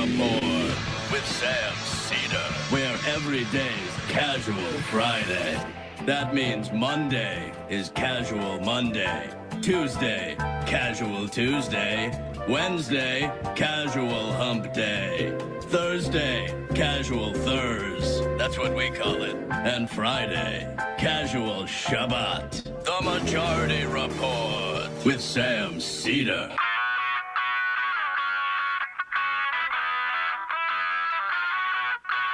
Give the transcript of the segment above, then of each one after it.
Report with Sam Seder, where every day's Casual Friday. That means Monday is Casual Monday, Tuesday, Casual Tuesday, Wednesday, Casual Hump Day, Thursday, Casual Thurs, that's what we call it, and Friday, Casual Shabbat. The Majority Report with Sam Seder.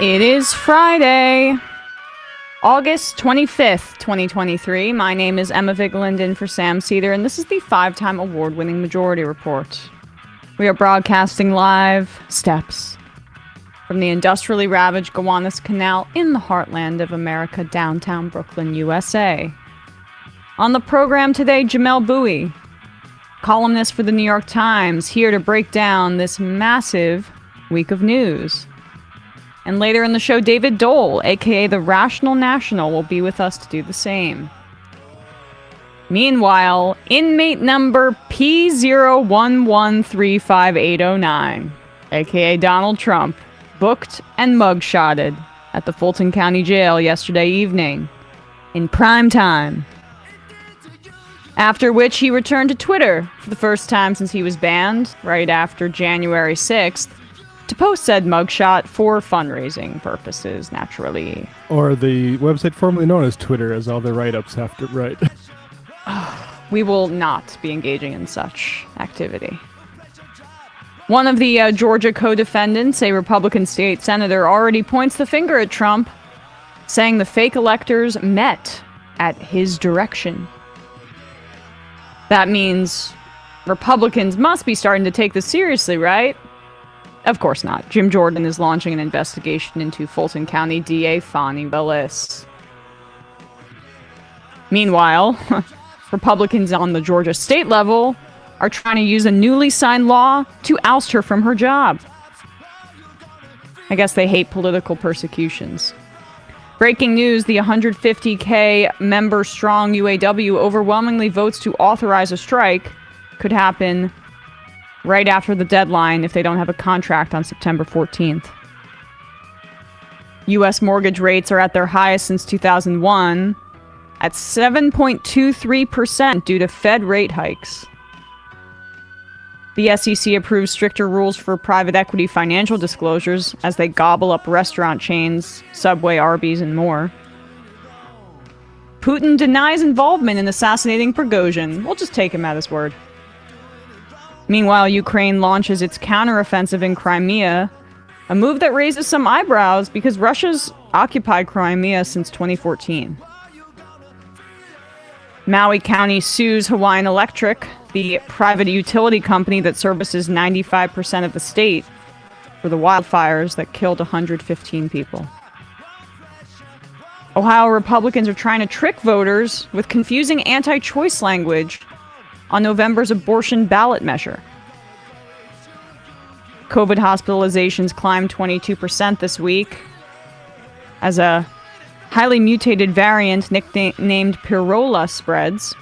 It is Friday, August 25th, 2023. My name is Emma Vigeland in for Sam Seder, and this is the 5-time award-winning Majority Report. We are broadcasting live steps from the industrially ravaged Gowanus Canal in the heartland of America, downtown Brooklyn, USA. On the program today, Jamelle Bouie, columnist for the New York Times, here to break down this massive week of news. And later in the show, David Doel, aka the Rational National, will be with us to do the same. Meanwhile, inmate number P01135809, aka Donald Trump, booked and mugshotted at the Fulton County Jail yesterday evening, in prime time. After which he returned to Twitter for the first time since he was banned, right after January 6th, to post said mugshot for fundraising purposes, naturally. Or the website formerly known as Twitter, as all the write-ups have to write. We will not be engaging in such activity. One of the Georgia co-defendants, a Republican state senator, already points the finger at Trump, saying the fake electors met at his direction. That means Republicans must be starting to take this seriously, right? Of course not. Jim Jordan is launching an investigation into Fulton County DA Fani Willis. Meanwhile, Republicans on the Georgia state level are trying to use a newly signed law to oust her from her job. I guess they hate political persecutions. Breaking news, the 150K member strong UAW overwhelmingly votes to authorize a strike. Could happen right after the deadline if they don't have a contract on September 14th. U.S. mortgage rates are at their highest since 2001, at 7.23% due to Fed rate hikes. The SEC approves stricter rules for private equity financial disclosures as they gobble up restaurant chains, Subway, Arby's, and more. Putin denies involvement in assassinating Prigozhin. We'll just take him at his word. Meanwhile, Ukraine launches its counteroffensive in Crimea, a move that raises some eyebrows because Russia's occupied Crimea since 2014. Maui County sues Hawaiian Electric, the private utility company that services 95% of the state, for the wildfires that killed 115 people. Ohio Republicans are trying to trick voters with confusing anti-choice language on November's abortion ballot measure. COVID hospitalizations climbed 22% this week as a highly mutated variant nicknamed Pirola spreads.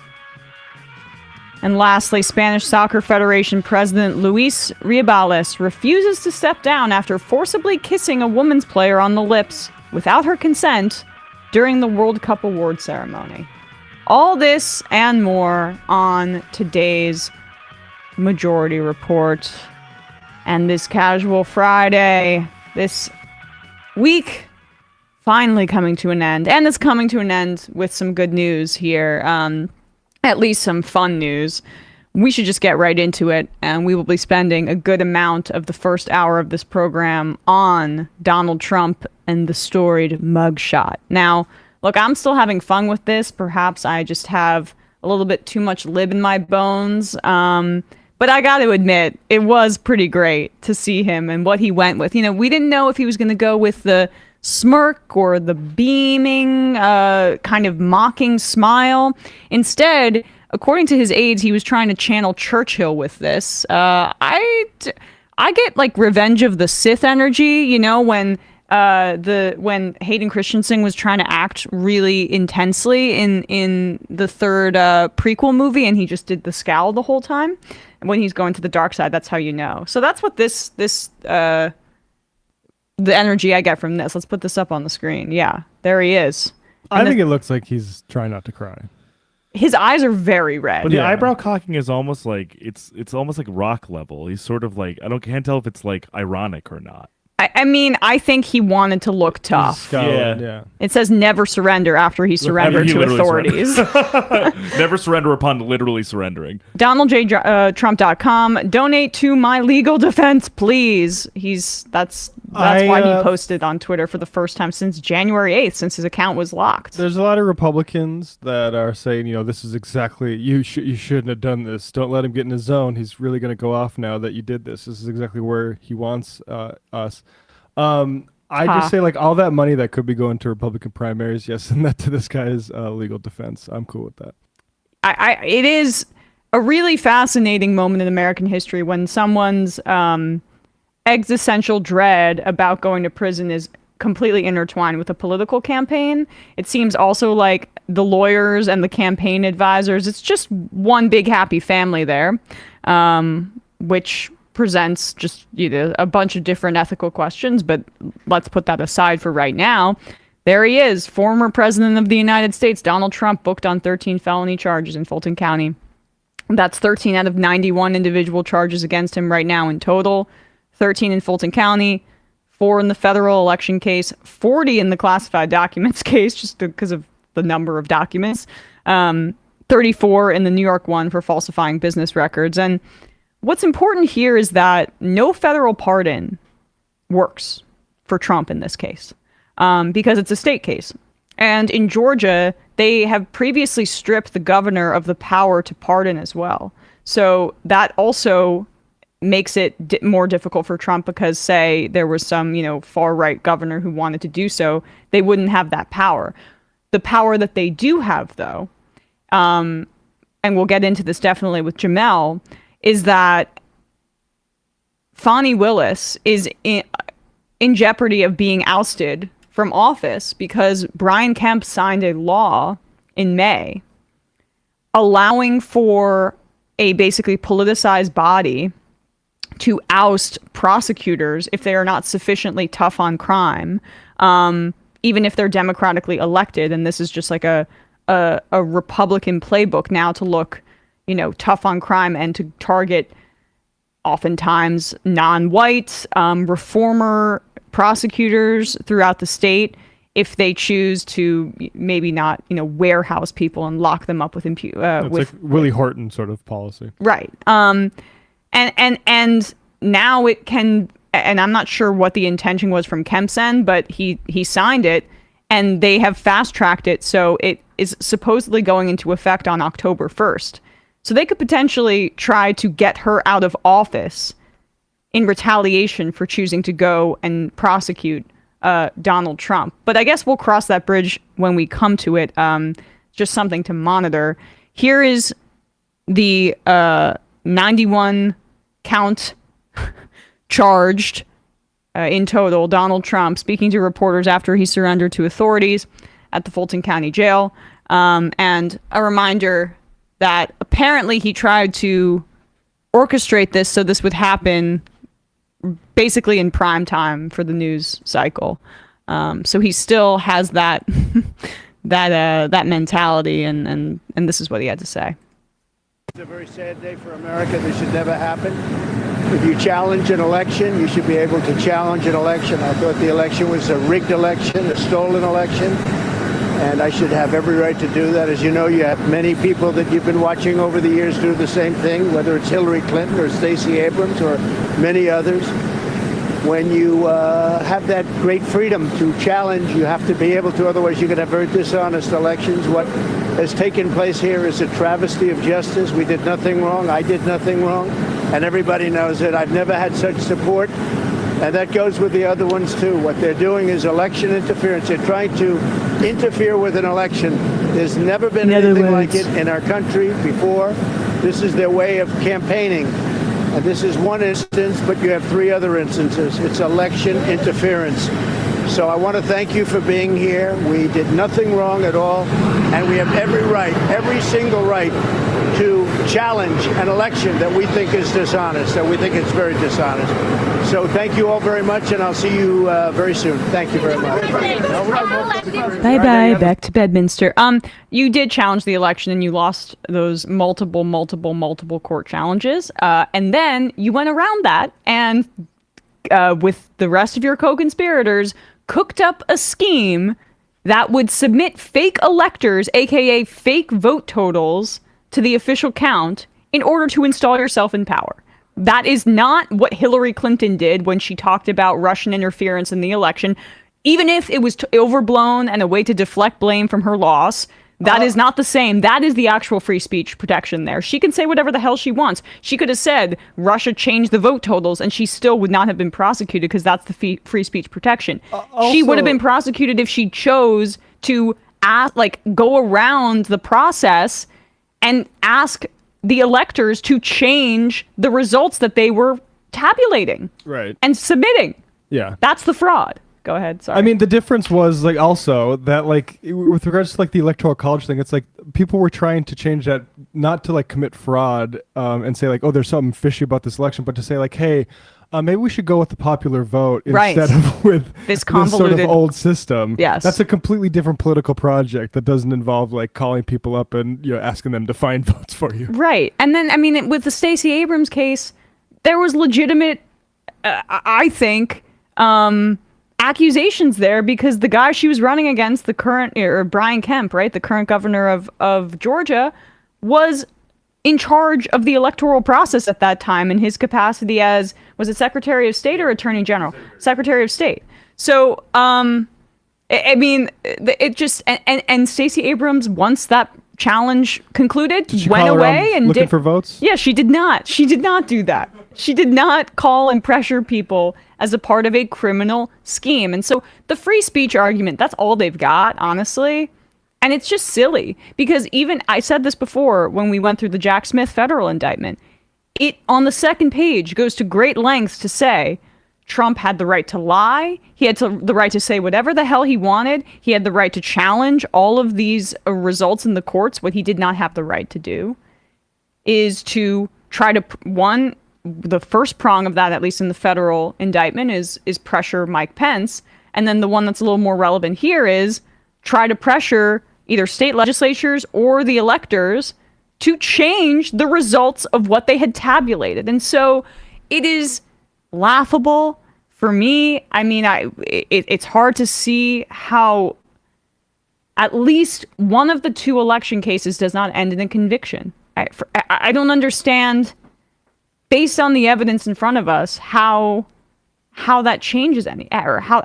And lastly, Spanish Soccer Federation President Luis Rubiales refuses to step down after forcibly kissing a women's player on the lips without her consent during the World Cup award ceremony. All this and more on today's Majority Report. And this Casual Friday, this week, finally coming to an end. And it's coming to an end with some good news here. At least some fun news. We should just get right into it. And we will be spending a good amount of the first hour of this program on Donald Trump and the storied mugshot. Now, look, I'm still having fun with this. Perhaps I just have a little bit too much lib in my bones. But I got to admit, it was pretty great to see him and what he went with. You know, we didn't know if he was going to go with the smirk or the beaming, kind of mocking smile. Instead, according to his aides, he was trying to channel Churchill with this. I get like Revenge of the Sith energy, you know, when Hayden Christensen was trying to act really intensely in the third prequel movie, and he just did the scowl the whole time. when he's going to the dark side, that's how you know. So that's what the energy I get from this. Let's put this up on the screen. Yeah, there he is. I think it looks like he's trying not to cry. His eyes are very red. But the eyebrow cocking is almost like it's almost like rock level. He's sort of like can't tell if it's like ironic or not. I mean, I think he wanted to look tough. Yeah. It says never surrender after he surrendered to authorities. Never surrender upon literally surrendering. DonaldJTrump.com. Donate to my legal defense, please. That's why he posted on Twitter for the first time since January 8th, since his account was locked. There's a lot of Republicans that are saying, this is exactly, you shouldn't have done this. Don't let him get in his zone. He's really going to go off now that you did this. This is exactly where he wants us. I just say, like, all that money that could be going to Republican primaries, yes, send that to this guy's legal defense. I'm cool with that. It is a really fascinating moment in American history when someone's existential dread about going to prison is completely intertwined with a political campaign. It seems also like the lawyers and the campaign advisors, it's just one big happy family there, which presents just a bunch of different ethical questions, but let's put that aside for right now. There he is, former president of the United States, Donald Trump, booked on 13 felony charges in Fulton County. That's 13 out of 91 individual charges against him right now in total. 13 in Fulton County, 4 in the federal election case, 40 in the classified documents case, just because of the number of documents, 34 in the New York one for falsifying business records. And what's important here is that no federal pardon works for Trump in this case, because it's a state case. And in Georgia, they have previously stripped the governor of the power to pardon as well. So that also makes it more difficult for Trump because, say, there was some, far-right governor who wanted to do so, they wouldn't have that power. The power that they do have, though, and we'll get into this definitely with Jamelle, is that Fani Willis is in jeopardy of being ousted from office because Brian Kemp signed a law in May allowing for a basically politicized body to oust prosecutors if they are not sufficiently tough on crime, even if they're democratically elected. And this is just like a Republican playbook now to look, tough on crime and to target oftentimes non-white reformer prosecutors throughout the state if they choose to maybe not, warehouse people and lock them up with like Willie Horton sort of policy. Right. And now it can, and I'm not sure what the intention was from Kemp's end, but he signed it and they have fast tracked it. So it is supposedly going into effect on October 1st. So they could potentially try to get her out of office in retaliation for choosing to go and prosecute Donald Trump. But I guess we'll cross that bridge when we come to it. Just something to monitor. Here is the 91 count charged in total. Donald Trump speaking to reporters after he surrendered to authorities at the Fulton County Jail. And a reminder that apparently he tried to orchestrate this so this would happen basically in prime time for the news cycle. So he still has that that mentality, and this is what he had to say. It's a very sad day for America. This should never happen. If you challenge an election, you should be able to challenge an election. I thought the election was a rigged election, a stolen election, and I should have every right to do that. As you know, you have many people that you've been watching over the years do the same thing, whether it's Hillary Clinton or Stacey Abrams or many others. When you have that great freedom to challenge, you have to be able to, otherwise you could have very dishonest elections. What has taken place here is a travesty of justice. We did nothing wrong. I did nothing wrong. And everybody knows it. I've never had such support. And that goes with the other ones, too. What they're doing is election interference. They're trying to interfere with an election. There's never been anything like it in our country before. This is their way of campaigning. And this is one instance, but you have 3 other instances. It's election interference. So I want to thank you for being here. We did nothing wrong at all, and we have every right, every single right, to challenge an election that we think is dishonest, that we think is very dishonest. So thank you all very much, and I'll see you very soon. Thank you very much. Bye-bye, back to Bedminster. You did challenge the election, and you lost those multiple court challenges. And then you went around that, and with the rest of your co-conspirators, cooked up a scheme that would submit fake electors, aka fake vote totals, to the official count in order to install yourself in power. That is not what Hillary Clinton did when she talked about Russian interference in the election. Even if it was overblown and a way to deflect blame from her loss, that is not the same. That is the actual free speech protection there. She can say whatever the hell she wants. She could have said Russia changed the vote totals and she still would not have been prosecuted because that's the free speech protection. She would have been prosecuted if she chose to go around the process and ask the electors to change the results that they were tabulating and submitting. Yeah. That's the fraud. Go ahead. Sorry. I mean, the difference was also that with regards to the electoral college thing, it's people were trying to change that, not to commit fraud and say oh, there's something fishy about this election, but to say hey, maybe we should go with the popular vote instead of with this convoluted sort of old system. Yes. That's a completely different political project that doesn't involve calling people up and asking them to find votes for you. Right. And then, I mean, with the Stacey Abrams case, there was legitimate, I think, accusations there because the guy she was running against, the current, or Brian Kemp, right, the current governor of Georgia, was in charge of the electoral process at that time in his capacity as, was it Secretary of State or Attorney General? Secretary of State. So, I mean, it just, and Stacey Abrams, once that challenge concluded, went away and looking for votes? Yeah, she did not. She did not do that. She did not call and pressure people as a part of a criminal scheme. And so the free speech argument, that's all they've got, honestly. And it's just silly because even I said this before when we went through the Jack Smith federal indictment, it on the second page goes to great lengths to say Trump had the right to lie. He had the right to say whatever the hell he wanted. He had the right to challenge all of these results in the courts. What he did not have the right to do is to try to, the first prong of that, at least in the federal indictment, is pressure Mike Pence. And then the one that's a little more relevant here is try to pressure either state legislatures or the electors to change the results of what they had tabulated. And so it is laughable for me. I mean, it's hard to see how at least one of the two election cases does not end in a conviction. I don't understand, based on the evidence in front of us, how that changes any, or how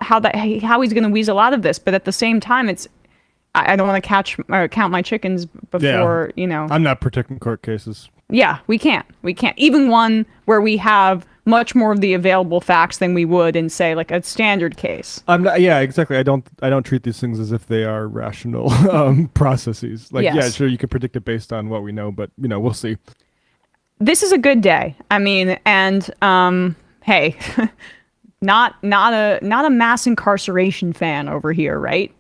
he's going to weasel out of this. But at the same time, I don't want to count my chickens before, I'm not protecting court cases. Yeah, we can't. Even one where we have much more of the available facts than we would in, say, like a standard case. I'm not. Yeah, exactly. I don't treat these things as if they are rational processes. Yes. Yeah, sure, you can predict it based on what we know, but we'll see. This is a good day. I mean, and hey, not a mass incarceration fan over here, right?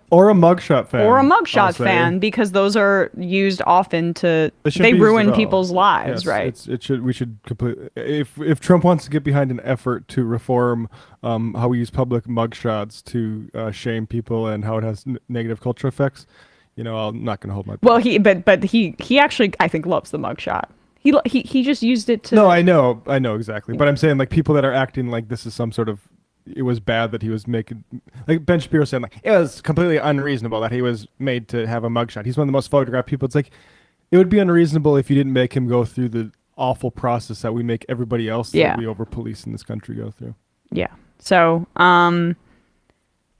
Or a mugshot fan. Or a mugshot fan, because those are used often they ruin people's lives, yes, right? We should completely, if Trump wants to get behind an effort to reform how we use public mugshots to shame people and how it has negative cultural effects, I'm not going to hold my peace. Well, he actually, I think, loves the mugshot. He just used it to. No, I know exactly, but I'm saying people that are acting like this is some sort of. It was bad that he was making, like Ben Shapiro said, it was completely unreasonable that he was made to have a mugshot. He's one of the most photographed people. It's it would be unreasonable if you didn't make him go through the awful process that we make everybody else that we over police in this country go through. Yeah. So,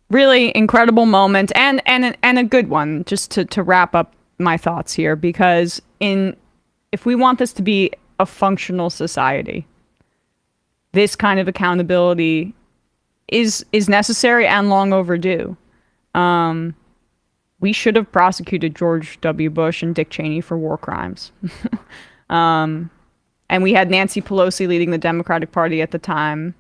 really incredible moment and a good one, just to wrap up my thoughts here, because if we want this to be a functional society, this kind of accountability is necessary and long overdue. We should have prosecuted George W. Bush and Dick Cheney for war crimes. And we had Nancy Pelosi leading the Democratic Party at the time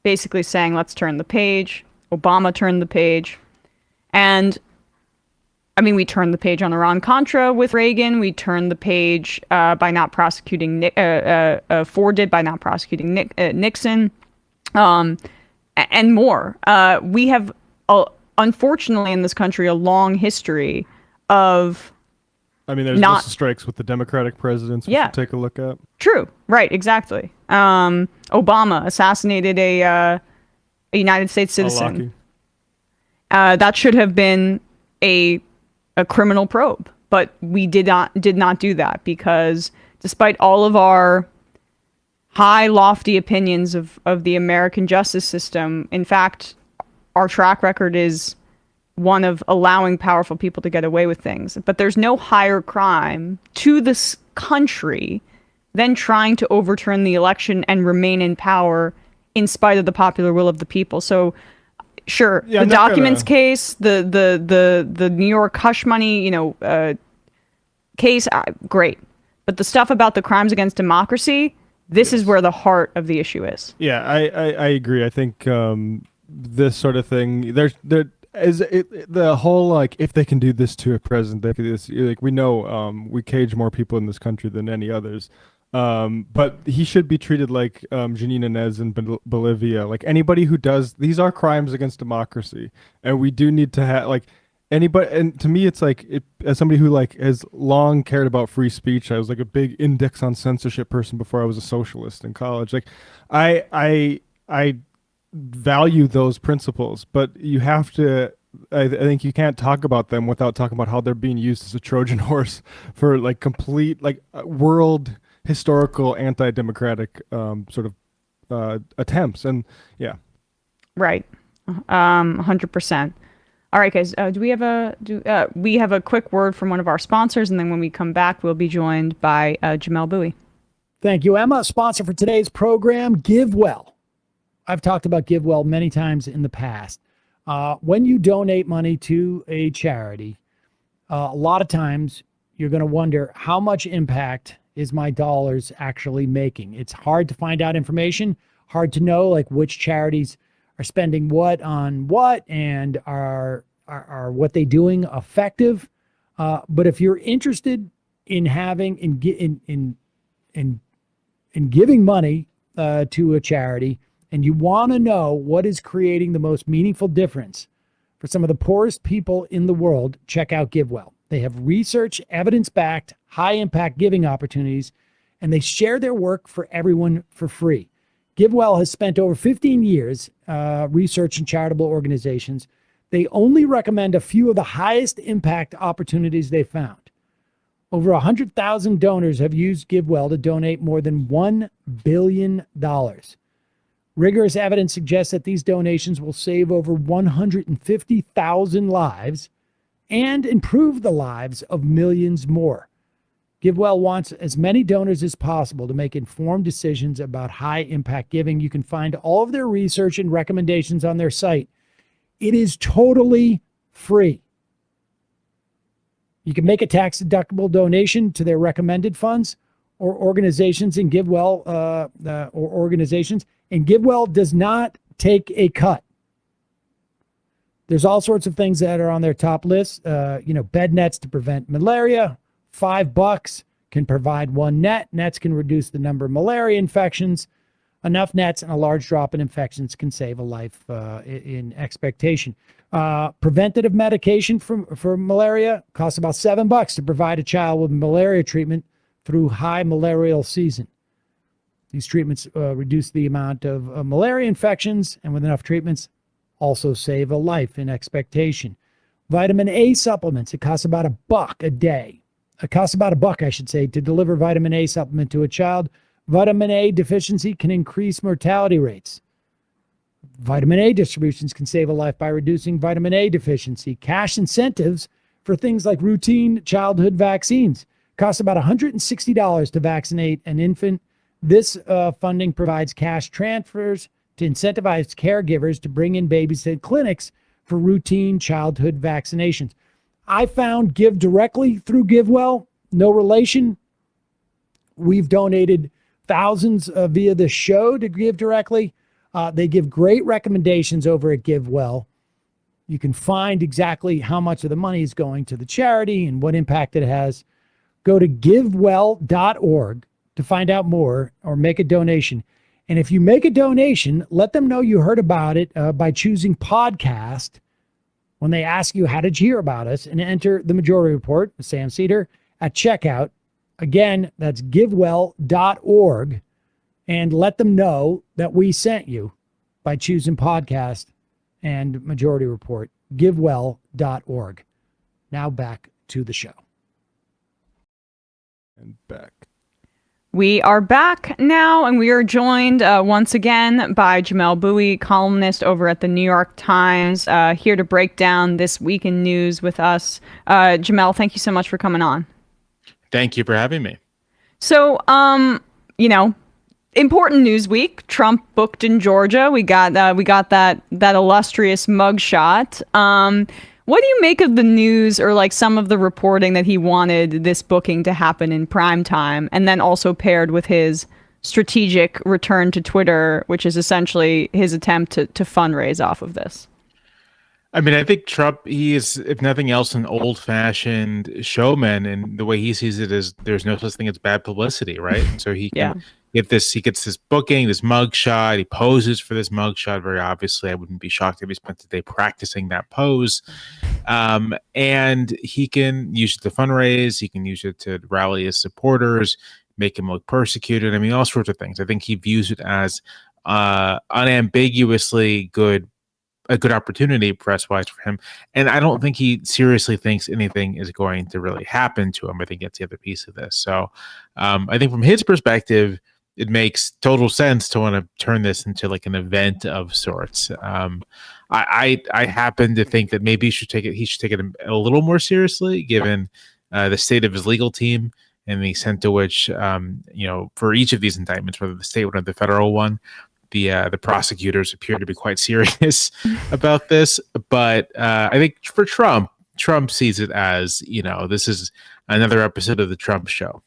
basically saying, let's turn the page. Obama turned the page. And, I mean, we turned the page on Iran-Contra with Reagan. We turned the page by not prosecuting, Ford did by not prosecuting Nixon, and more. We have, unfortunately, in this country, a long history of... I mean, there's lots of strikes with the Democratic presidents we should take a look at. True. Right. Exactly. Obama assassinated a United States citizen. That should have been a criminal probe, but we did not do that because despite all of our high, lofty opinions of the American justice system, in fact, our track record is one of allowing powerful people to get away with things. But there's no higher crime to this country than trying to overturn the election and remain in power in spite of the popular will of the people. So sure, the documents case, the New York hush money, case, great. But the stuff about the crimes against democracy, this is where the heart of the issue is. Yeah, I agree. I think this sort of thing, the whole, like, if they can do this to a president, they can do this. Like, we know we cage more people in this country than any others. But he should be treated like Jeanine Inez in Bolivia. Like, anybody who does, these are crimes against democracy, and we do need to have, like, anybody. And to me, it's like, as somebody who, like, has long cared about free speech, I was like a big index on censorship person before I was a socialist in college. Like, I value those principles, but you have to. I think you can't talk about them without talking about how they're being used as a Trojan horse for, like, complete, like, world historical anti-democratic sort of attempts. And yeah, right. 100%. All right, guys, we have a quick word from one of our sponsors, and then when we come back, we'll be joined by Jamelle Bouie. Thank you, Emma. Sponsor for today's program, GiveWell. I've talked about GiveWell many times in the past. When you donate money to a charity, a lot of times you're going to wonder, how much impact is my dollars actually making? It's hard to find out information, hard to know, like, which charities are spending what on what, and are what they doing effective. But if you're interested in having in giving money to a charity, and you want to know what is creating the most meaningful difference for some of the poorest people in the world, check out GiveWell. They have research, evidence-backed, high-impact giving opportunities, and they share their work for everyone for free. GiveWell has spent over 15 years researching charitable organizations. They only recommend a few of the highest impact opportunities they found. Over 100,000 donors have used GiveWell to donate more than $1 billion. Rigorous evidence suggests that these donations will save over 150,000 lives and improve the lives of millions more. GiveWell wants as many donors as possible to make informed decisions about high-impact giving. You can find all of their research and recommendations on their site. It is totally free. You can make a tax-deductible donation to their recommended funds or organizations in GiveWell, and GiveWell does not take a cut. There's all sorts of things that are on their top list. Bed nets to prevent malaria. $5 can provide one net. Nets can reduce the number of malaria infections. Enough nets and a large drop in infections can save a life in expectation. Preventative medication for malaria costs about $7 to provide a child with malaria treatment through high malarial season. These treatments reduce the amount of malaria infections, and with enough treatments, also save a life in expectation. Vitamin A supplements, it costs about $1 a day. It costs about $1, I should say, to deliver vitamin A supplement to a child. Vitamin A deficiency can increase mortality rates. Vitamin A distributions can save a life by reducing vitamin A deficiency. Cash incentives for things like routine childhood vaccines cost about $160 to vaccinate an infant. This funding provides cash transfers to incentivize caregivers to bring in babies to clinics for routine childhood vaccinations. I found Give directly through GiveWell, no relation. We've donated thousands via the show to Give directly. They give great recommendations over at GiveWell. You can find exactly how much of the money is going to the charity and what impact it has. Go to givewell.org to find out more or make a donation. And if you make a donation, let them know you heard about it by choosing podcast when they ask you, how did you hear about us? And enter the Majority Report, Sam Seder, at checkout. Again, that's givewell.org. And let them know that we sent you by choosing podcast and Majority Report. Givewell.org. Now back to the show. And back. We are back now, and we are joined once again by Jamelle Bouie, columnist over at the New York Times, here to break down this week in news with us. Jamelle, thank you so much for coming on. Thank you for having me. So, important news week. Trump booked in Georgia. We got that illustrious mugshot. What do you make of the news, or like some of the reporting that he wanted this booking to happen in prime time, and then also paired with his strategic return to Twitter, which is essentially his attempt to fundraise off of this? I mean, I think Trump, he is, if nothing else, an old-fashioned showman, and the way he sees it is there's no such thing as bad publicity, right? So he can he gets this booking, this mugshot, he poses for this mugshot very obviously. I wouldn't be shocked if he spent the day practicing that pose. And he can use it to fundraise, he can use it to rally his supporters, make him look persecuted. I mean, all sorts of things. I think he views it as unambiguously a good opportunity press-wise for him. And I don't think he seriously thinks anything is going to really happen to him. I think that's the other piece of this. So I think from his perspective, it makes total sense to want to turn this into like an event of sorts. I happen to think that maybe he should take it a little more seriously, given the state of his legal team and the extent to which, for each of these indictments, whether the state one or the federal one, the prosecutors appear to be quite serious about this. But I think for Trump sees it as, this is another episode of the Trump show.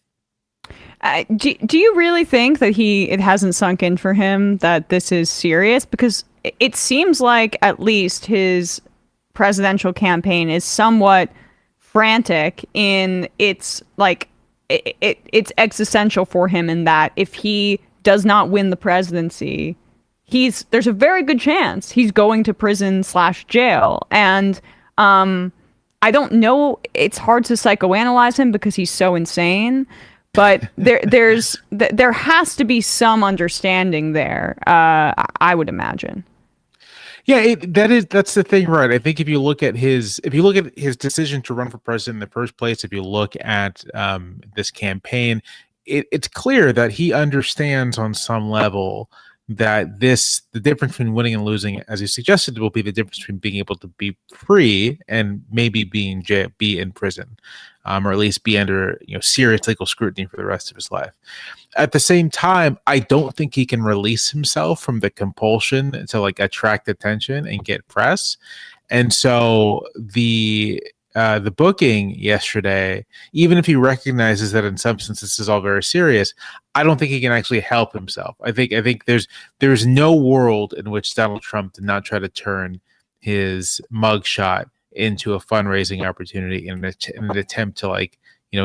Do you really think that it hasn't sunk in for him that this is serious? Because it seems like at least his presidential campaign is somewhat frantic in it's existential for him, in that if he does not win the presidency, there's a very good chance he's going to prison/jail. And I don't know, it's hard to psychoanalyze him because he's so insane. But there has to be some understanding there, I would imagine. Yeah, that's the thing, right? I think if you look at his decision to run for president in the first place, if you look at this campaign, it's clear that he understands on some level that the difference between winning and losing, as he suggested, will be the difference between being able to be free and maybe be in prison, or at least be under serious legal scrutiny for the rest of his life. At the same time, I don't think he can release himself from the compulsion to attract attention and get press. And so the booking yesterday, even if he recognizes that in some sense this is all very serious, I don't think he can actually help himself. I think there's no world in which Donald Trump did not try to turn his mugshot into a fundraising opportunity in an attempt to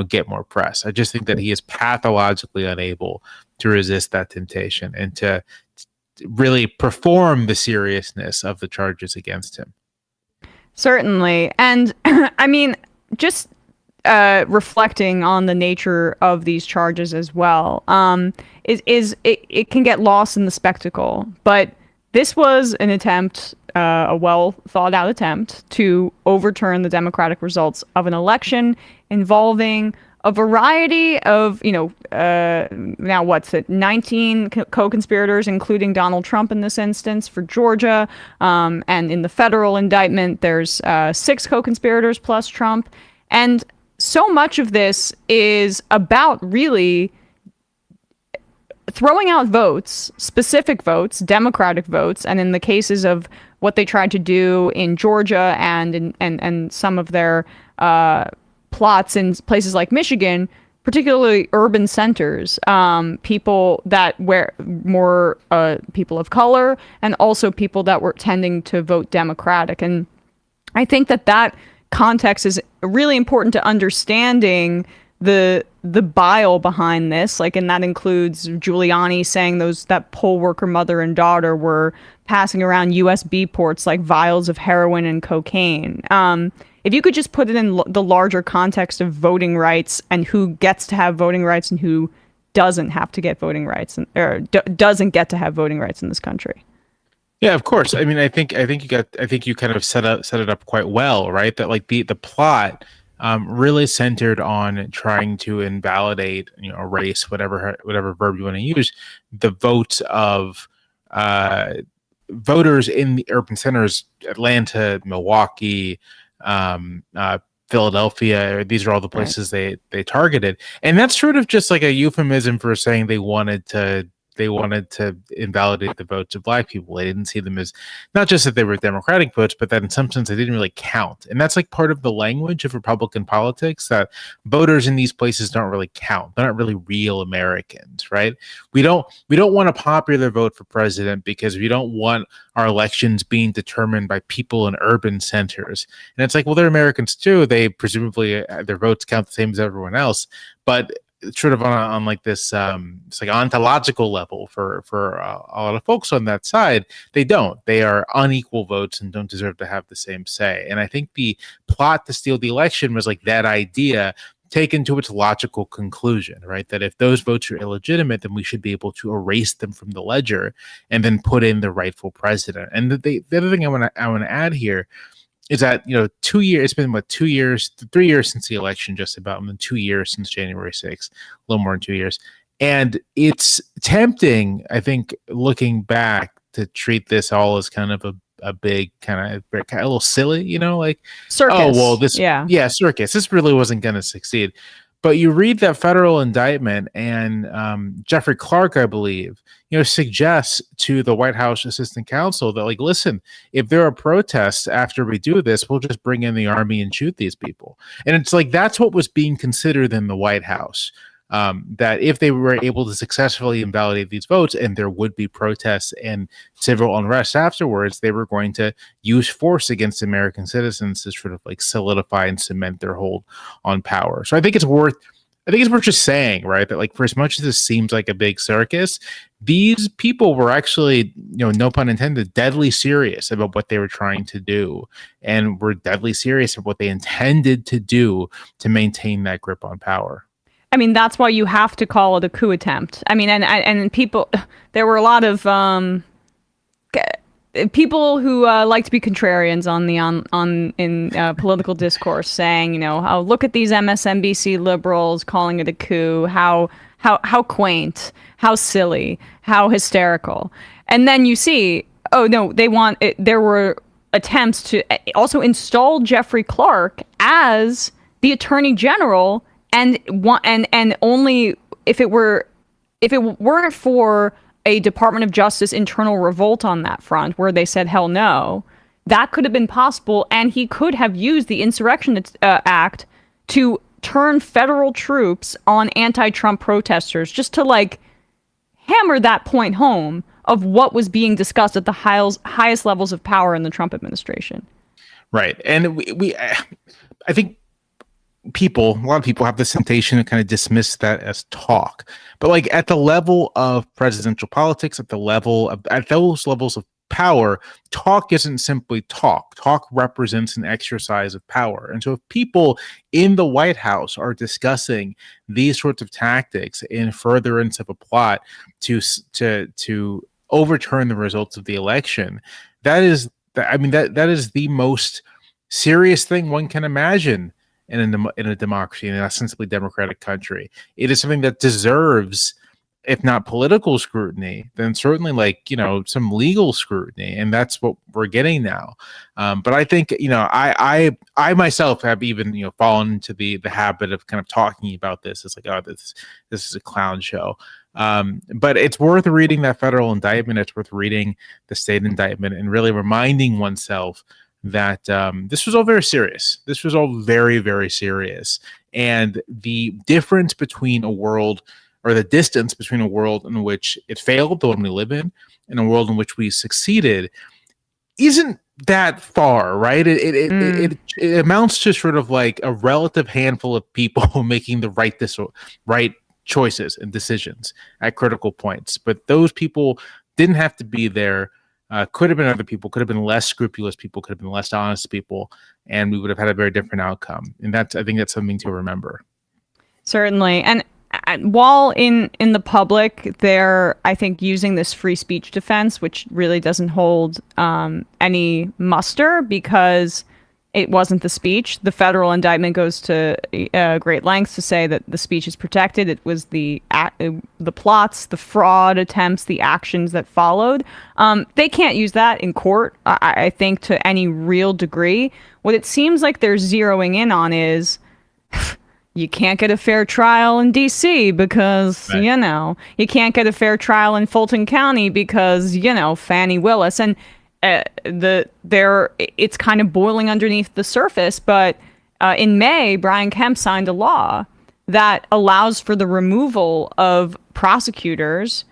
get more press. I just think that he is pathologically unable to resist that temptation and to really perform the seriousness of the charges against him. Certainly. And I mean, just reflecting on the nature of these charges as well, it can get lost in the spectacle. But this was an attempt, a well thought out attempt to overturn the democratic results of an election involving a variety of, now what's it, 19 co-conspirators, including Donald Trump in this instance for Georgia. And in the federal indictment, there's 6 co-conspirators plus Trump. And so much of this is about really throwing out votes, specific votes, Democratic votes, and in the cases of what they tried to do in Georgia and some of their plots in places like Michigan, particularly urban centers, people that were more people of color, and also people that were tending to vote Democratic. And I think that context is really important to understanding the bile behind this. Like, and that includes Giuliani saying that poll worker mother and daughter were passing around USB ports like vials of heroin and cocaine. If you could just put it in the larger context of voting rights and who gets to have voting rights and who doesn't have to get voting rights, or doesn't get to have voting rights in this country. Yeah, of course. I mean, I think you kind of set it up quite well, right? That like the plot really centered on trying to invalidate, erase, whatever verb you want to use, the votes of voters in the urban centers, Atlanta, Milwaukee, Philadelphia. These are all the places they targeted, and that's sort of just like a euphemism for saying they wanted to invalidate the votes of Black people. They didn't see them as, not just that they were Democratic votes, but that in some sense they didn't really count. And that's like part of the language of Republican politics, that voters in these places don't really count. They're not really real Americans, right? We don't want a popular vote for president because we don't want our elections being determined by people in urban centers. And it's like, well, they're Americans too. They presumably, their votes count the same as everyone else. But sort of on like this it's like ontological level for a lot of folks on that side, they are unequal votes and don't deserve to have the same say. And I think the plot to steal the election was like that idea taken to its logical conclusion, right? That if those votes are illegitimate, then we should be able to erase them from the ledger and then put in the rightful president. And the other thing I want to add here is that, 2 years, it's been 2 years, 3 years since the election, just about, and then 2 years since January 6th, a little more than 2 years. And it's tempting, I think, looking back, to treat this all as kind of a big kind of a little silly, like circus. Oh, well, this, yeah, circus. This really wasn't going to succeed. But you read that federal indictment, and Jeffrey Clark, I believe, suggests to the White House assistant counsel that, like, listen, if there are protests after we do this, we'll just bring in the army and shoot these people. And it's like, that's what was being considered in the White House. That if they were able to successfully invalidate these votes and there would be protests and civil unrest afterwards, they were going to use force against American citizens to sort of like solidify and cement their hold on power. So I think it's worth just saying, right, that like, for as much as this seems like a big circus, these people were actually, no pun intended, deadly serious about what they were trying to do, and were deadly serious about what they intended to do to maintain that grip on power. I mean, that's why you have to call it a coup attempt. I mean, and people, there were a lot of people who like to be contrarians in political discourse, saying, oh, look at these MSNBC liberals calling it a coup. How quaint, how silly, how hysterical. And then you see, oh no, there were attempts to also install Jeffrey Clark as the Attorney General. And only if it weren't for a Department of Justice internal revolt on that front, where they said hell no, that could have been possible, and he could have used the Insurrection Act to turn federal troops on anti-Trump protesters, just to like hammer that point home of what was being discussed at the highest levels of power in the Trump administration. Right, and I think a lot of people have this temptation to kind of dismiss that as talk, but like at the level of presidential politics, at those levels of power, talk isn't simply talk. Talk represents an exercise of power. And so if people in the White House are discussing these sorts of tactics in furtherance of a plot to overturn the results of the election, that is the most serious thing one can imagine in a democracy, in an ostensibly democratic country. It is something that deserves, if not political scrutiny, then certainly some legal scrutiny, and that's what we're getting now. But I think I myself have even fallen into the habit of kind of talking about this as like, oh, this is a clown show. But it's worth reading that federal indictment. It's worth reading the state indictment and really reminding oneself that this was all very serious. This was all very, very serious. And the difference between a world, or the distance between a world in which it failed, the one we live in, and a world in which we succeeded, isn't that far, right? It amounts to sort of like a relative handful of people making the right choices and decisions at critical points. But those people didn't have to be there. Could have been other people, could have been less scrupulous people, could have been less honest people, and we would have had a very different outcome. And I think that's something to remember. Certainly. And while in the public, they're, I think, using this free speech defense, which really doesn't hold any muster because it wasn't the speech. The federal indictment goes to great lengths to say that the speech is protected. It was the plots, the fraud attempts, the actions that followed. They can't use that in court, I think, to any real degree. What it seems like they're zeroing in on is you can't get a fair trial in D.C. because, right. You can't get a fair trial in Fulton County because, Fannie Willis. And it's kind of boiling underneath the surface. But in May, Brian Kemp signed a law that allows for the removal of prosecutors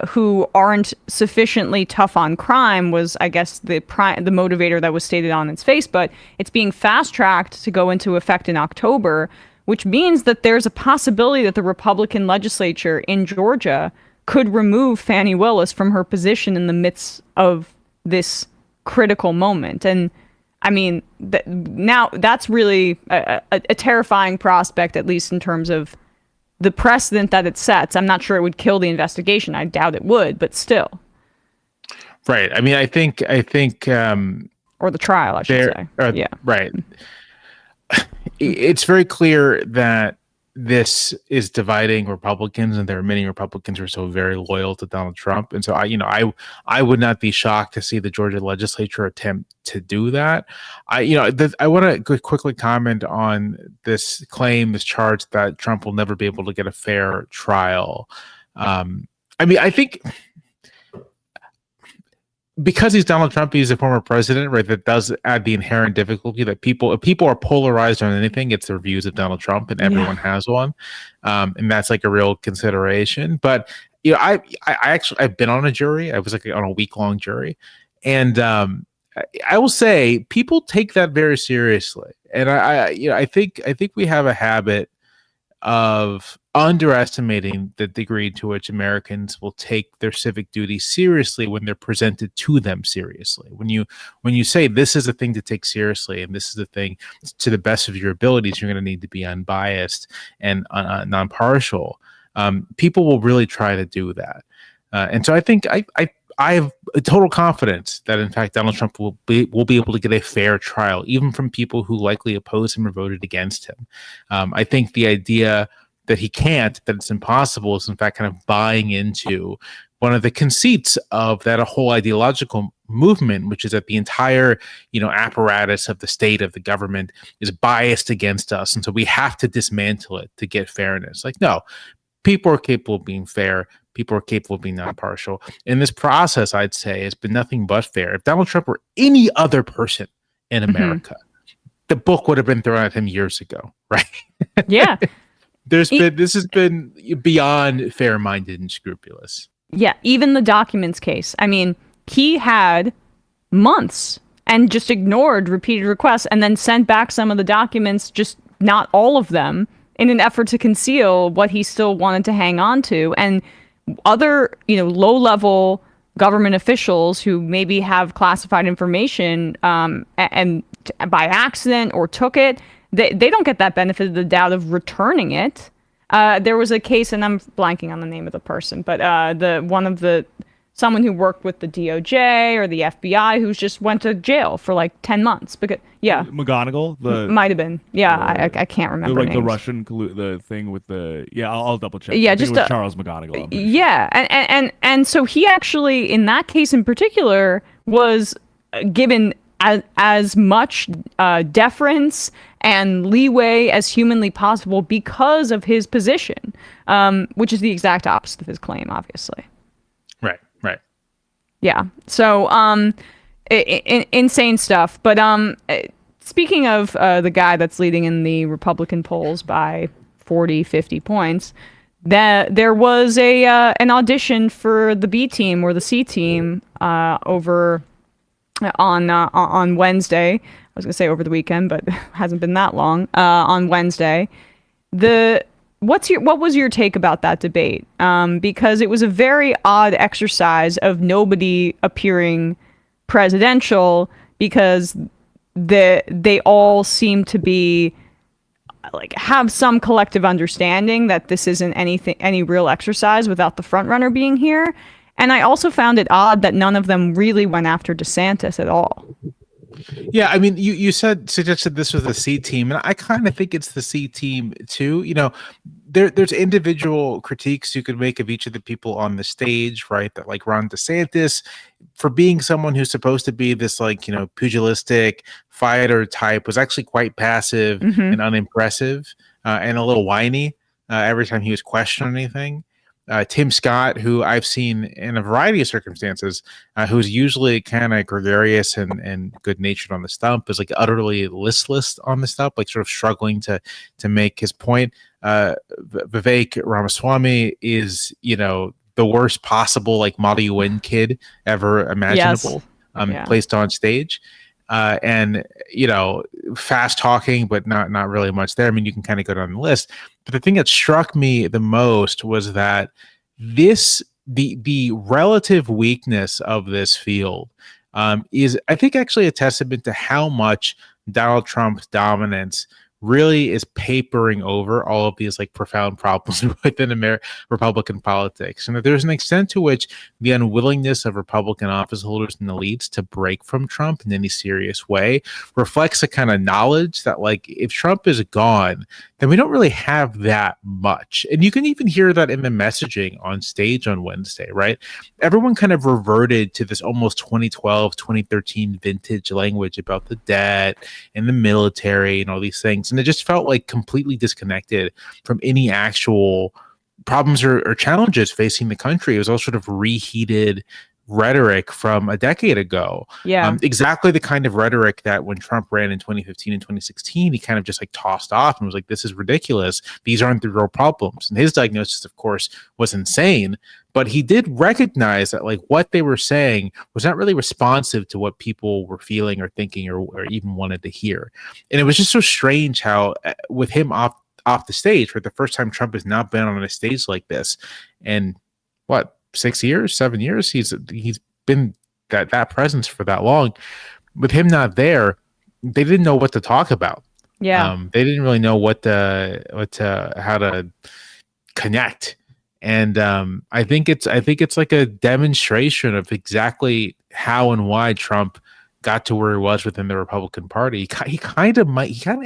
who aren't sufficiently tough on crime, was, I guess, the motivator that was stated on its face. But it's being fast-tracked to go into effect in October, which means that there's a possibility that the Republican legislature in Georgia could remove Fannie Willis from her position in the midst of this critical moment. And I mean, now that's really a terrifying prospect, at least in terms of the precedent that it sets. I'm not sure it would kill the investigation. I doubt it would, but still. Right. I mean, I think, or the trial, I should say. Yeah. Right. It's very clear that this is dividing Republicans, and there are many Republicans who are so very loyal to Donald Trump. And so I would not be shocked to see the Georgia legislature attempt to do that. I want to quickly comment on this charge that Trump will never be able to get a fair trial. I think because he's Donald Trump, he's a former president, right? That does add the inherent difficulty that if people are polarized on anything, it's their views of Donald Trump, and everyone has one, and that's like a real consideration. But I've been on a jury. I was like on a week-long jury, and I will say people take that very seriously, and I think we have a habit of underestimating the degree to which Americans will take their civic duty seriously when they're presented to them seriously. When you say this is a thing to take seriously, and this is a thing to the best of your abilities, you're going to need to be unbiased and non-partial. People will really try to do that, and so I think I have a total confidence that, in fact, Donald Trump will be able to get a fair trial, even from people who likely oppose him or voted against him. I think the idea that he can't, that it's impossible, is in fact kind of buying into one of the conceits of that whole ideological movement, which is that the entire apparatus of the state, of the government, is biased against us, and so we have to dismantle it to get fairness. Like, no, people are capable of being fair. People are capable of being non-partial. And this process, I'd say, has been nothing but fair. If Donald Trump were any other person in America, the book would have been thrown at him years ago, right? Yeah. This has been beyond fair-minded and scrupulous. Yeah, even the documents case. I mean, he had months and just ignored repeated requests and then sent back some of the documents, just not all of them, in an effort to conceal what he still wanted to hang on to. And other, low-level government officials who maybe have classified information and by accident or took it, they don't get that benefit of the doubt of returning it. There was a case, and I'm blanking on the name of the person, but someone who worked with the DOJ or the FBI who's just went to jail for like 10 months because McGonigal, might have been, I can't remember the Russian the thing with the I'll double check. Yeah, just it was Charles McGonigal. Yeah, and so he actually, in that case in particular, was given as much deference and leeway as humanly possible because of his position, which is the exact opposite of his claim, obviously. Right. Yeah. So, insane stuff. But speaking of the guy that's leading in the Republican polls by 40, 50 points, that there was an audition for the B team or the C team over on Wednesday. I was gonna say over the weekend, but it hasn't been that long. On Wednesday, what was your take about that debate? Because it was a very odd exercise of nobody appearing presidential, because they all seem to be like have some collective understanding that this isn't any real exercise without the front runner being here. And I also found it odd that none of them really went after DeSantis at all. Yeah, I mean, you suggested this was the C team, and I kind of think it's the C team too. You know, there's individual critiques you could make of each of the people on the stage, right? That like Ron DeSantis, for being someone who's supposed to be this like, you know, pugilistic fighter type, was actually quite passive and unimpressive and a little whiny every time he was questioning anything. Tim Scott, who I've seen in a variety of circumstances, who's usually kind of gregarious and good-natured on the stump, is like utterly listless on the stump, like sort of struggling to make his point. Vivek Ramaswamy is, you know, the worst possible like Model UN kid ever imaginable, placed on stage. And, you know, fast talking, but not really much there. I mean, you can kind of go down the list. But the thing that struck me the most was that the relative weakness of this field is, I think, actually a testament to how much Donald Trump's dominance really is papering over all of these like profound problems within Republican politics, and that there's an extent to which the unwillingness of Republican office holders and elites to break from Trump in any serious way reflects a kind of knowledge that like if Trump is gone, then we don't really have that much. And you can even hear that in the messaging on stage on Wednesday, right? Everyone kind of reverted to this almost 2012, 2013 vintage language about the debt and the military and all these things. And it just felt like completely disconnected from any actual problems or challenges facing the country. It was all sort of reheated rhetoric from a decade ago. Yeah. Exactly the kind of rhetoric that when Trump ran in 2015 and 2016, he kind of just like tossed off and was like, this is ridiculous. These aren't the real problems. And his diagnosis, of course, was insane. But he did recognize that like what they were saying was not really responsive to what people were feeling or thinking or even wanted to hear. And it was just so strange how with him off the stage for the first time, Trump has not been on a stage like this. And what, 6 years, 7 years? He's been that presence for that long. With him not there, they didn't know what to talk about. Yeah. They didn't really know how to connect. And I think it's like a demonstration of exactly how and why Trump got to where he was within the Republican Party. He kind of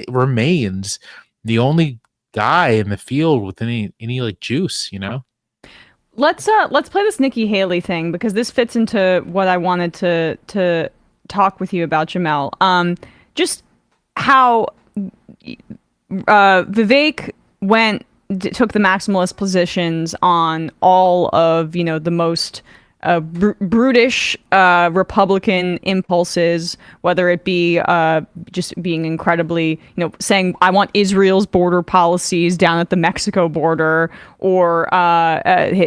remains the only guy in the field with any like juice, you know. Let's play this Nikki Haley thing, because this fits into what I wanted to talk with you about, Jamelle. Just how Vivek took the maximalist positions on all of, the most brutish Republican impulses, whether it be just being incredibly, saying, I want Israel's border policies down at the Mexico border, or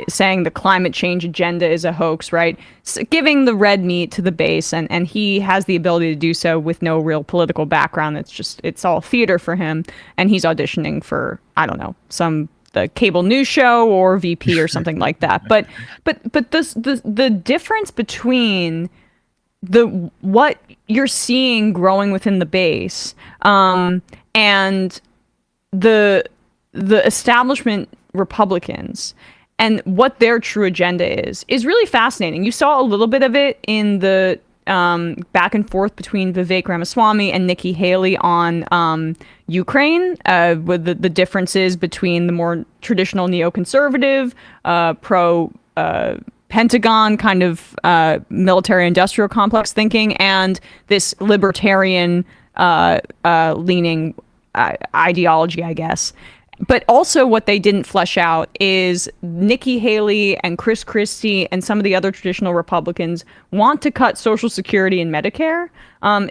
saying the climate change agenda is a hoax, right? So giving the red meat to the base, and he has the ability to do so with no real political background. It's all theater for him, and he's auditioning for, I don't know, the cable news show or VP or something like that. But the difference between what you're seeing growing within the base and the establishment Republicans and what their true agenda is really fascinating. You saw a little bit of it in the back and forth between Vivek Ramaswamy and Nikki Haley on Ukraine, with the differences between the more traditional neoconservative, pro-Pentagon kind of military-industrial complex thinking, and this libertarian leaning ideology, I guess. But also what they didn't flesh out is Nikki Haley and Chris Christie and some of the other traditional Republicans want to cut Social Security and Medicare.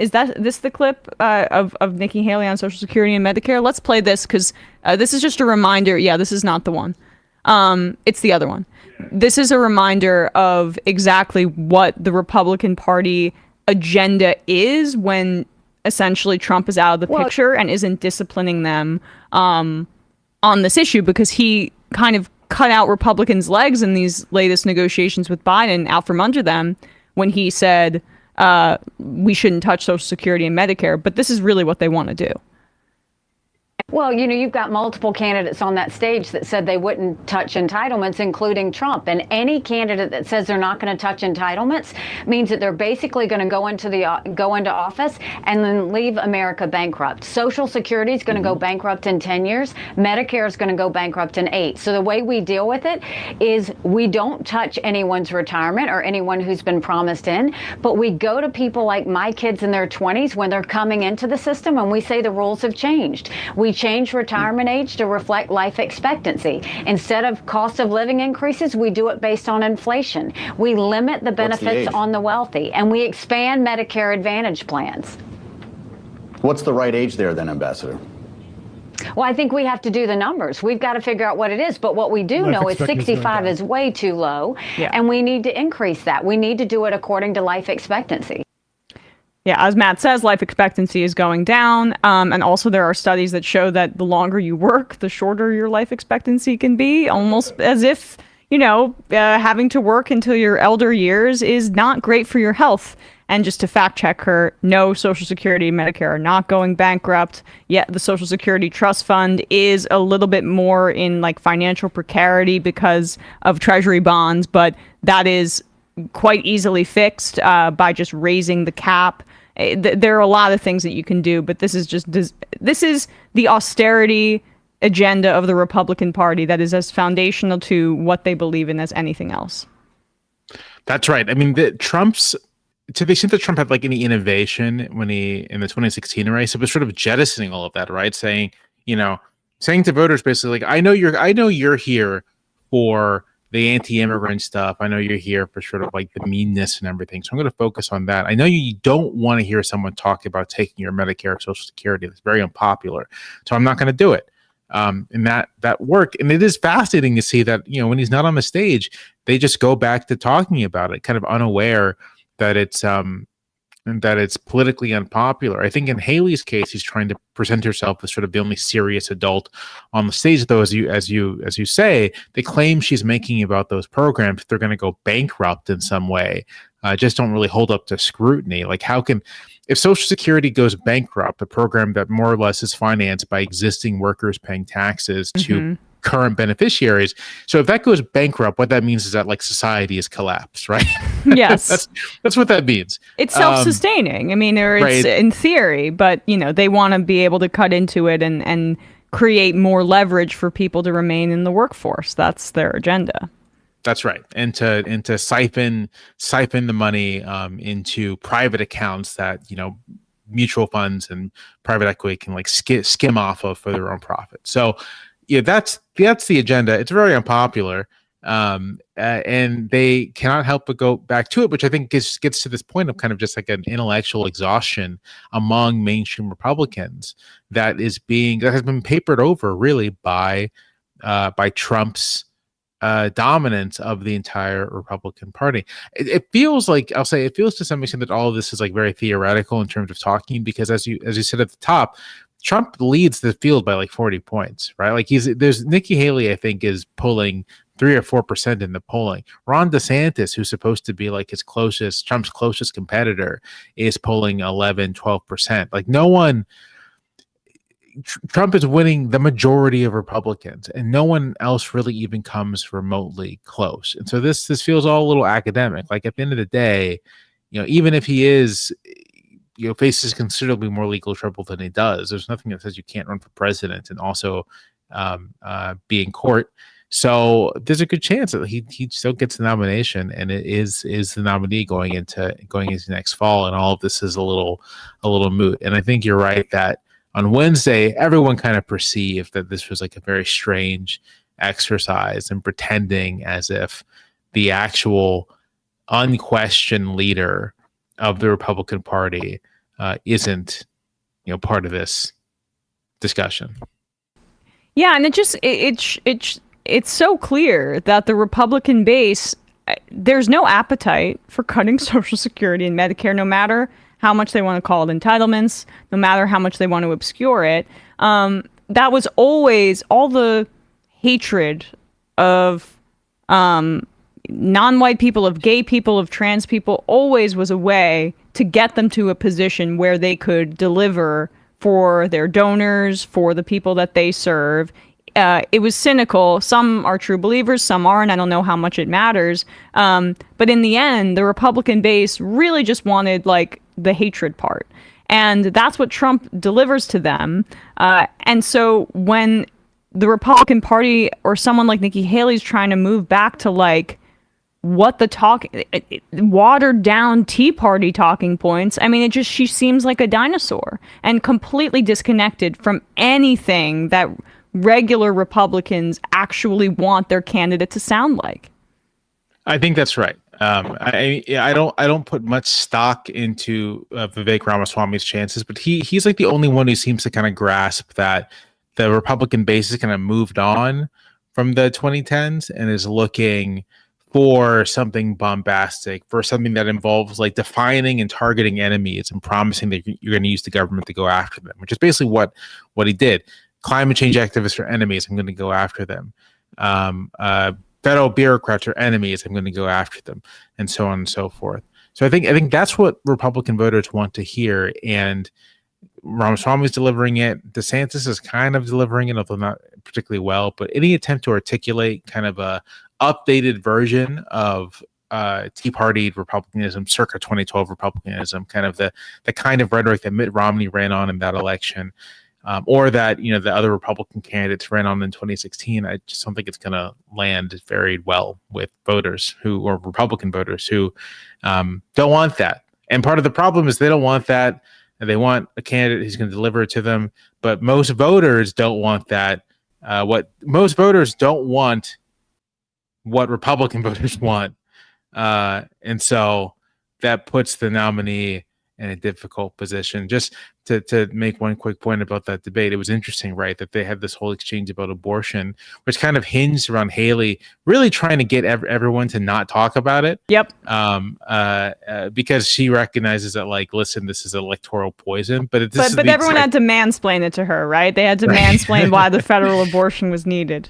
Is this the clip of Nikki Haley on Social Security and Medicare? Let's play this because this is just a reminder. Yeah, this is not the one. It's the other one. This is a reminder of exactly what the Republican Party agenda is when essentially Trump is out of the picture and isn't disciplining them on this issue, because he kind of cut out Republicans' legs in these latest negotiations with Biden out from under them when he said we shouldn't touch Social Security and Medicare. But this is really what they want to do. Well, you've got multiple candidates on that stage that said they wouldn't touch entitlements, including Trump. And any candidate that says they're not going to touch entitlements means that they're basically going to go into office and then leave America bankrupt. Social Security is going to go bankrupt in 10 years. Medicare is going to go bankrupt in 8. So the way we deal with it is we don't touch anyone's retirement or anyone who's been promised in, but we go to people like my kids in their 20s when they're coming into the system and we say the rules have changed. We change retirement age to reflect life expectancy. Instead of cost of living increases, we do it based on inflation. We limit the benefits on the wealthy, and we expand Medicare Advantage plans. What's the right age there then, Ambassador? Well, I think we have to do the numbers. We've got to figure out what it is. But what we do know is 65 is way too low, and we need to increase that. We need to do it according to life expectancy. Yeah, as Matt says, life expectancy is going down. And also there are studies that show that the longer you work, the shorter your life expectancy can be, almost as if, having to work until your elder years is not great for your health. And just to fact check her, no, Social Security and Medicare are not going bankrupt. Yet the Social Security Trust Fund is a little bit more in like financial precarity because of Treasury bonds, but that is quite easily fixed by just raising the cap. There are a lot of things that you can do, but this is the austerity agenda of the Republican Party that is as foundational to what they believe in as anything else. That's right. I mean, to the extent that Trump had like any innovation in the 2016 race, it was sort of jettisoning all of that, right? Saying to voters basically like, I know you're here for the anti-immigrant stuff. I know you're here for sort of like the meanness and everything. So I'm going to focus on that. I know you don't want to hear someone talk about taking your Medicare or Social Security. That's very unpopular. So I'm not going to do it. And that worked. And it is fascinating to see that, when he's not on the stage, they just go back to talking about it, kind of unaware that it's politically unpopular. I think in Haley's case, he's trying to present herself as sort of the only serious adult on the stage. Though, as you say, the claim she's making about those programs, if they're going to go bankrupt in some way, just don't really hold up to scrutiny. Like, if Social Security goes bankrupt, a program that more or less is financed by existing workers paying taxes to current beneficiaries. So if that goes bankrupt, what that means is that like society has collapsed, right? Yes. that's what that means. It's self-sustaining. I mean, it's right. In theory, but they want to be able to cut into it and create more leverage for people to remain in the workforce. That's their agenda. That's right. And to siphon the money into private accounts that, mutual funds and private equity can like skim off of for their own profit. So yeah, that's the agenda. It's very unpopular, and they cannot help but go back to it, which I think gets to this point of kind of just like an intellectual exhaustion among mainstream Republicans that has been papered over really by Trump's dominance of the entire Republican Party. It feels like, I'll say, it feels to some extent that all of this is like very theoretical in terms of talking, because as you said at the top, Trump leads the field by like 40 points, right? Like there's Nikki Haley, I think, is pulling 3 or 4% in the polling. Ron DeSantis, who's supposed to be like Trump's closest competitor, is polling 11, 12%. Like Trump is winning the majority of Republicans, and no one else really even comes remotely close. And so this feels all a little academic. Like at the end of the day, even if he is, faces considerably more legal trouble than he does, there's nothing that says you can't run for president and also be in court. So there's a good chance that he still gets the nomination, and it is the nominee going into next fall. And all of this is a little moot. And I think you're right that on Wednesday, everyone kind of perceived that this was like a very strange exercise in pretending as if the actual unquestioned leader of the Republican Party isn't, part of this discussion. Yeah, and it's so clear that the Republican base, there's no appetite for cutting Social Security and Medicare, no matter how much they want to call it entitlements, no matter how much they want to obscure it. That was always all the hatred of non-white people, of gay people, of trans people, always was a way to get them to a position where they could deliver for their donors, for the people that they serve. It was cynical. Some are true believers, some aren't. I don't know how much it matters. But in the end, the Republican base really just wanted like the hatred part. And that's what Trump delivers to them. And so when the Republican Party or someone like Nikki Haley's trying to move back to like what the watered down Tea Party talking points, I mean, she seems like a dinosaur and completely disconnected from anything that regular Republicans actually want their candidate to sound like. I think that's right. I don't put much stock into Vivek Ramaswamy's chances, but he's like the only one who seems to kind of grasp that the Republican base has kind of moved on from the 2010s and is looking for something bombastic, for something that involves like defining and targeting enemies and promising that you're going to use the government to go after them, which is basically what he did. Climate change activists are enemies. I'm going to go after them. Federal bureaucrats are enemies. I'm going to go after them, and so on and so forth. So I think that's what Republican voters want to hear, and Ramaswamy is delivering it. DeSantis is kind of delivering it, although not particularly well. But any attempt to articulate kind of a updated version of Tea Party Republicanism, circa 2012 Republicanism, kind of the kind of rhetoric that Mitt Romney ran on in that election, or that the other Republican candidates ran on in 2016. I just don't think it's going to land very well with voters or Republican voters who don't want that. And part of the problem is they don't want that. And they want a candidate who's going to deliver it to them. But most voters don't want that. Most voters don't want what Republican voters want. And so that puts the nominee in a difficult position. Just to make one quick point about that debate, it was interesting, right, that they had this whole exchange about abortion, which kind of hinged around Haley really trying to get everyone to not talk about it. Yep. Because she recognizes that, like, listen, this is electoral poison. But everyone had to mansplain it to her, right? They had to mansplain why the federal abortion was needed.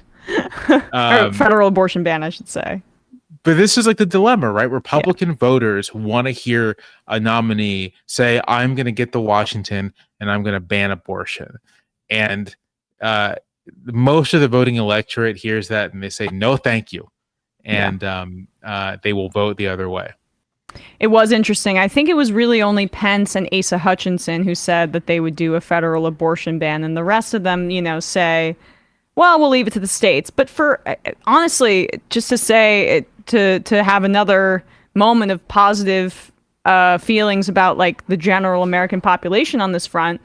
Or federal abortion ban, I should say. But this is like the dilemma, right? Republican voters want to hear a nominee say, I'm going to get to Washington and I'm going to ban abortion. And most of the voting electorate hears that and they say, no, thank you. And they will vote the other way. It was interesting. I think it was really only Pence and Asa Hutchinson who said that they would do a federal abortion ban. And the rest of them, say, well, we'll leave it to the states. But honestly, just to say to have another moment of positive feelings about like the general American population on this front,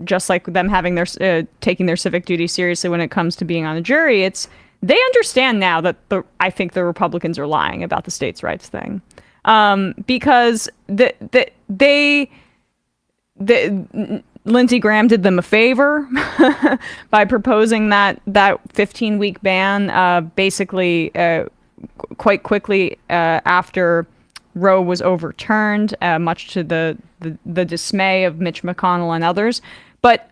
just like them having their taking their civic duty seriously when it comes to being on a jury, they understand now that I think the Republicans are lying about the states' rights thing, because Lindsey Graham did them a favor by proposing that 15-week ban basically quite quickly after Roe was overturned, much to the dismay of Mitch McConnell and others. But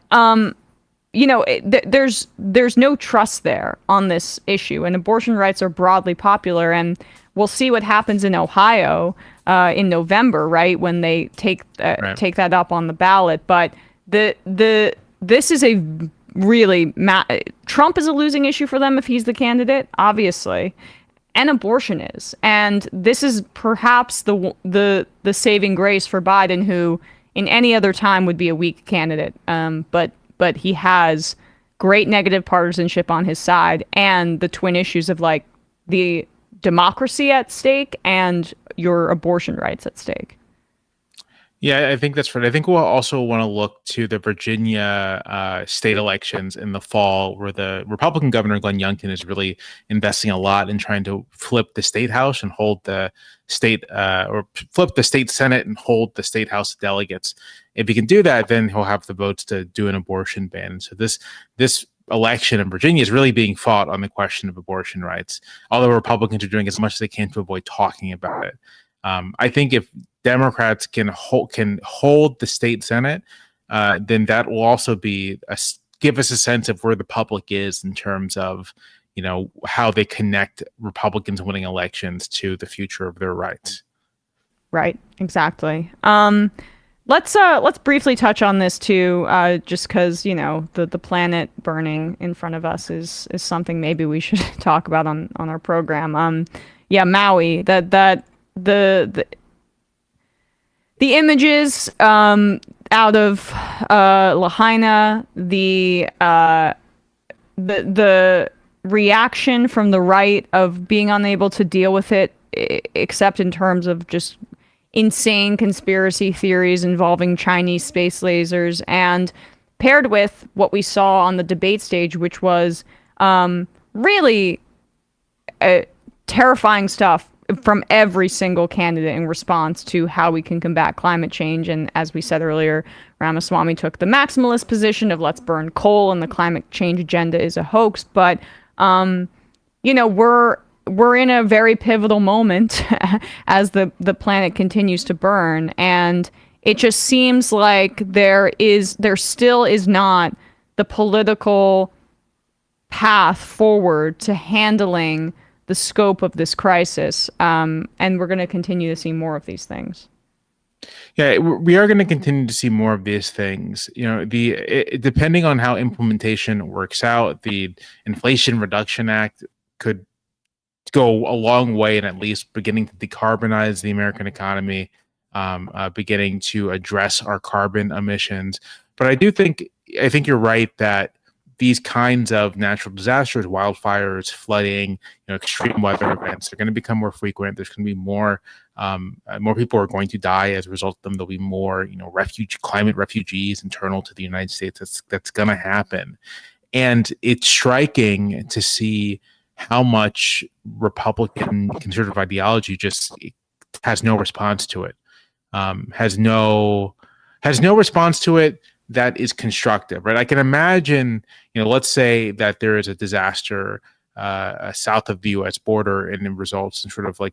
there's no trust there on this issue, and abortion rights are broadly popular, and we'll see what happens in Ohio in November, right, when they take that up on the ballot. But this is a really Trump is a losing issue for them if he's the candidate, obviously, and abortion is, and this is perhaps the saving grace for Biden, who in any other time would be a weak candidate, but he has great negative partisanship on his side and the twin issues of like the democracy at stake and your abortion rights at stake. Yeah, I think that's right. I think we'll also want to look to the Virginia state elections in the fall, where the Republican governor, Glenn Youngkin, is really investing a lot in trying to flip the state house and hold the state, or flip the state Senate and hold the state house delegates. If he can do that, then he'll have the votes to do an abortion ban. So this election in Virginia is really being fought on the question of abortion rights, although Republicans are doing as much as they can to avoid talking about it. I think if Democrats can hold the state Senate, then that will also give us a sense of where the public is in terms of, how they connect Republicans winning elections to the future of their rights. Right, exactly. Let's briefly touch on this too, just because the planet burning in front of us is something maybe we should talk about on our program. Yeah, Maui. The images out of Lahaina, the reaction from the right of being unable to deal with it, except in terms of just insane conspiracy theories involving Chinese space lasers, and paired with what we saw on the debate stage, which was really terrifying stuff from every single candidate in response to how we can combat climate change. And as we said earlier, Ramaswamy took the maximalist position of let's burn coal and the climate change agenda is a hoax. But, we're in a very pivotal moment as the planet continues to burn. And it just seems like there still is not the political path forward to handling the scope of this crisis, and we're going to continue to see more of these things. Yeah, we are going to continue to see more of these things. Depending on how implementation works out, the Inflation Reduction Act could go a long way in at least beginning to decarbonize the American economy, beginning to address our carbon emissions. But I think you're right that these kinds of natural disasters, wildfires, flooding, extreme weather events, are going to become more frequent. There's going to be more people are going to die as a result of them. There'll be more, climate refugees internal to the United States. That's going to happen. And it's striking to see how much Republican conservative ideology just has no response to it, has no response to it that is constructive, right? I can imagine, let's say that there is a disaster south of the U.S. border, and it results in sort of like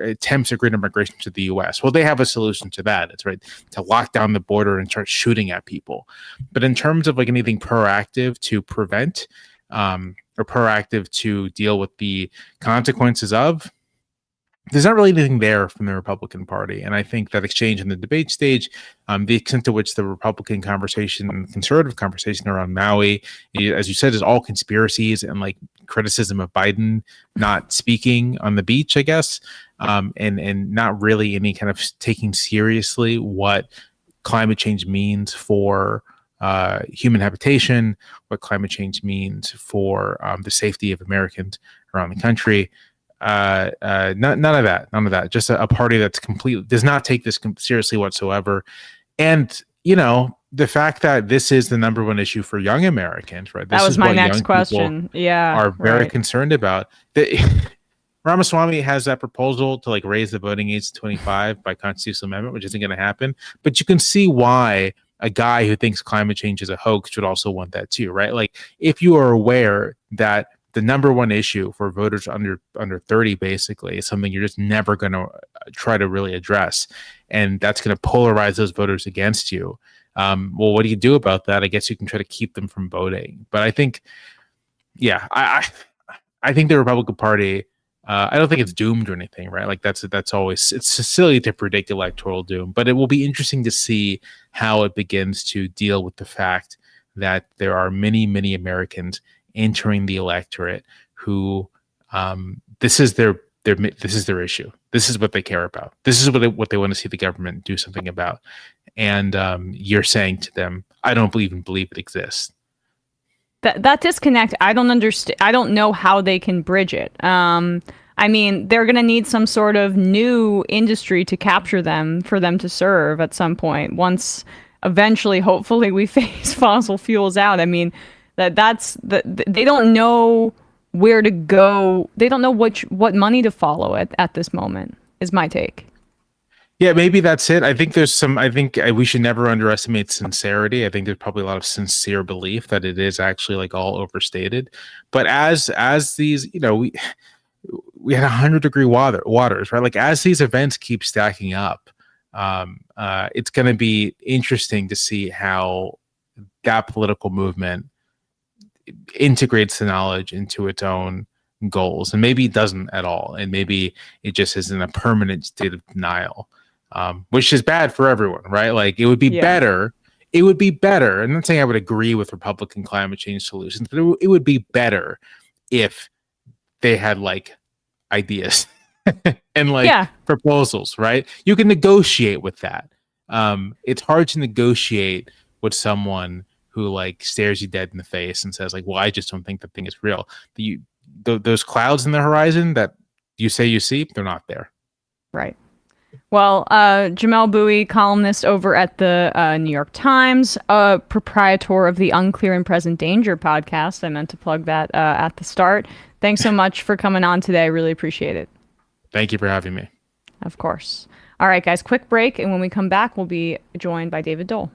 attempts at greater migration to the U.S. Well, they have a solution to that. It's right to lock down the border and start shooting at people. But in terms of like anything proactive to prevent or proactive to deal with the consequences of, there's not really anything there from the Republican Party. And I think that exchange in the debate stage, the extent to which the Republican conversation and conservative conversation around Maui, as you said, is all conspiracies and like criticism of Biden not speaking on the beach, I guess, and not really any kind of taking seriously what climate change means for human habitation, what climate change means for the safety of Americans around the country. None of that. Just a party that's completely does not take this seriously whatsoever. And the fact that this is the number one issue for young Americans, right? This that was is my what next young question. Yeah, are very right. concerned about. Ramaswamy has that proposal to like raise the voting age to 25 by constitutional amendment, which isn't going to happen. But you can see why a guy who thinks climate change is a hoax would also want that too, right? Like if you are aware that the number one issue for voters under 30 basically is something you're just never going to try to really address, and that's going to polarize those voters against you. Well, what do you do about that? I guess you can try to keep them from voting. But I think, I think the Republican Party, I don't think it's doomed or anything, right? Like that's always, it's silly to predict electoral doom, but it will be interesting to see how it begins to deal with the fact that there are many, many Americans entering the electorate who this is their issue. This is what they care about. This is what they want to see the government do something about. And you're saying to them, I don't even believe it exists. That disconnect, I don't understand. I don't know how they can bridge it. I mean, they're going to need some sort of new industry to capture them for them to serve at some point. Once eventually, hopefully, we phase fossil fuels out. I mean, they don't know where to go. They don't know what money to follow at this moment, is my take. Yeah, maybe that's it. I think we should never underestimate sincerity. I think there's probably a lot of sincere belief that it is actually like all overstated. But as these, we had 100-degree waters, right? Like as these events keep stacking up, it's going to be interesting to see how that political movement integrates the knowledge into its own goals. And maybe it doesn't at all. And maybe it just is in a permanent state of denial. Which is bad for everyone, right? Like it would be better. It would be better. I'm not saying I would agree with Republican climate change solutions, but it would be better if they had like ideas and like proposals, right? You can negotiate with that. It's hard to negotiate with someone who like stares you dead in the face and says like, well, I just don't think the thing is real. Those clouds in the horizon that you say you see, they're not there. Right. Well, Jamelle Bouie, columnist over at the New York Times, proprietor of the Unclear and Present Danger podcast. I meant to plug that at the start. Thanks so much for coming on today. I really appreciate it. Thank you for having me. Of course. All right, guys, quick break. And when we come back, we'll be joined by David Doel.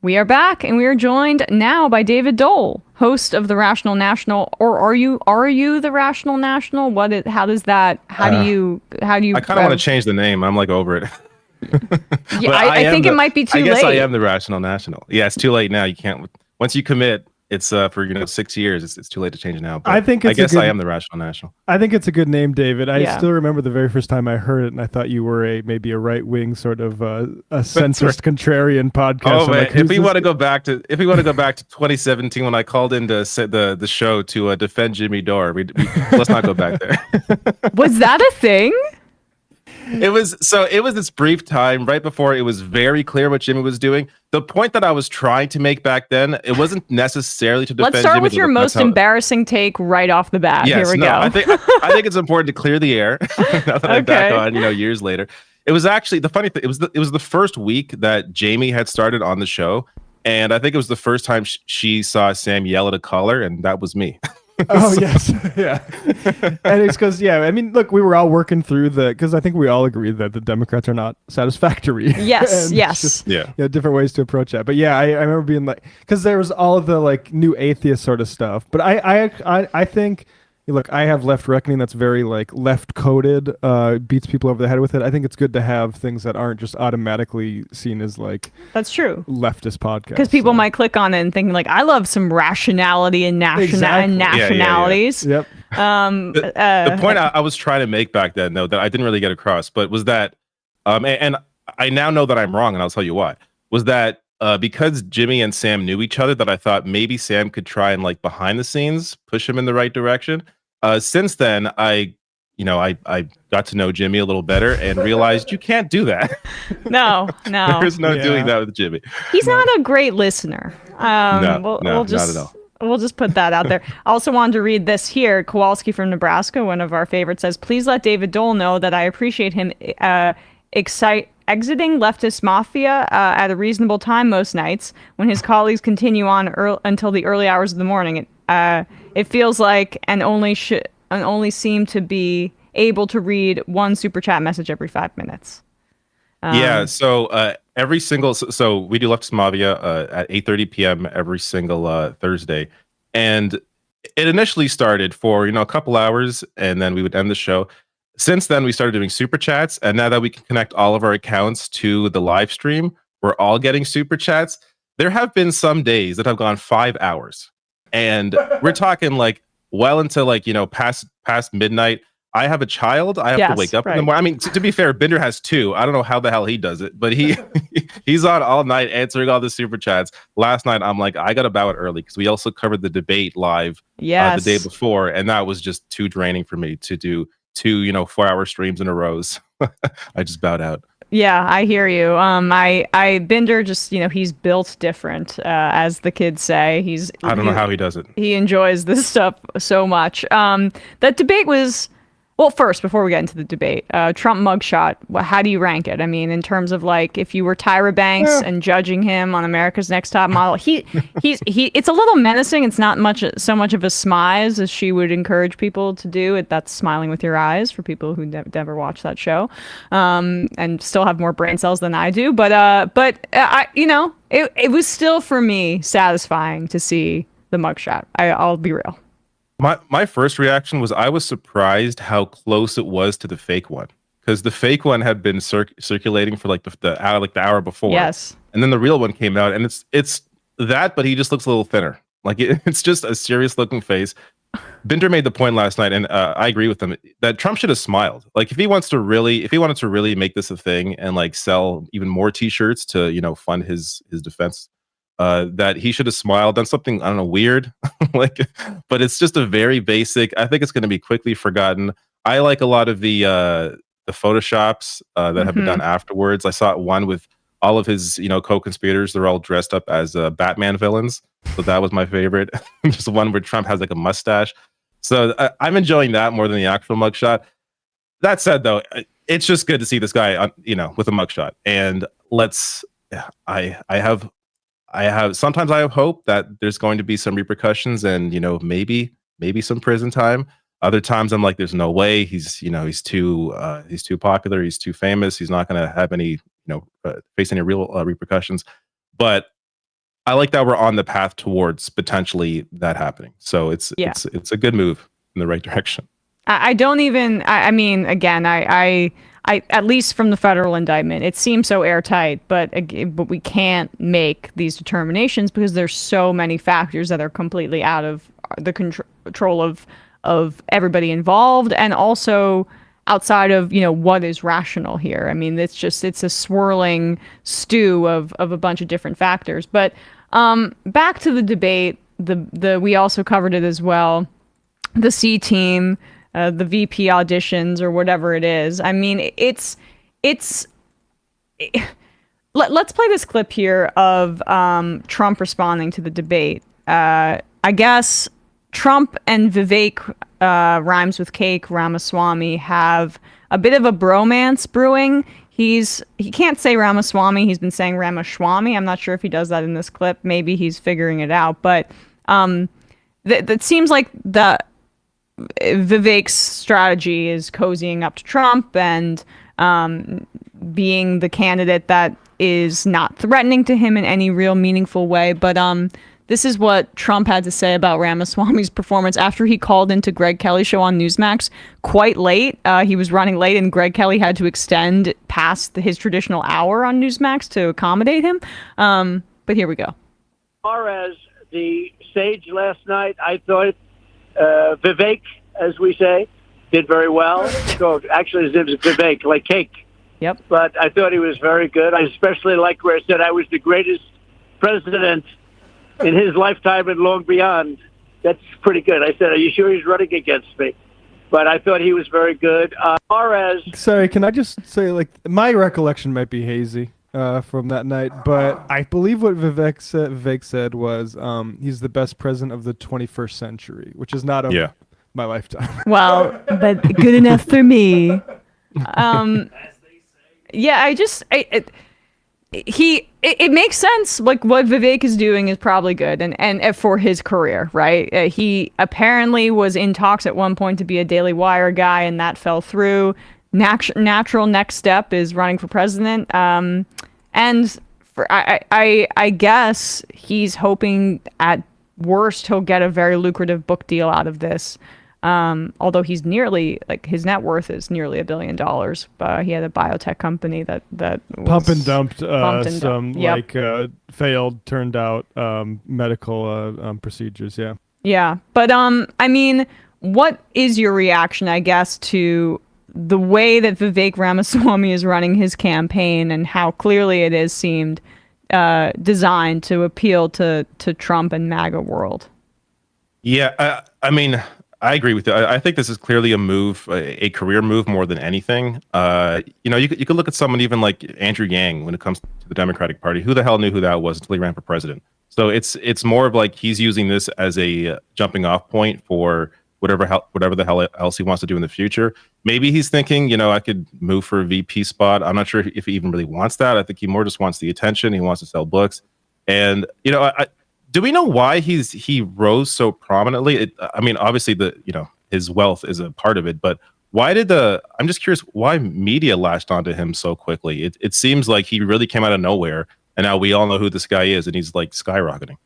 We are back, and we are joined now by David Doel, host of the Rational National. Or are you the Rational National? How do you? I kind of want to change the name. I'm like over it. Yeah, I think it might be too late. I guess I am the Rational National. Yeah, it's too late now. You can't. Once you commit, it's for 6 years. It's too late to change now. But I guess I am the Rational National. I think it's a good name, David. I still remember the very first time I heard it, and I thought you were maybe a right wing sort of a centrist contrarian podcast. Oh man, if we want to go back to 2017 when I called in to the show to defend Jimmy Dore, let's not go back there. Was that a thing? It was this brief time right before it was very clear what Jimmy was doing. The point that I was trying to make back then, it wasn't necessarily to defend Jimmy. Let's start with your most embarrassing take right off the bat. Yes, Here we go. I think it's important to clear the air. Now that I'm back on, years later. It was actually the funny thing. It was the first week that Jamie had started on the show, and I think it was the first time she saw Sam yell at a caller, and that was me. Oh yes, yeah, and it's because I mean, look, we were all working through because I think we all agree that the Democrats are not satisfactory. Yes, yes, just, different ways to approach that. But I remember being like, because there was all of the like new atheist sort of stuff. But I think. Look, I have left reckoning that's very like left coded, beats people over the head with it. I think it's good to have things that aren't just automatically seen as like that's true leftist podcasts. Because people might click on it and think like, I love some rationality and nationalities. Yep. The point I was trying to make back then, though, that I didn't really get across, but was that, and I now know that I'm wrong, and I'll tell you why. Was that because Jimmy and Sam knew each other, that I thought maybe Sam could try and like behind the scenes push him in the right direction. Since then, I got to know Jimmy a little better and realized you can't do that. No. There's no doing that with Jimmy. He's not a great listener. No, not at all. We'll just put that out there. I also wanted to read this here. Kowalski from Nebraska, one of our favorites, says, "Please let David Doel know that I appreciate him exiting leftist mafia at a reasonable time most nights when his colleagues continue on until the early hours of the morning. It feels like and only seem to be able to read one super chat message every 5 minutes." Yeah, so every single so we do Leftist Mafia at 8:30 p.m. every single Thursday, and it initially started for a couple hours, and then we would end the show. Since then, we started doing super chats, and now that we can connect all of our accounts to the live stream, we're all getting super chats. There have been some days that have gone 5 hours, and we're talking like well into past midnight. I have a child. I have to wake up in the morning. I mean, to be fair, Binder has two. I don't know how the hell he does it, but he's on all night answering all the super chats. Last night, I'm like, I got to bow out early because we also covered the debate live the day before, and that was just too draining for me to do 2 4-hour streams in a row. I just bowed out. Yeah, I hear you. Binder just, he's built different, as the kids say. I don't know how he does it. He enjoys this stuff so much. That debate was, well, first, before we get into the debate, Trump mugshot, how do you rank it? I mean, in terms of if you were Tyra Banks and judging him on America's Next Top Model, it's a little menacing. It's not so much of a smize as she would encourage people to do. That's Smiling with Your Eyes for people who never watched that show, and still have more brain cells than I do. But it was still for me satisfying to see the mugshot. I'll be real. My first reaction was I was surprised how close it was to the fake one, because the fake one had been circulating for the hour before. Yes, and then the real one came out, and it's that, but he just looks a little thinner. It's just a serious looking face. Binder made the point last night, and I agree with him that Trump should have smiled. If he wanted to really make this a thing and sell even more T-shirts to fund his defense. That he should have smiled, done something, I don't know, weird, but it's just a very basic. I think it's going to be quickly forgotten. I like a lot of the photoshops that have been done afterwards. I saw one with all of his co-conspirators. They're all dressed up as Batman villains, so that was my favorite. Just the one where Trump has a mustache. So I'm enjoying that more than the actual mugshot. That said, though, it's just good to see this guy with a mugshot. And sometimes I have hope that there's going to be some repercussions and maybe some prison time. Other times I'm like, there's no way. He's too popular. He's too famous. He's not going to have any face any real repercussions. But I like that we're on the path towards potentially that happening. So it's a good move in the right direction. I mean, again, I at least from the federal indictment, it seems so airtight, but we can't make these determinations because there's so many factors that are completely out of the control of everybody involved, and also outside of what is rational here. I mean, it's a swirling stew of a bunch of different factors. But back to the debate, we also covered it as well. The C team. The VP auditions or whatever it is. I mean, let's play this clip here of Trump responding to the debate. I guess Trump and Vivek rhymes with cake Ramaswamy have a bit of a bromance brewing. He can't say Ramaswamy. He's been saying Ramaswamy. I'm not sure if he does that in this clip. Maybe he's figuring it out. But that seems like Vivek's strategy is cozying up to Trump and being the candidate that is not threatening to him in any real meaningful way. But this is what Trump had to say about Ramaswamy's performance after he called into Greg Kelly's show on Newsmax quite late. He was running late, and Greg Kelly had to extend past his traditional hour on Newsmax to accommodate him. But here we go. As far as the stage last night, I thought Vivek, as we say, did very well. So actually, his name is Vivek, like cake. Yep. But I thought he was very good. I especially like where he said I was the greatest president in his lifetime and long beyond. That's pretty good. I said, are you sure he's running against me? But I thought he was very good. Sorry, can I just say, my recollection might be hazy from that night, but I believe what Vivek said was he's the best president of the 21st century, which is not my lifetime. Well, but good enough for me. Yeah, it makes sense. What Vivek is doing is probably good, and for his career, right? He apparently was in talks at one point to be a Daily Wire guy, and that fell through. natural next step is running for president. And I guess he's hoping at worst he'll get a very lucrative book deal out of this. Although he's nearly, like, his net worth is nearly $1 billion. He had a biotech company that was pump and dumped failed, turned out medical procedures. Yeah. Yeah. But I mean, what is your reaction, I guess, to the way that Vivek Ramaswamy is running his campaign and how clearly it is seemed designed to appeal to Trump and MAGA world? Yeah, I mean, I agree with you. I think this is clearly a move, a career move more than anything. You could look at someone even like Andrew Yang when it comes to the Democratic Party. Who the hell knew who that was until he ran for president? So it's more of like he's using this as a jumping off point for whatever the hell else he wants to do in the future. Maybe he's thinking, I could move for a VP spot. I'm not sure if he even really wants that. I think he more just wants the attention. He wants to sell books. And, do we know why he rose so prominently? I mean, obviously his wealth is a part of it, but I'm just curious why media latched onto him so quickly. It seems like he really came out of nowhere, and now we all know who this guy is, and he's like skyrocketing.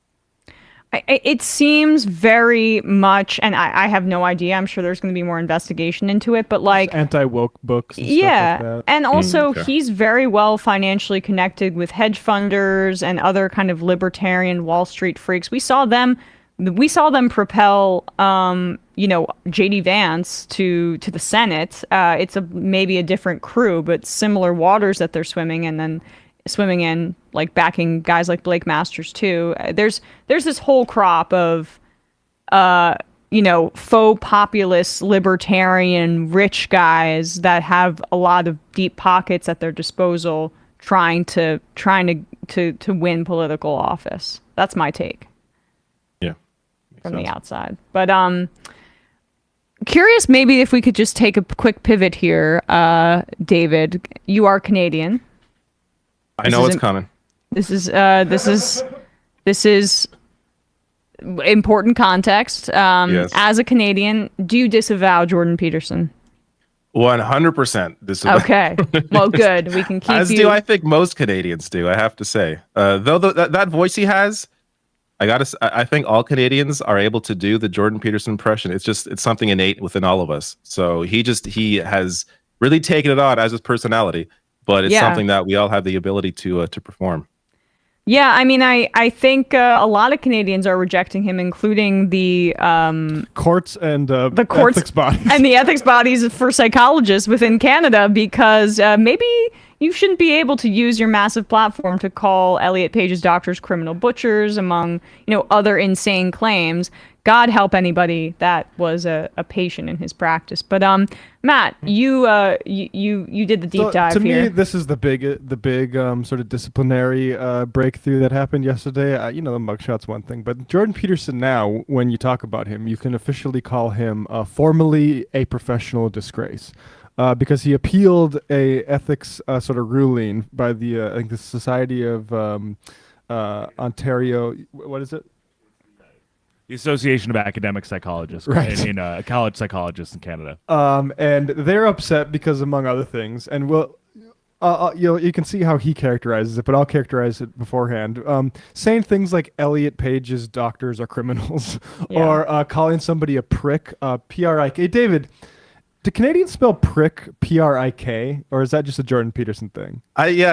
It seems very much, and I have no idea. I'm sure there's going to be more investigation into it, but like anti-woke books. And yeah, stuff like that. And also he's very well financially connected with hedge funders and other kind of libertarian Wall Street freaks. We saw them propel, JD Vance to the Senate. It's maybe a different crew, but similar waters that they're swimming in, like backing guys like Blake Masters too. There's this whole crop of faux populist libertarian rich guys that have a lot of deep pockets at their disposal trying to win political office. That's my take. Yeah. From the outside. But curious maybe if we could just take a quick pivot here. David, you are Canadian. I know it's coming. This is important context. Yes. As a Canadian, do you disavow Jordan Peterson? 100% Okay. Well, good. We can keep As you. do I think most Canadians do. I have to say, though that voice he has, I think all Canadians are able to do the Jordan Peterson impression. It's something innate within all of us. So he has really taken it on as his personality. But it's something that we all have the ability to perform. Yeah, I mean, I think a lot of Canadians are rejecting him, including the courts and the courts ethics bodies and the ethics bodies for psychologists within Canada, because maybe you shouldn't be able to use your massive platform to call Elliot Page's doctors criminal butchers, among other insane claims. God help anybody that was a patient in his practice. But Matt, you did the deep dive to here. me, this is the big sort of disciplinary breakthrough that happened yesterday. The mugshot's one thing, but Jordan Peterson now, when you talk about him, you can officially call him formally a professional disgrace. Because he appealed a ethics sort of ruling by the I think the Society of Ontario. What is it? The Association of Academic Psychologists, right? In college psychologists in Canada. And they're upset because, among other things, and you can see how he characterizes it, but I'll characterize it beforehand. Saying things like Elliot Page's doctors are criminals, or calling somebody a prick, P-R-I-K. David, do Canadians spell prick P-R-I-K, or is that just a Jordan Peterson thing?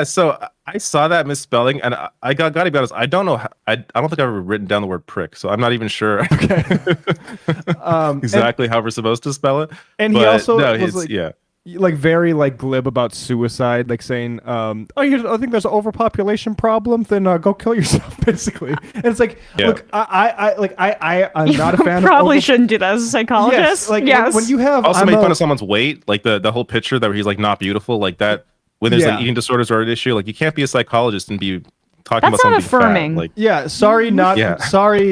So I saw that misspelling, and I got to be honest, I don't know. I don't think I've ever written down the word prick, so I'm not even sure exactly how we're supposed to spell it. And he also was very glib about suicide, like saying, I think there's an overpopulation problem, then go kill yourself, basically. And it's like, look, I'm not a fan probably shouldn't do that as a psychologist. Yes, when you have also make fun of someone's weight, like the whole picture that he's like not beautiful, like that. When there's like eating disorders are an issue, like you can't be a psychologist and be talking about something affirming. Fat. Sorry,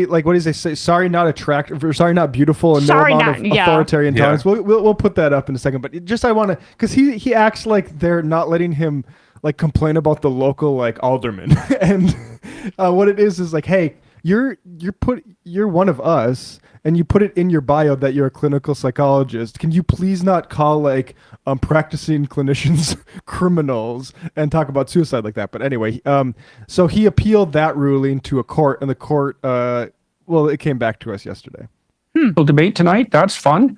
like what does they say? Sorry, not attractive. Or sorry, not beautiful. And no amount of authoritarian tolerance. We'll put that up in a second. But just I want to, because he acts like they're not letting him like complain about the local like alderman, and what it is like, hey, you're one of us, and you put it in your bio that you're a clinical psychologist. Can you please not call like practicing clinicians criminals and talk about suicide like that? But anyway, so he appealed that ruling to a court, and the court, well, it came back to us yesterday. Debate tonight. That's fun.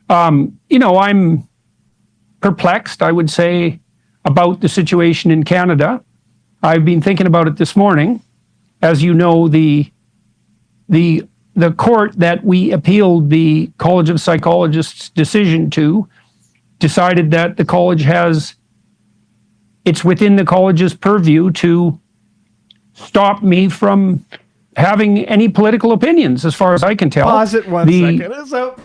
I'm perplexed, I would say, about the situation in Canada. I've been thinking about it this morning. As you know, the court that we appealed the College of Psychologists' decision to decided that the college it's within the college's purview to stop me from having any political opinions, as far as I can tell. Pause it one second. So,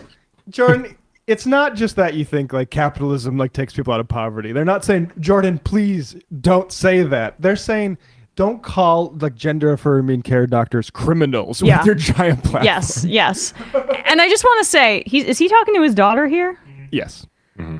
Jordan, it's not just that you think like capitalism like takes people out of poverty. They're not saying, Jordan, please don't say that. They're saying, don't call like gender affirming care doctors criminals with your giant platform. Yes. And I just want to say, is he talking to his daughter here? Yes. Mm-hmm.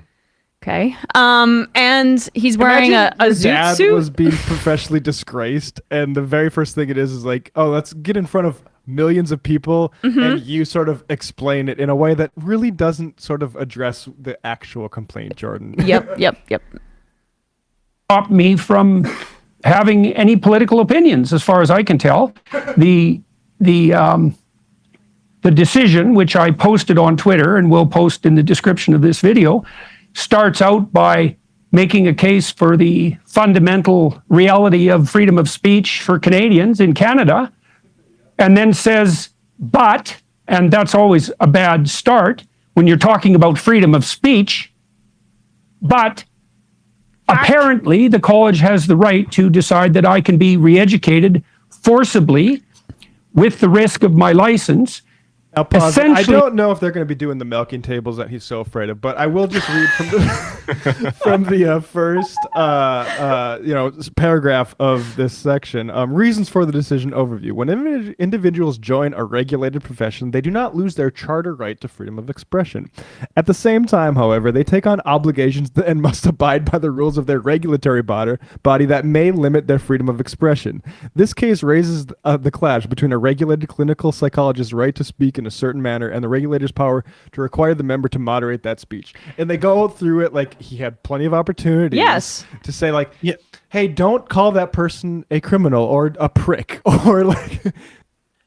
Okay. And he's wearing a zoot dad suit. Was being professionally disgraced, and the very first thing it is like, oh, let's get in front of millions of people, and you sort of explain it in a way that really doesn't sort of address the actual complaint, Jordan. Yep. Stop me from having any political opinions, as far as I can tell. The decision, which I posted on Twitter and will post in the description of this video, starts out by making a case for the fundamental reality of freedom of speech for Canadians in Canada, and then says, but, and that's always a bad start when you're talking about freedom of speech, but apparently the college has the right to decide that I can be re-educated forcibly with the risk of my license. Now, pause. I don't know if they're going to be doing the milking tables that he's so afraid of, but I will just read from the from the first paragraph of this section. Reasons for the decision overview. When individuals join a regulated profession, they do not lose their charter right to freedom of expression. At the same time, however, they take on obligations and must abide by the rules of their regulatory body that may limit their freedom of expression. This case raises the clash between a regulated clinical psychologist's right to speak in a certain manner and the regulator's power to require the member to moderate that speech. And they go through it like he had plenty of opportunities to say like, hey, don't call that person a criminal or a prick or like.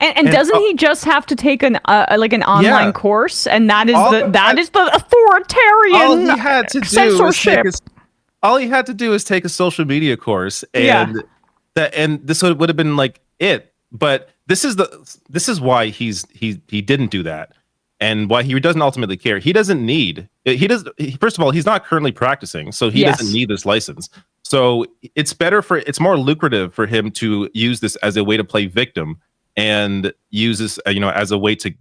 And doesn't he just have to take an online course, and that is the authoritarian all he had to do censorship. All he had to do is take a social media course, and this would have been like it. But this is why he didn't do that, and why he doesn't ultimately care. He doesn't need. First of all, he's not currently practicing, so he doesn't need this license. So it's it's more lucrative for him to use this as a way to play victim, and use this as a way to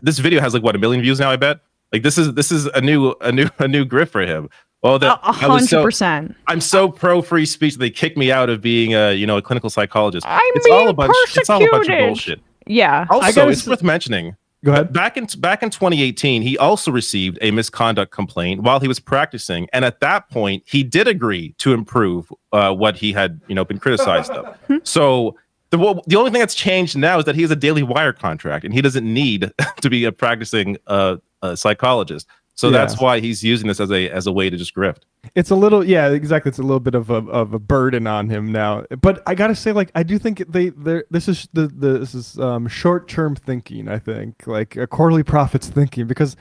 this video has like what, 1 million views now, I bet. Like this is a new grift for him. Well, 100%. I'm so pro free speech they kicked me out of being a clinical psychologist. It's all a bunch of bullshit. Yeah. Also, it's worth mentioning. Go ahead. Back in 2018, he also received a misconduct complaint while he was practicing, and at that point, he did agree to improve what he had been criticized of. So the only thing that's changed now is that he has a Daily Wire contract, and he doesn't need to be a practicing psychologist. So that's why he's using this as a way to just grift. It's a little, exactly. It's a little bit of a burden on him now. But I gotta say, like, I do think this is short-term thinking. I think like a quarterly profits thinking, because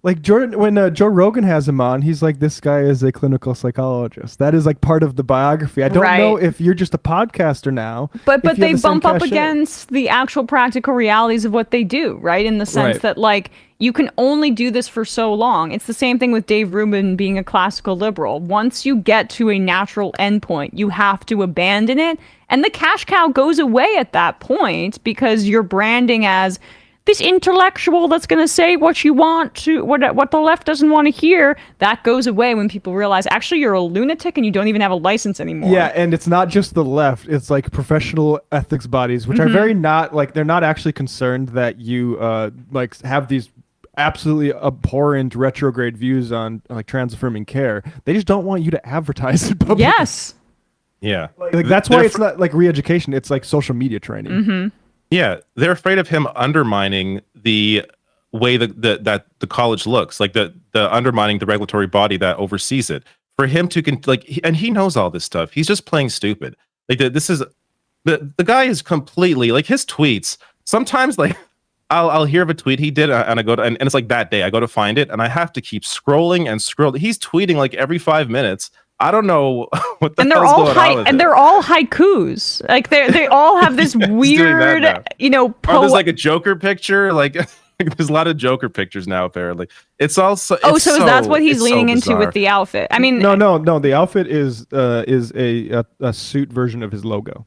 like Jordan, when Joe Rogan has him on, he's like, this guy is a clinical psychologist. That is like part of the biography. I don't know if you're just a podcaster now, but they bump up against the actual practical realities of what they do, right? In the sense that like, you can only do this for so long. It's the same thing with Dave Rubin being a classical liberal. Once you get to a natural endpoint, you have to abandon it. And the cash cow goes away at that point because you're branding as this intellectual that's going to say what you want to, what the left doesn't want to hear. That goes away when people realize actually you're a lunatic and you don't even have a license anymore. Yeah, and it's not just the left. It's like professional ethics bodies, which are very not like, they're not actually concerned that you like have these absolutely abhorrent retrograde views on like trans affirming care. They just don't want you to advertise it publicly. Yes. Yeah. Like that's why it's not like re-education. It's like social media training. Yeah, they're afraid of him undermining the way that the college looks, like the undermining the regulatory body that oversees it. For him to and he knows all this stuff. He's just playing stupid. Like this is the guy is completely like his tweets. Sometimes like I'll hear of a tweet he did and I go to and it's like that day I go to find it and I have to keep scrolling and scrolling. He's tweeting like every 5 minutes. I don't know what the hell's going on with and it. they're all haikus. Like they all have this weird, Or there's like a Joker picture. Like there's a lot of Joker pictures now. Apparently, it's also. So that's what he's leaning into with the outfit. I mean, no. The outfit is a suit version of his logo.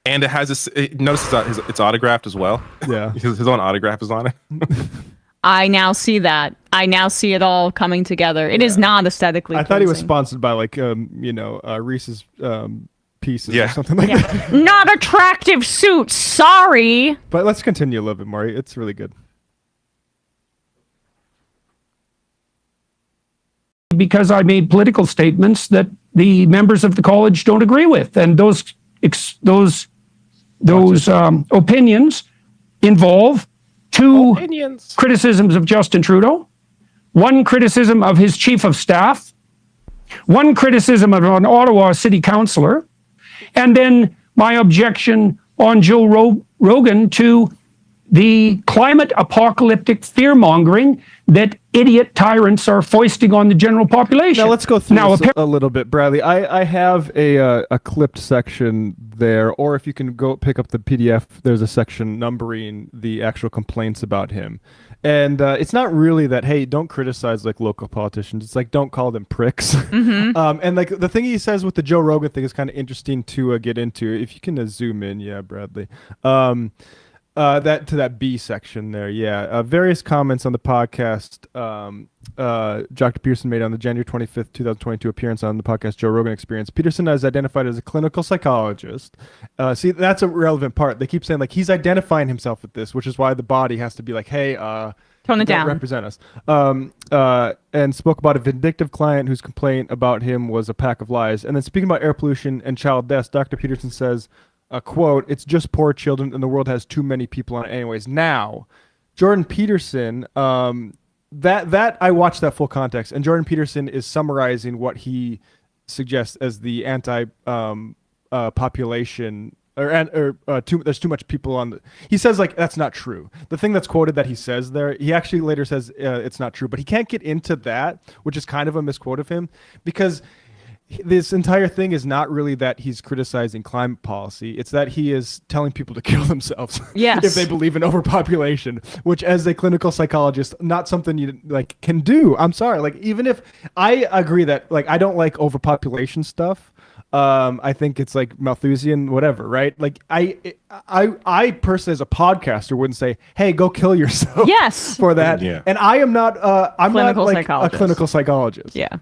And it has notice it's autographed as well. Yeah, his own autograph is on it. I now see that. I now see it all coming together. It is not aesthetically I thought he was pleasing. sponsored by like Reese's Pieces or something like that. Not attractive suit. Sorry. But let's continue a little bit more. It's really good. Because I made political statements that the members of the college don't agree with, and those opinions involve two criticisms of Justin Trudeau, one criticism of his chief of staff, one criticism of an Ottawa city councillor, and then my objection on Joe Rogan to the climate apocalyptic fear-mongering that idiot tyrants are foisting on the general population. Now let's go through this a little bit, Bradley. I have a clipped section there, or if you can go pick up the PDF, there's a section numbering the actual complaints about him. And it's not really that, hey, don't criticize like local politicians. It's like, don't call them pricks. Mm-hmm. And like the thing he says with the Joe Rogan thing is kind of interesting to get into. If you can zoom in, yeah, Bradley. That B section there, yeah. Various comments on the podcast Dr. Peterson made on the January 25th, 2022 appearance on the podcast Joe Rogan Experience. Peterson is identified as a clinical psychologist. See, that's a relevant part. They keep saying like he's identifying himself with this, which is why the body has to be like, hey, tone it down, represent us. And spoke about a vindictive client whose complaint about him was a pack of lies. And then speaking about air pollution and child deaths, Dr. Peterson says, quote, "It's just poor children and the world has too many people on it anyways." Now, Jordan Peterson, that I watched that full context, and Jordan Peterson is summarizing what he suggests as the population there's too much people on he says like that's not true. The thing that's quoted that he says there, he actually later says it's not true, but he can't get into that, which is kind of a misquote of him, because this entire thing is not really that he's criticizing climate policy. It's that he is telling people to kill themselves if they believe in overpopulation, which as a clinical psychologist, not something you like can do. I'm sorry. Like, even if I agree that like, I don't like overpopulation stuff. I think it's like Malthusian, whatever, right? Like I personally as a podcaster wouldn't say, hey, go kill yourself for that. Yeah. And I am not, I'm not like a clinical psychologist. Yeah.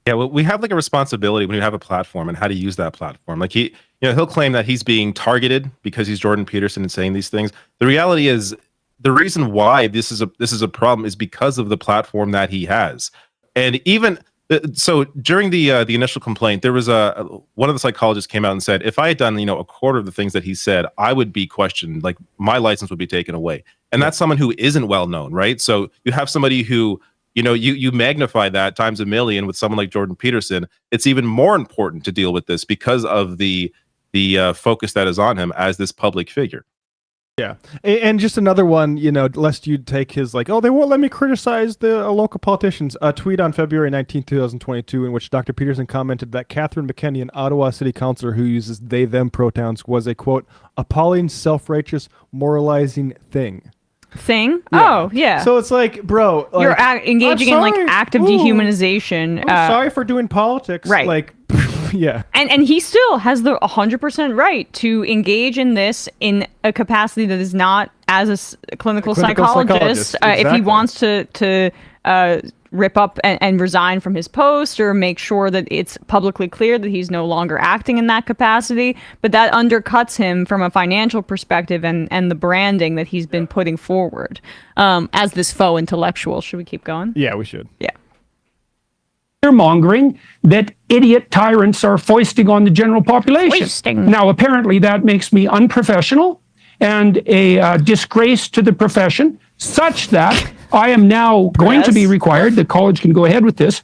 Yeah, well, we have like a responsibility when you have a platform and how to use that platform. Like he'll claim that he's being targeted because he's Jordan Peterson and saying these things. The reality is the reason why this is a problem is because of the platform that he has. And even so, during the initial complaint, there was one of the psychologists came out and said, if I had done a quarter of the things that he said, I would be questioned. Like my license would be taken away. And that's someone who isn't well known, right? So you have somebody who you magnify that times a million with someone like Jordan Peterson. It's even more important to deal with this because of the focus that is on him as this public figure. Yeah. And just another one, lest you take his like, oh, they won't let me criticize the local politicians. A tweet on February 19, 2022, in which Dr. Peterson commented that Catherine McKenney, an Ottawa city councillor who uses they, them pronouns, was a, quote, appalling, self-righteous, moralizing thing. Yeah. Oh, yeah. So it's like, bro, like, you're engaging in like active dehumanization. I'm sorry for doing politics. Right. Like, yeah. And he still has the 100% right to engage in this in a capacity that is not as a clinical psychologist. Exactly. If he wants to rip up and resign from his post or make sure that it's publicly clear that he's no longer acting in that capacity, but that undercuts him from a financial perspective and the branding that he's been putting forward as this faux intellectual. Should we keep going? Yeah, we should. Yeah. fear-mongering that idiot tyrants are foisting on the general population. Now, apparently that makes me unprofessional and a disgrace to the profession, such that I am now going to be required, the college can go ahead with this,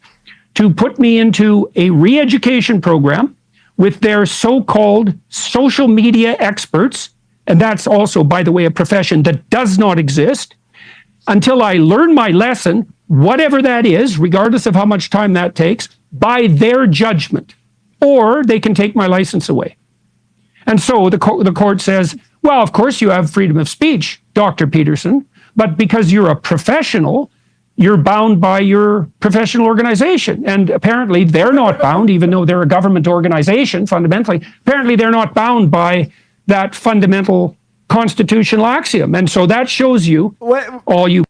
to put me into a re-education program with their so-called social media experts. And that's also, by the way, a profession that does not exist, until I learn my lesson, whatever that is, regardless of how much time that takes, by their judgment. Or they can take my license away. And so the court says, well, of course you have freedom of speech, Dr. Peterson, but because you're a professional, you're bound by your professional organization. And apparently they're not bound, even though they're a government organization, fundamentally. Apparently they're not bound by that fundamental constitutional axiom. And so that shows you all you...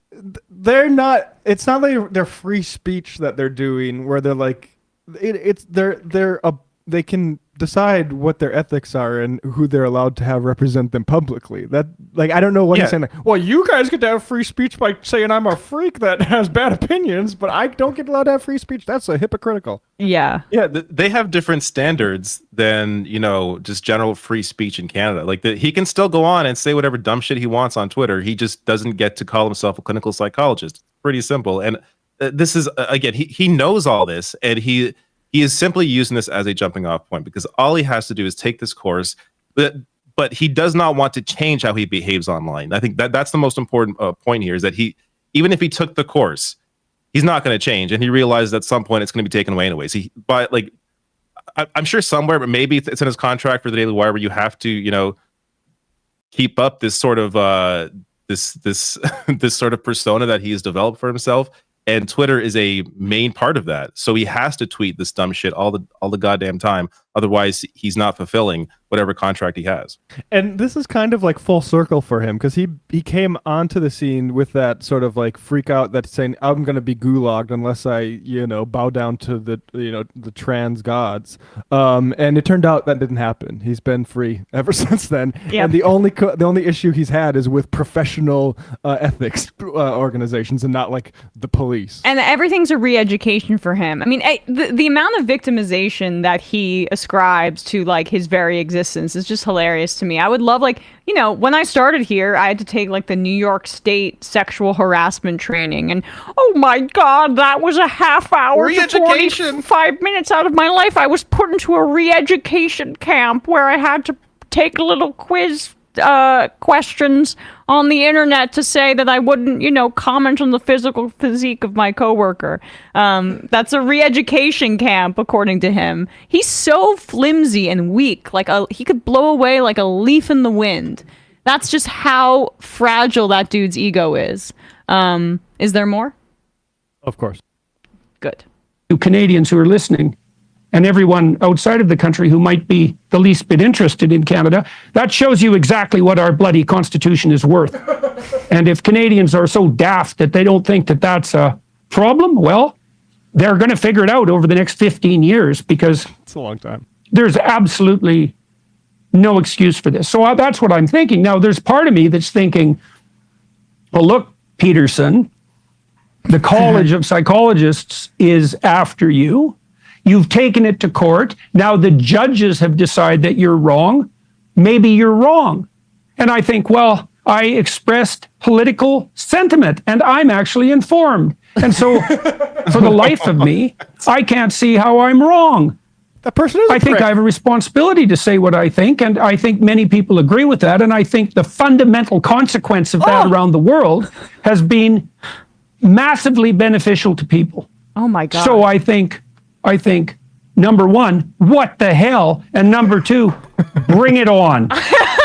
They're not, it's not like they're free speech that they're doing, where they're like, they can decide what their ethics are and who they're allowed to have represent them publicly. That, like, I don't know what he's saying. Like, well, you guys get to have free speech by saying I'm a freak that has bad opinions, but I don't get allowed to have free speech. That's a hypocritical. Yeah. Yeah, they have different standards than, just general free speech in Canada. Like, he can still go on and say whatever dumb shit he wants on Twitter. He just doesn't get to call himself a clinical psychologist. Pretty simple. And this is, again, he knows all this, and he is simply using this as a jumping off point, because all he has to do is take this course, but he does not want to change how he behaves online. I think that's the most important point here, is that even if he took the course, he's not going to change, and he realizes at some point it's going to be taken away anyways. I'm sure somewhere, but maybe it's in his contract for the Daily Wire, where you have to, keep up this sort of this sort of persona that he has developed for himself. And Twitter is a main part of that. So he has to tweet this dumb shit all the goddamn time. Otherwise, he's not fulfilling whatever contract he has. And this is kind of like full circle for him, because he came onto the scene with that sort of like freak out that's saying, I'm going to be gulagged unless I, bow down to the trans gods. And it turned out that didn't happen. He's been free ever since then. Yep. And the only issue he's had is with professional ethics organizations and not like the police. And everything's a re-education for him. I mean, the amount of victimization that he ascribes to like his very existence is just hilarious to me. I would love, when I started here, I had to take like the New York State sexual harassment training, and oh my God, that was a half hour to 45 minutes out of my life. I was put into a re-education camp where I had to take little quiz questions on the internet to say that I wouldn't, comment on the physical physique of my coworker. That's a re-education camp, according to him. He's so flimsy and weak, he could blow away like a leaf in the wind. That's just how fragile that dude's ego is. Is there more? Of course. Good. To Canadians who are listening, and everyone outside of the country who might be the least bit interested in Canada, that shows you exactly what our bloody Constitution is worth. And if Canadians are so daft that they don't think that that's a problem, well, they're going to figure it out over the next 15 years, because it's a long time. There's absolutely no excuse for this. So that's what I'm thinking. Now, there's part of me that's thinking, well, look, Peterson, the College of Psychologists is after you. You've taken it to court. Now the judges have decided that you're wrong. Maybe you're wrong. And I think, well, I expressed political sentiment and I'm actually informed. And so for the life of me, I can't see how I'm wrong. That person is I think I have a responsibility to say what I think, and I think many people agree with that. And I think the fundamental consequence of that around the world has been massively beneficial to people. Oh my God. So I think, number one, what the hell? And number two, bring it on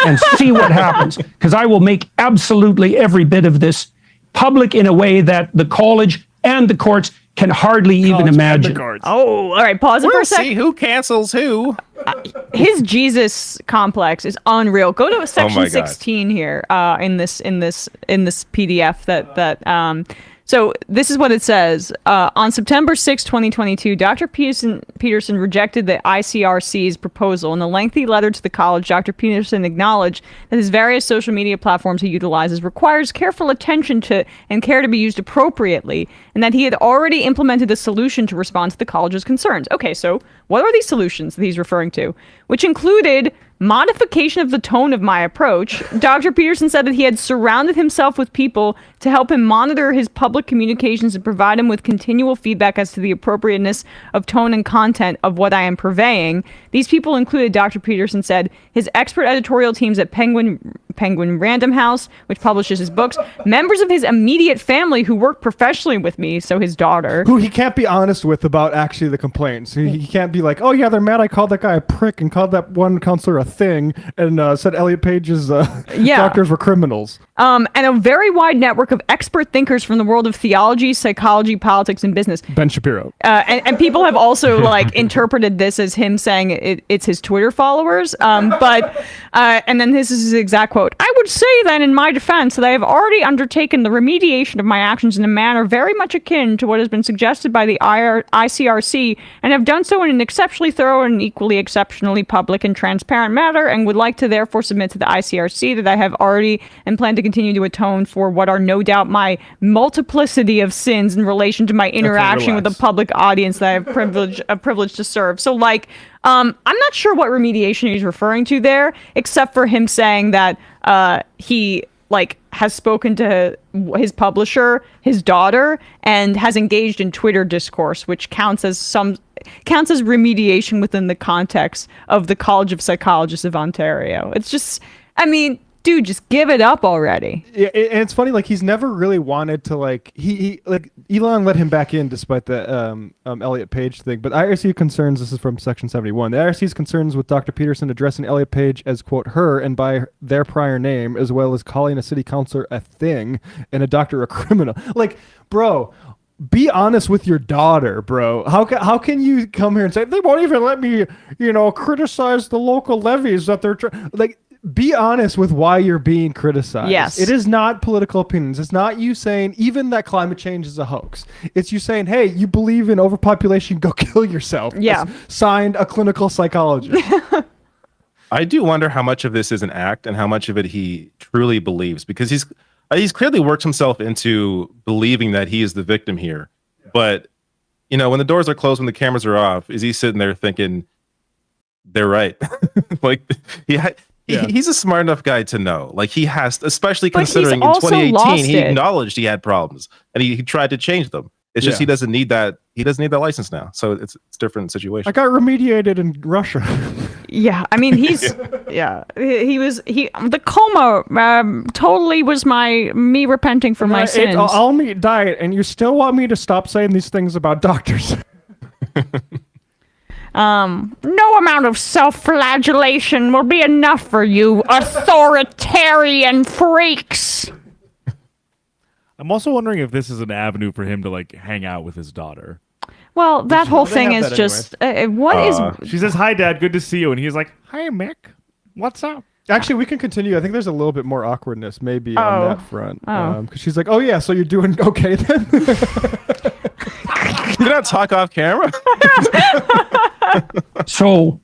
and see what happens. Because I will make absolutely every bit of this public in a way that the college and the courts can hardly even imagine. Oh, all right. Pause it for a second. See who cancels who. His Jesus complex is unreal. Go to section 16 here in this PDF that So this is what it says. On September 6, 2022, Dr. Peterson rejected the ICRC's proposal. In a lengthy letter to the college, Dr. Peterson acknowledged that his various social media platforms he utilizes requires careful attention to and care to be used appropriately, and that he had already implemented a solution to respond to the college's concerns. Okay, so what are these solutions that he's referring to? Which included modification of the tone of my approach. Dr. Peterson said that he had surrounded himself with people to help him monitor his public communications and provide him with continual feedback as to the appropriateness of tone and content of what I am purveying. These people included, Dr. Peterson said, his expert editorial teams at Penguin Random House, which publishes his books, members of his immediate family who work professionally with me, so his daughter. Who he can't be honest with about actually the complaints. He can't be like, oh yeah, they're mad I called that guy a prick and called that one counselor a thing and said Elliot Page's doctors were criminals. And a very wide network of expert thinkers from the world of theology, psychology, politics, and business. Ben Shapiro. And people have also like interpreted this as him saying it's his Twitter followers. And then this is his exact quote. I would say then in my defense that I have already undertaken the remediation of my actions in a manner very much akin to what has been suggested by the ICRC and have done so in an exceptionally thorough and equally exceptionally public and transparent manner, and would like to therefore submit to the ICRC that I have already and plan to continue to atone for what are no doubt my multiplicity of sins in relation to my interaction with the public audience that I have a privilege to serve. So like, I'm not sure what remediation he's referring to there, except for him saying that he like has spoken to his publisher, his daughter, and has engaged in Twitter discourse, which counts as remediation within the context of the College of Psychologists of Ontario. It's just, I mean, dude, just give it up already. Yeah, and it's funny, like he's never really wanted to like he like Elon let him back in despite the Elliot Page thing. But IRC concerns, this is from section 71. The IRC's concerns with Dr. Peterson addressing Elliot Page as quote her and by their prior name, as well as calling a city councilor a thing and a doctor a criminal. Like, bro, be honest with your daughter, bro. How can you come here and say they won't even let me, criticize the local levies that they're like. Be honest with why you're being criticized. Yes. It is not political opinions. It's not you saying even that climate change is a hoax. It's you saying, hey, you believe in overpopulation, go kill yourself. Yeah. Signed a clinical psychologist. I do wonder how much of this is an act and how much of it he truly believes, because he's clearly worked himself into believing that he is the victim here. But, when the doors are closed, when the cameras are off, is he sitting there thinking they're right? Like he's a smart enough guy to know. Like he has, especially considering in 2018 he acknowledged he had problems and he tried to change them. It's just he doesn't need that. He doesn't need that license now. So it's a different situation. I got remediated in Russia. Yeah, I mean he the coma totally was me repenting for my sins. Ate all meat diet, and you still want me to stop saying these things about doctors. No amount of self-flagellation will be enough for you authoritarian freaks. I'm also wondering if this is an avenue for him to like hang out with his daughter. Well, that whole thing is just She says, "Hi, Dad. Good to see you," and he's like, "Hi, Mick. What's up?" Actually, we can continue. I think there's a little bit more awkwardness maybe on that front. Because she's like, "Oh yeah, so you're doing okay then." You don't talk off camera. So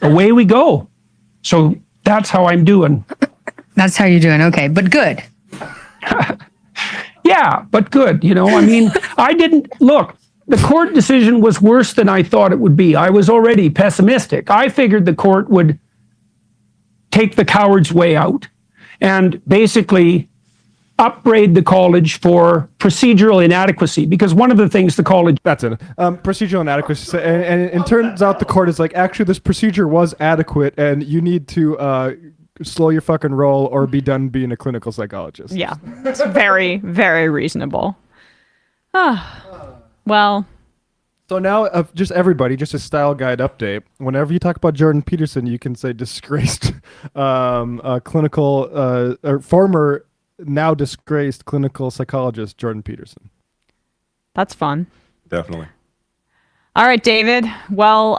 away we go. So that's how I'm doing. That's how you're doing. Okay, but good. Yeah, but good. I mean, I didn't look. The court decision was worse than I thought it would be. I was already pessimistic. I figured the court would take the coward's way out and basically upbraid the college for procedural inadequacy, because one of the things the college procedural inadequacy, and it turns out the court is like, actually this procedure was adequate and you need to slow your fucking roll or be done being a clinical psychologist. Yeah, it's very, very reasonable. Well, so now just everybody, just a style guide update. Whenever you talk about Jordan Peterson, you can say disgraced clinical or former now disgraced clinical psychologist Jordan Peterson. That's fun. Definitely. All right, David. Well,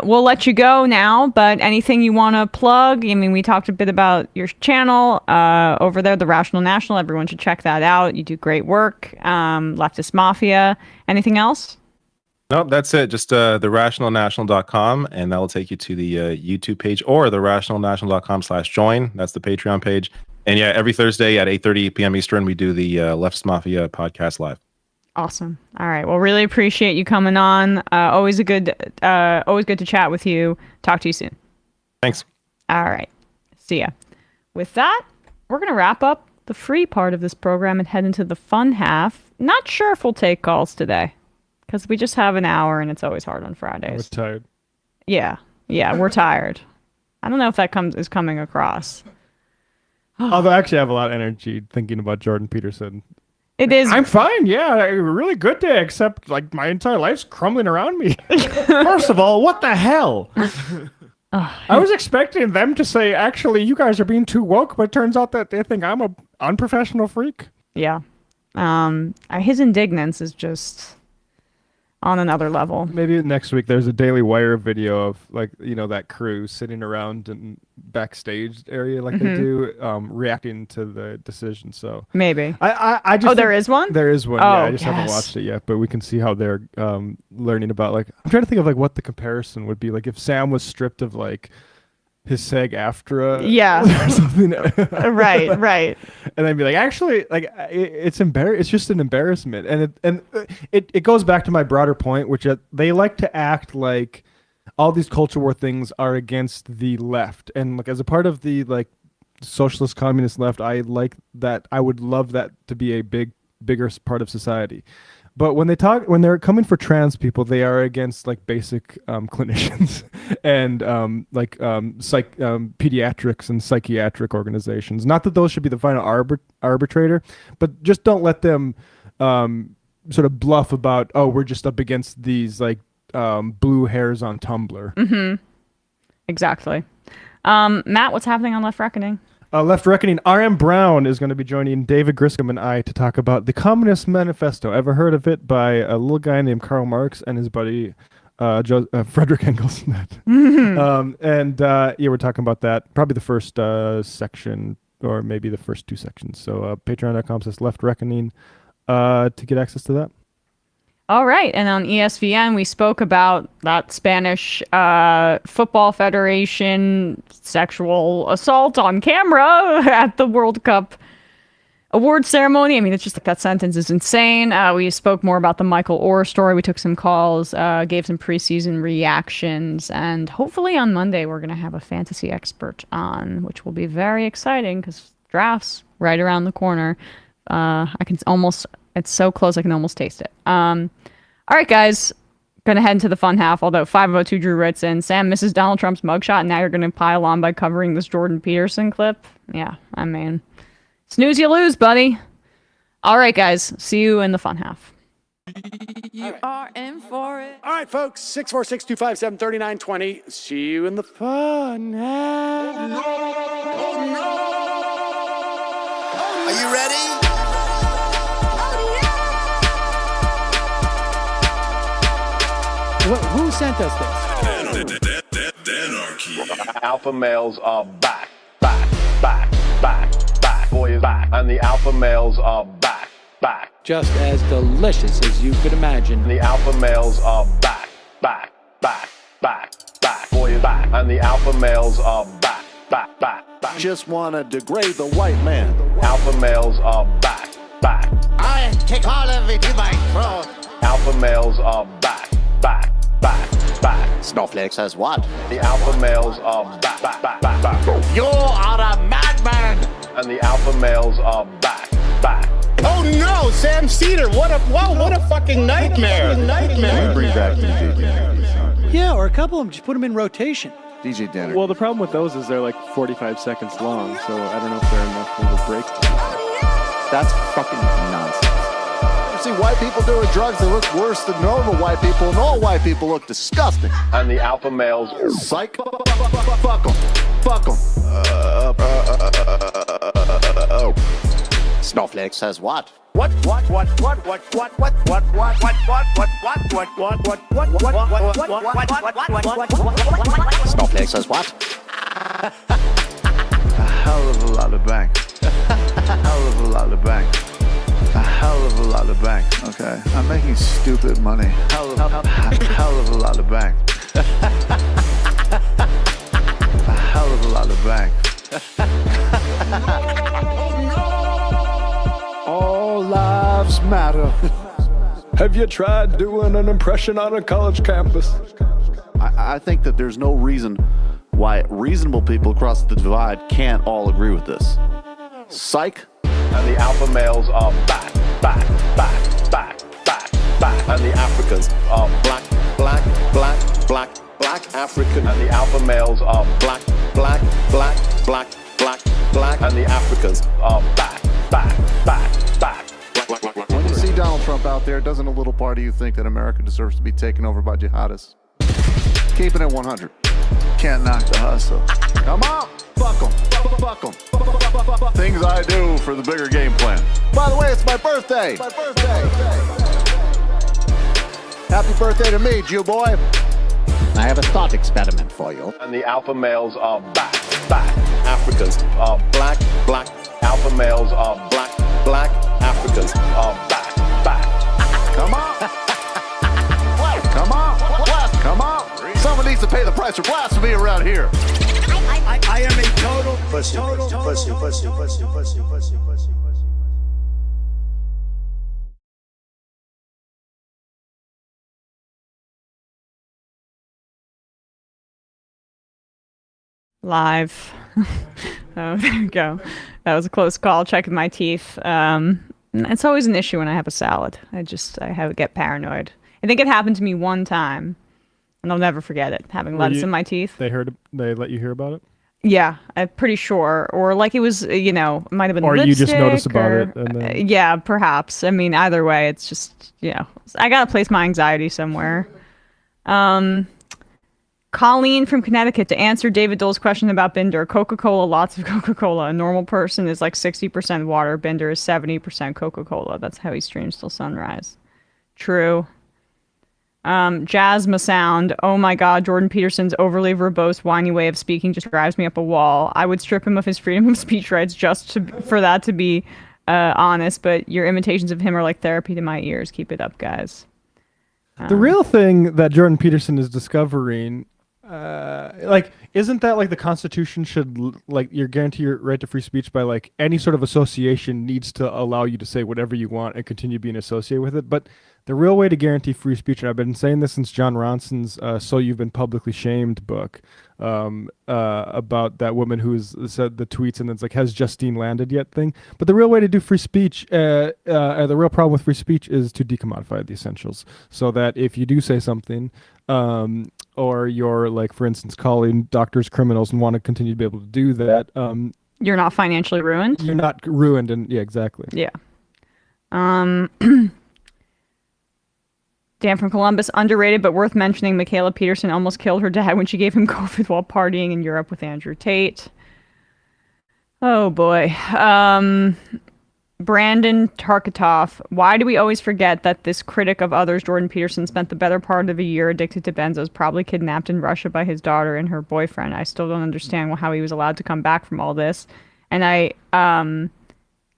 we'll let you go now, but anything you want to plug? I mean, we talked a bit about your channel over there, The Rational National. Everyone should check that out. You do great work. Leftist Mafia. Anything else? No, that's it. Just therationalnational.com, and that will take you to the YouTube page or therationalnational.com/join. That's the Patreon page. And yeah, every Thursday at 8:30 p.m. Eastern, we do the Leftist Mafia podcast live. Awesome. All right. Well, really appreciate you coming on. Always good to chat with you. Talk to you soon. Thanks. All right. See ya. With that, we're going to wrap up the free part of this program and head into the fun half. Not sure if we'll take calls today because we just have an hour and it's always hard on Fridays. I was tired. Yeah. Yeah, we're tired. I don't know if that is coming across. Although actually I have a lot of energy thinking about Jordan Peterson. It is. I'm fine. Yeah, a really good day. Except like my entire life's crumbling around me. First of all, what the hell? I was expecting them to say, "Actually, you guys are being too woke," but it turns out that they think I'm a unprofessional freak. Yeah. His indignance is just on another level. Maybe next week there's a Daily Wire video of like that crew sitting around in backstage area like they do, reacting to the decision. So maybe I just there is one. There is one. Oh, yeah, I just haven't watched it yet, but we can see how they're learning about. Like, I'm trying to think of like what the comparison would be. Like if Sam was stripped of like his SAG-AFTRA, or something. right. And then be like, actually, like it's just an embarrassment, and it goes back to my broader point, which they like to act like all these culture war things are against the left, and like as a part of the like socialist communist left, I like that. I would love that to be a bigger part of society. But when they're coming for trans people, they are against like basic clinicians and pediatrics and psychiatric organizations. Not that those should be the final arbitrator, but just don't let them sort of bluff about, oh, we're just up against these like blue hairs on Tumblr. Mm-hmm. Exactly. Matt, what's happening on Left Reckoning? Left Reckoning, R.M. Brown is going to be joining David Griscom and I to talk about the Communist Manifesto. Ever heard of it? By a little guy named Karl Marx and his buddy Frederick Engels. We're talking about that. Probably the first section, or maybe the first two sections. So patreon.com/Left Reckoning to get access to that. All right. And on ESPN, we spoke about that Spanish Football Federation sexual assault on camera at the World Cup award ceremony. I mean, it's just like that sentence is insane. We spoke more about the Michael Orr story. We took some calls, gave some preseason reactions, and hopefully on Monday we're going to have a fantasy expert on, which will be very exciting because draft's right around the corner. It's so close I can almost taste it. All right, guys. Gonna head into the fun half, although 502 Drew writes in, Sam misses Donald Trump's mugshot, and now you're gonna pile on by covering this Jordan Peterson clip? Yeah, I mean, snooze you lose, buddy. All right, guys. See you in the fun half. You are in for it. All right, folks. 646-257-3920. See you in the fun half. Are you ready? Who sent us this? Alpha males are back. Boy is back. And the alpha males are back. Just as delicious as you could imagine. The alpha males are back. Boy is back. And the alpha males are back. Just wanna degrade the white man. Alpha males are back. I take all of it in my throat. Alpha males are back. Snowflake says what? The alpha males are back. You are a madman. And the alpha males are back. Oh no, Sam Seder! What a fucking nightmare! Bring back DJ Dinner. Yeah, or a couple of them. Just put them in rotation. DJ Dinner. Well, the problem with those is they're like 45 seconds long, so I don't know if they're enough of a break. That's fucking nonsense. You see white people doing drugs that look worse than normal white people, and all white people look disgusting. And the alpha males, psych, fuck them. Snowflake says what? Snowflake says what? A hell of a lot of bank. A hell of a lot of bank. A hell of a lot of bank. Okay, I'm making stupid money. Hell of a lot of bank. A hell of a lot of bank. All lives matter. Have you tried doing an impression on a college campus? I think that there's no reason why reasonable people across the divide can't all agree with this. Psych. And the alpha males are back. And the Africans are black African. And the alpha males are black. And the Africans are back. When you see Donald Trump out there, doesn't a little part of you think that America deserves to be taken over by jihadists? Keeping it 100. Can't knock the hustle. Come on, fuck 'em. Things I do for the bigger game plan. By the way, it's my birthday. Happy birthday to me, Jew boy. I have a thought experiment for you. And the alpha males are back. Africans are black. Alpha males are black. Africans are back. Come on. Come on. Someone needs to pay the price for blasphemy around here. I am a total pussy. Live. Oh, there we go. That was a close call. Checking my teeth. It's always an issue when I have a salad. I get paranoid. I think it happened to me one time, and I'll never forget it. Having lettuce in my teeth. They let you hear about it? Yeah, I'm pretty sure. Or like it was, it might have been or lipstick. You just noticed about it. And then... yeah, perhaps. I mean, either way, it's just, I got to place my anxiety somewhere. Colleen from Connecticut, to answer David Doel's question about Binder, Coca-Cola, lots of Coca-Cola. A normal person is like 60% water. Binder is 70% Coca-Cola. That's how he streams till sunrise. True. Jasma Sound, oh my god, Jordan Peterson's overly verbose, whiny way of speaking just drives me up a wall. I would strip him of his freedom of speech rights just for that to be honest, but your imitations of him are like therapy to my ears. Keep it up, guys. The real thing that Jordan Peterson is discovering, isn't that like the Constitution should you're guaranteed your right to free speech by like any sort of association needs to allow you to say whatever you want and continue being associated with it. But the real way to guarantee free speech, and I've been saying this since John Ronson's "So You've Been Publicly Shamed" book, about that woman who's said the tweets and it's like, has Justine landed yet thing. But the real way to do free speech, the real problem with free speech is to decommodify the essentials, so that if you do say something, or you're like, for instance, calling doctors criminals and want to continue to be able to do that, you're not financially ruined. You're not ruined, and yeah, exactly. Yeah. Dan from Columbus, underrated but worth mentioning. Michaela Peterson almost killed her dad when she gave him COVID while partying in Europe with Andrew Tate. Oh boy. Brandon Tarkatoff, why do we always forget that this critic of others, Jordan Peterson, spent the better part of a year addicted to benzos, probably kidnapped in Russia by his daughter and her boyfriend? I still don't understand how he was allowed to come back from all this. And I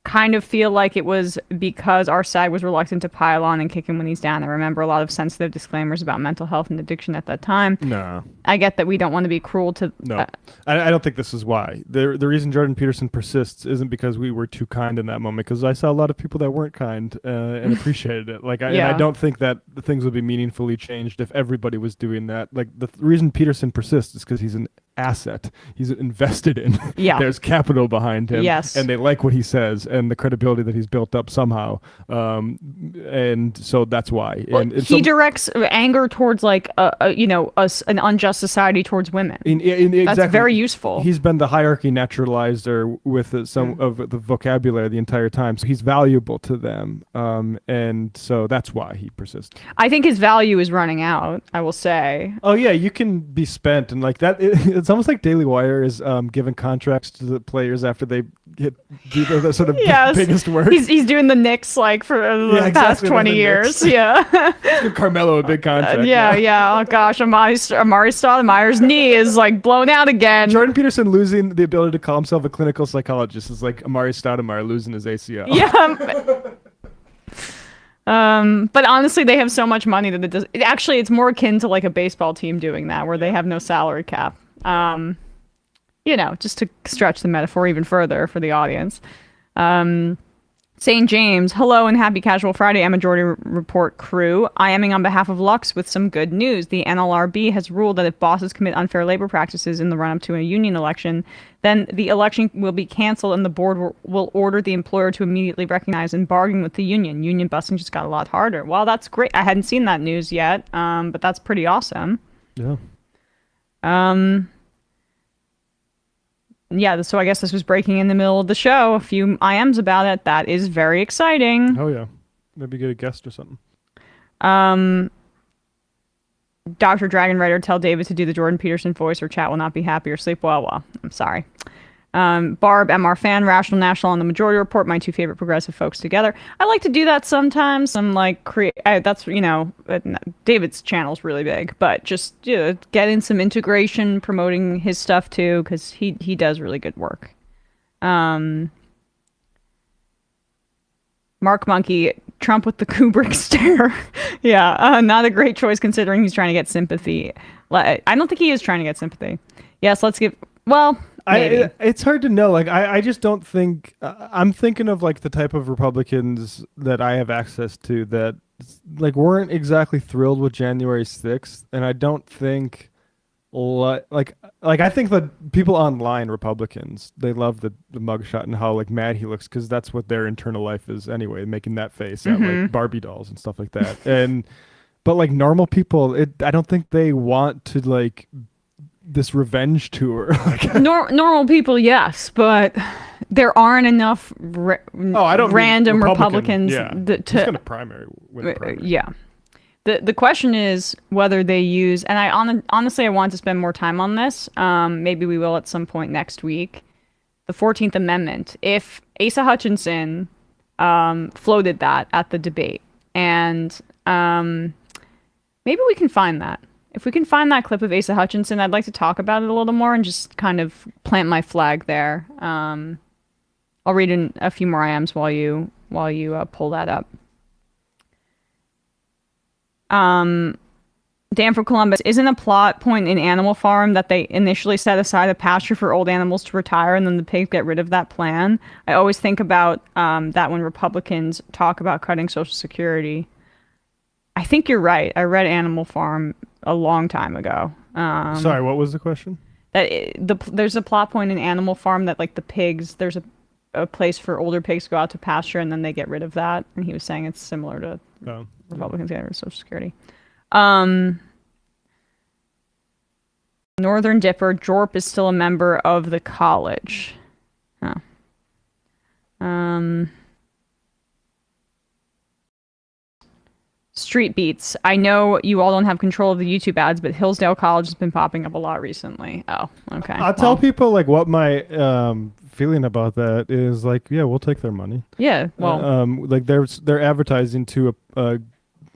kind of feel like it was because our side was reluctant to pile on and kick him when he's down. I remember a lot of sensitive disclaimers about mental health and addiction at that time. No. I get that we don't want to be cruel to... No. I don't think this is why. The reason Jordan Peterson persists isn't because we were too kind in that moment, because I saw a lot of people that weren't kind and appreciated it. And I don't think that the things would be meaningfully changed if everybody was doing that. Like, the reason Peterson persists is because he's an asset. He's invested in. Yeah. There's capital behind him. Yes. And they like what he says and the credibility that he's built up somehow. And so that's why. And he directs anger towards like an unjust society towards women. Exactly. That's very useful. He's been the hierarchy naturalizer with some of the vocabulary the entire time. So he's valuable to them. And so that's why he persists. I think his value is running out, I will say. Oh yeah, you can be spent and like that. It's It's almost like Daily Wire is giving contracts to the players after they do the sort of biggest work. He's doing the Knicks like for the past 20 years. Yeah. Give Carmelo a big contract. Yeah. Oh gosh, Amari Stoudemire's knee is like blown out again. Jordan Peterson losing the ability to call himself a clinical psychologist is like Amari Stoudemire losing his ACL. Yeah. But honestly, they have so much money that it's more akin to like a baseball team doing that, where they have no salary cap. Just to stretch the metaphor even further for the audience. St. James, hello and happy Casual Friday, a Majority Report crew. I am on behalf of Lux with some good news. The NLRB has ruled that if bosses commit unfair labor practices in the run-up to a union election, then the election will be canceled and the board will order the employer to immediately recognize and bargain with the union. Union busting just got a lot harder. Well, that's great. I hadn't seen that news yet, but that's pretty awesome. Yeah. Yeah, so I guess this was breaking in the middle of the show. A few IMs about it. That is very exciting. Oh, yeah. Maybe get a guest or something. Dr. Dragon Rider, tell David to do the Jordan Peterson voice or chat will not be happy or sleep well. I'm sorry. Barb, MR Fan, Rational National on the Majority Report, my two favorite progressive folks together. I like to do that sometimes. I'm like, David's channel's really big, but just getting some integration, promoting his stuff too, because he does really good work. Mark Monkey, Trump with the Kubrick stare. Yeah, not a great choice considering he's trying to get sympathy. I don't think he is trying to get sympathy. Yes, let's give... Well... It's hard to know. Like, I just don't think... I'm thinking of, like, the type of Republicans that I have access to that, like, weren't exactly thrilled with January 6th. And I don't think... I think the people online, Republicans, they love the mugshot and how, like, mad he looks because that's what their internal life is anyway, making that face at, like, Barbie dolls and stuff like that. But, like, normal people, I don't think they want to, like... this revenge tour. Normal people, yes, but there aren't enough random Republicans to kind of primary. Yeah. The question is whether they use, and I honestly I want to spend more time on this. Maybe we will at some point next week. The 14th Amendment. If Asa Hutchinson floated that at the debate, and maybe we can find that. If we can find that clip of Asa Hutchinson, I'd like to talk about it a little more and just kind of plant my flag there. I'll read in a few more IMs while you pull that up. Dan from Columbus, isn't a plot point in Animal Farm that they initially set aside a pasture for old animals to retire and then the pigs get rid of that plan? I always think about that when Republicans talk about cutting Social Security. I think you're right. I read Animal Farm a long time ago. Sorry, what was the question? There's a plot point in Animal Farm that, like, the pigs, there's a place for older pigs to go out to pasture and then they get rid of that. And he was saying it's similar to Republicans getting rid of Social Security. Northern Dipper, Jorp is still a member of the college. Street Beats. I know you all don't have control of the YouTube ads, but Hillsdale College has been popping up a lot recently. Oh, okay. I'll tell people, like, what my feeling about that is. Like, yeah, we'll take their money. Yeah, well, like they're advertising to a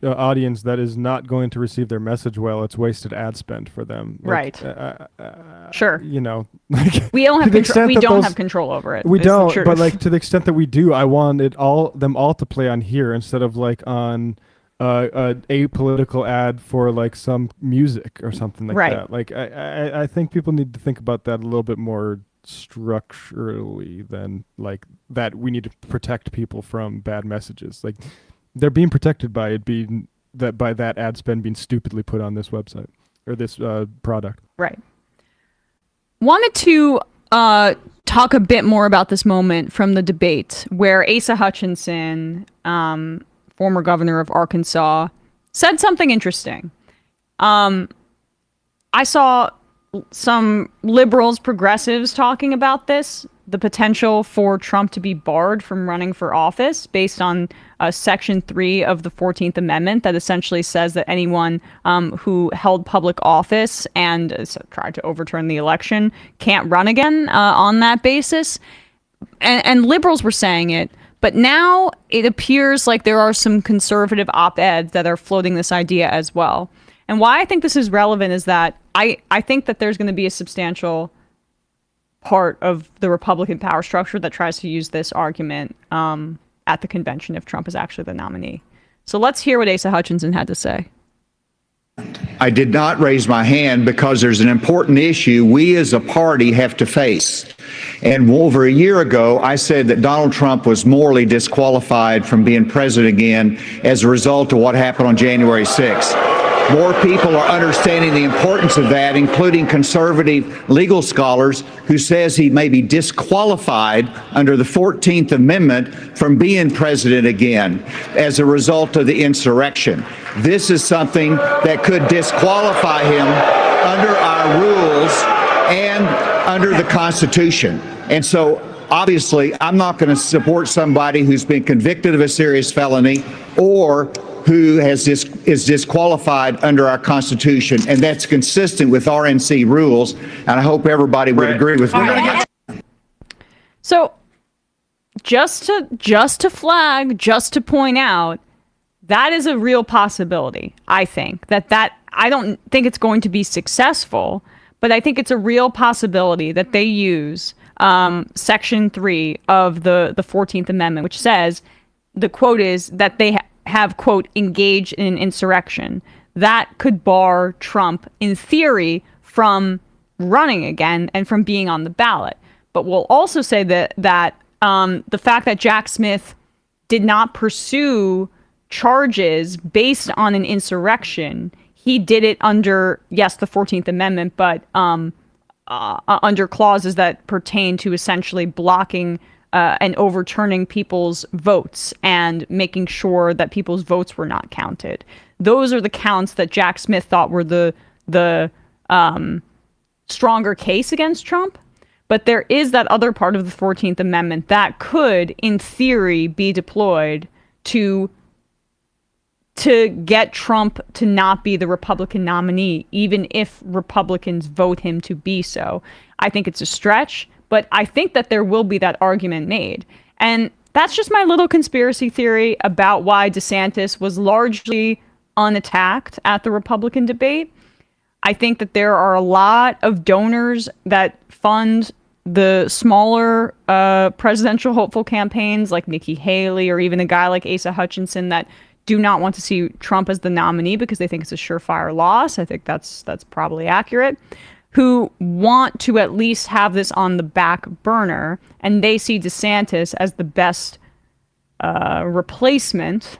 audience that is not going to receive their message well. It's wasted ad spend for them. Like, right. Sure. You know, like, we don't have control. We don't have control over it. We don't. But, like, to the extent that we do, I want them all to play on here instead of, like, on a apolitical ad for, like, some music or something like that. Like, I think people need to think about that a little bit more structurally than, like, that we need to protect people from bad messages. Like, they're being protected by it being by that ad spend being stupidly put on this website or this product. Right. Wanted to talk a bit more about this moment from the debate where Asa Hutchinson, former governor of Arkansas, said something interesting. I saw some liberals, progressives talking about this, the potential for Trump to be barred from running for office based on Section 3 of the 14th Amendment that essentially says that anyone who held public office and tried to overturn the election can't run again on that basis. And liberals were saying it, but now it appears like there are some conservative op-eds that are floating this idea as well. And why I think this is relevant is that I think that there's going to be a substantial part of the Republican power structure that tries to use this argument at the convention if Trump is actually the nominee. So let's hear what Asa Hutchinson had to say. I did not raise my hand because there's an important issue we as a party have to face. And over a year ago, I said that Donald Trump was morally disqualified from being president again as a result of what happened on January 6th. More people are understanding the importance of that, including conservative legal scholars who says he may be disqualified under the 14th Amendment from being president again as a result of the insurrection. This is something that could disqualify him under our rules and under the Constitution. And so obviously, I'm not going to support somebody who's been convicted of a serious felony or who is disqualified under our Constitution, and that's consistent with RNC rules, and I hope everybody would agree with me. So, just to flag, just to point out, that is a real possibility. I think that I don't think it's going to be successful, but I think it's a real possibility that they use Section 3 of the 14th Amendment, which says, the quote is that they have, quote, engaged in insurrection. That could bar Trump, in theory, from running again and from being on the ballot. But we'll also say that the fact that Jack Smith did not pursue charges based on an insurrection, he did it under, yes, the 14th Amendment, but under clauses that pertain to essentially blocking and overturning people's votes and making sure that people's votes were not counted. Those are the counts that Jack Smith thought were the stronger case against Trump. But there is that other part of the 14th Amendment that could, in theory, be deployed to get Trump to not be the Republican nominee, even if Republicans vote him to be so. I think it's a stretch, but I think that there will be that argument made. And that's just my little conspiracy theory about why DeSantis was largely unattacked at the Republican debate. I think that there are a lot of donors that fund the smaller presidential hopeful campaigns like Nikki Haley or even a guy like Asa Hutchinson that do not want to see Trump as the nominee because they think it's a surefire loss. I think that's probably accurate. Who want to at least have this on the back burner, and they see DeSantis as the best replacement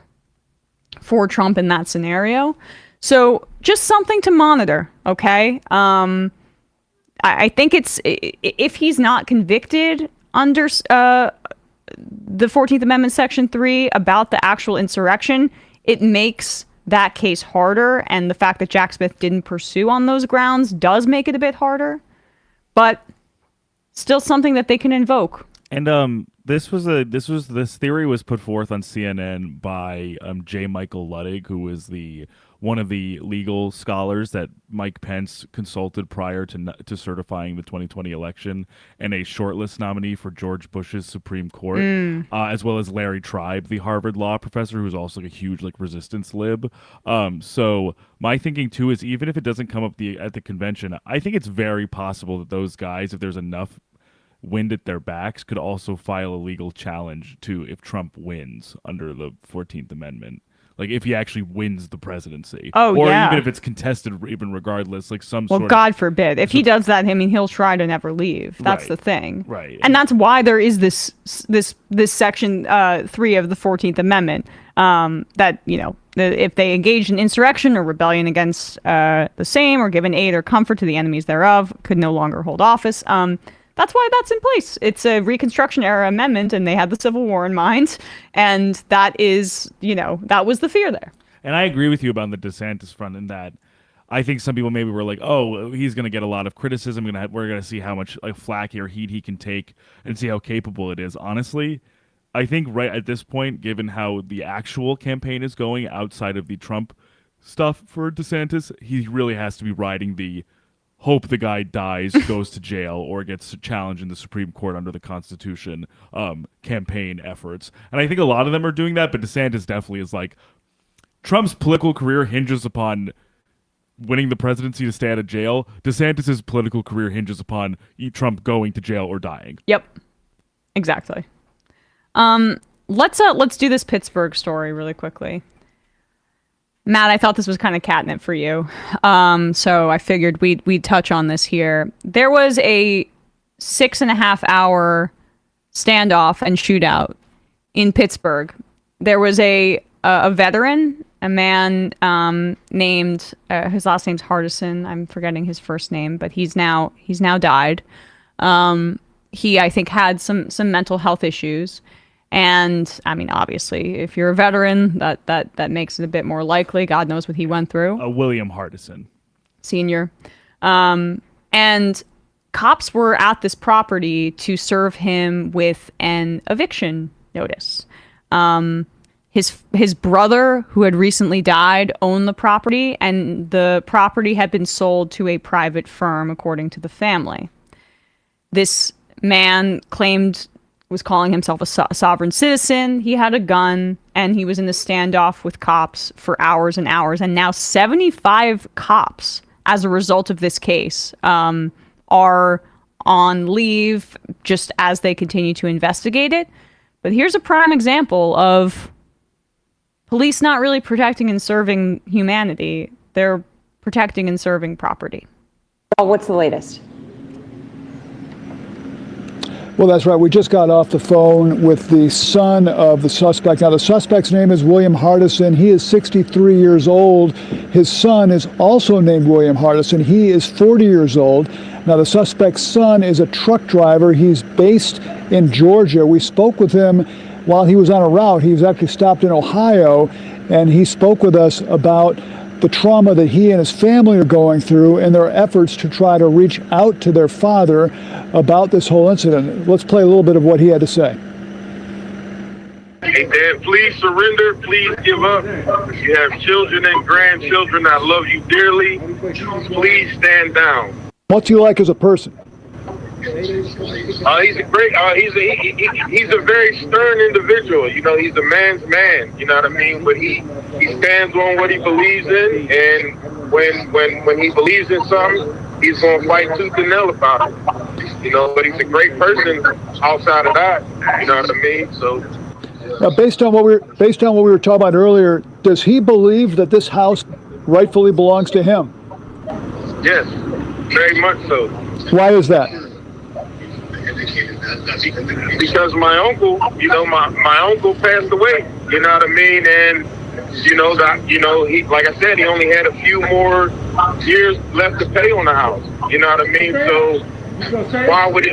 for Trump in that scenario. So just something to monitor, okay? I think it's, if he's not convicted under the 14th Amendment Section 3 about the actual insurrection, it makes that case harder, and the fact that Jack Smith didn't pursue on those grounds does make it a bit harder, but still something that they can invoke. And this theory was put forth on CNN by J. Michael Ludwig, who was one of the legal scholars that Mike Pence consulted prior to certifying the 2020 election, and a shortlist nominee for George Bush's Supreme Court, as well as Larry Tribe, the Harvard law professor, who's also a huge resistance lib. So my thinking too is, even if it doesn't come up at the convention, I think it's very possible that those guys, if there's enough wind at their backs, could also file a legal challenge to if Trump wins under the 14th Amendment. Like if he actually wins the presidency. Oh, or yeah. even if it's contested, even regardless, like some Well, sort God forbid. If he does that, I mean, he'll try to never leave. That's the thing. Right. And that's why there is this Section 3 of the 14th Amendment that, if they engage in insurrection or rebellion against the same or given aid or comfort to the enemies thereof, could no longer hold office. That's why that's in place. It's a Reconstruction era amendment, and they had the Civil War in mind. And that is, that was the fear there. And I agree with you about the DeSantis front in that I think some people maybe were like, oh, he's going to get a lot of criticism. We're going to see how much like flack or heat he can take and see how capable it is. Honestly, I think right at this point, given how the actual campaign is going outside of the Trump stuff for DeSantis, he really has to be riding the hope the guy dies, goes to jail, or gets challenged in the Supreme Court under the Constitution campaign efforts. And I think a lot of them are doing that, but DeSantis definitely is like, Trump's political career hinges upon winning the presidency to stay out of jail. DeSantis's political career hinges upon Trump going to jail or dying. Yep, exactly. Let's do this Pittsburgh story really quickly. Matt, I thought this was kind of catnip for you, so I figured we'd touch on this here. There was a 6.5-hour standoff and shootout in Pittsburgh. There was a veteran, a man named his last name's Hardison. I'm forgetting his first name, but he's now died. He, I think, had some mental health issues, and I mean, obviously, if you're a veteran, that makes it a bit more likely. God knows what he went through. William Hardison, Sr. And cops were at this property to serve him with an eviction notice. His brother, who had recently died, owned the property, and the property had been sold to a private firm, according to the family. This man was calling himself a sovereign citizen. He had a gun, and he was in a standoff with cops for hours and hours. And now 75 cops, as a result of this case, are on leave just as they continue to investigate it. But here's a prime example of police not really protecting and serving humanity. They're protecting and serving property. What's the latest? Well, that's right. We just got off the phone with the son of the suspect. Now, the suspect's name is William Hardison. He is 63 years old. His son is also named William Hardison. He is 40 years old. Now, the suspect's son is a truck driver. He's based in Georgia. We spoke with him while he was on a route. He was actually stopped in Ohio, and he spoke with us about the trauma that he and his family are going through and their efforts to try to reach out to their father about this whole incident. Let's play a little bit of what he had to say. Hey, Dad, please surrender. Please give up. You have children and grandchildren that love you dearly. Please stand down. What's he like as a person? He's a great. He's a very stern individual. You know, he's a man's man. You know what I mean? But he stands on what he believes in, and when he believes in something, he's gonna fight tooth and nail about it. You know, but he's a great person outside of that. You know what I mean? So. Now, based on what we were talking about earlier, does he believe that this house rightfully belongs to him? Yes, very much so. Why is that? Because my uncle, my uncle passed away. You know what I mean? And he, like I said, he only had a few more years left to pay on the house. You know what I mean? So why would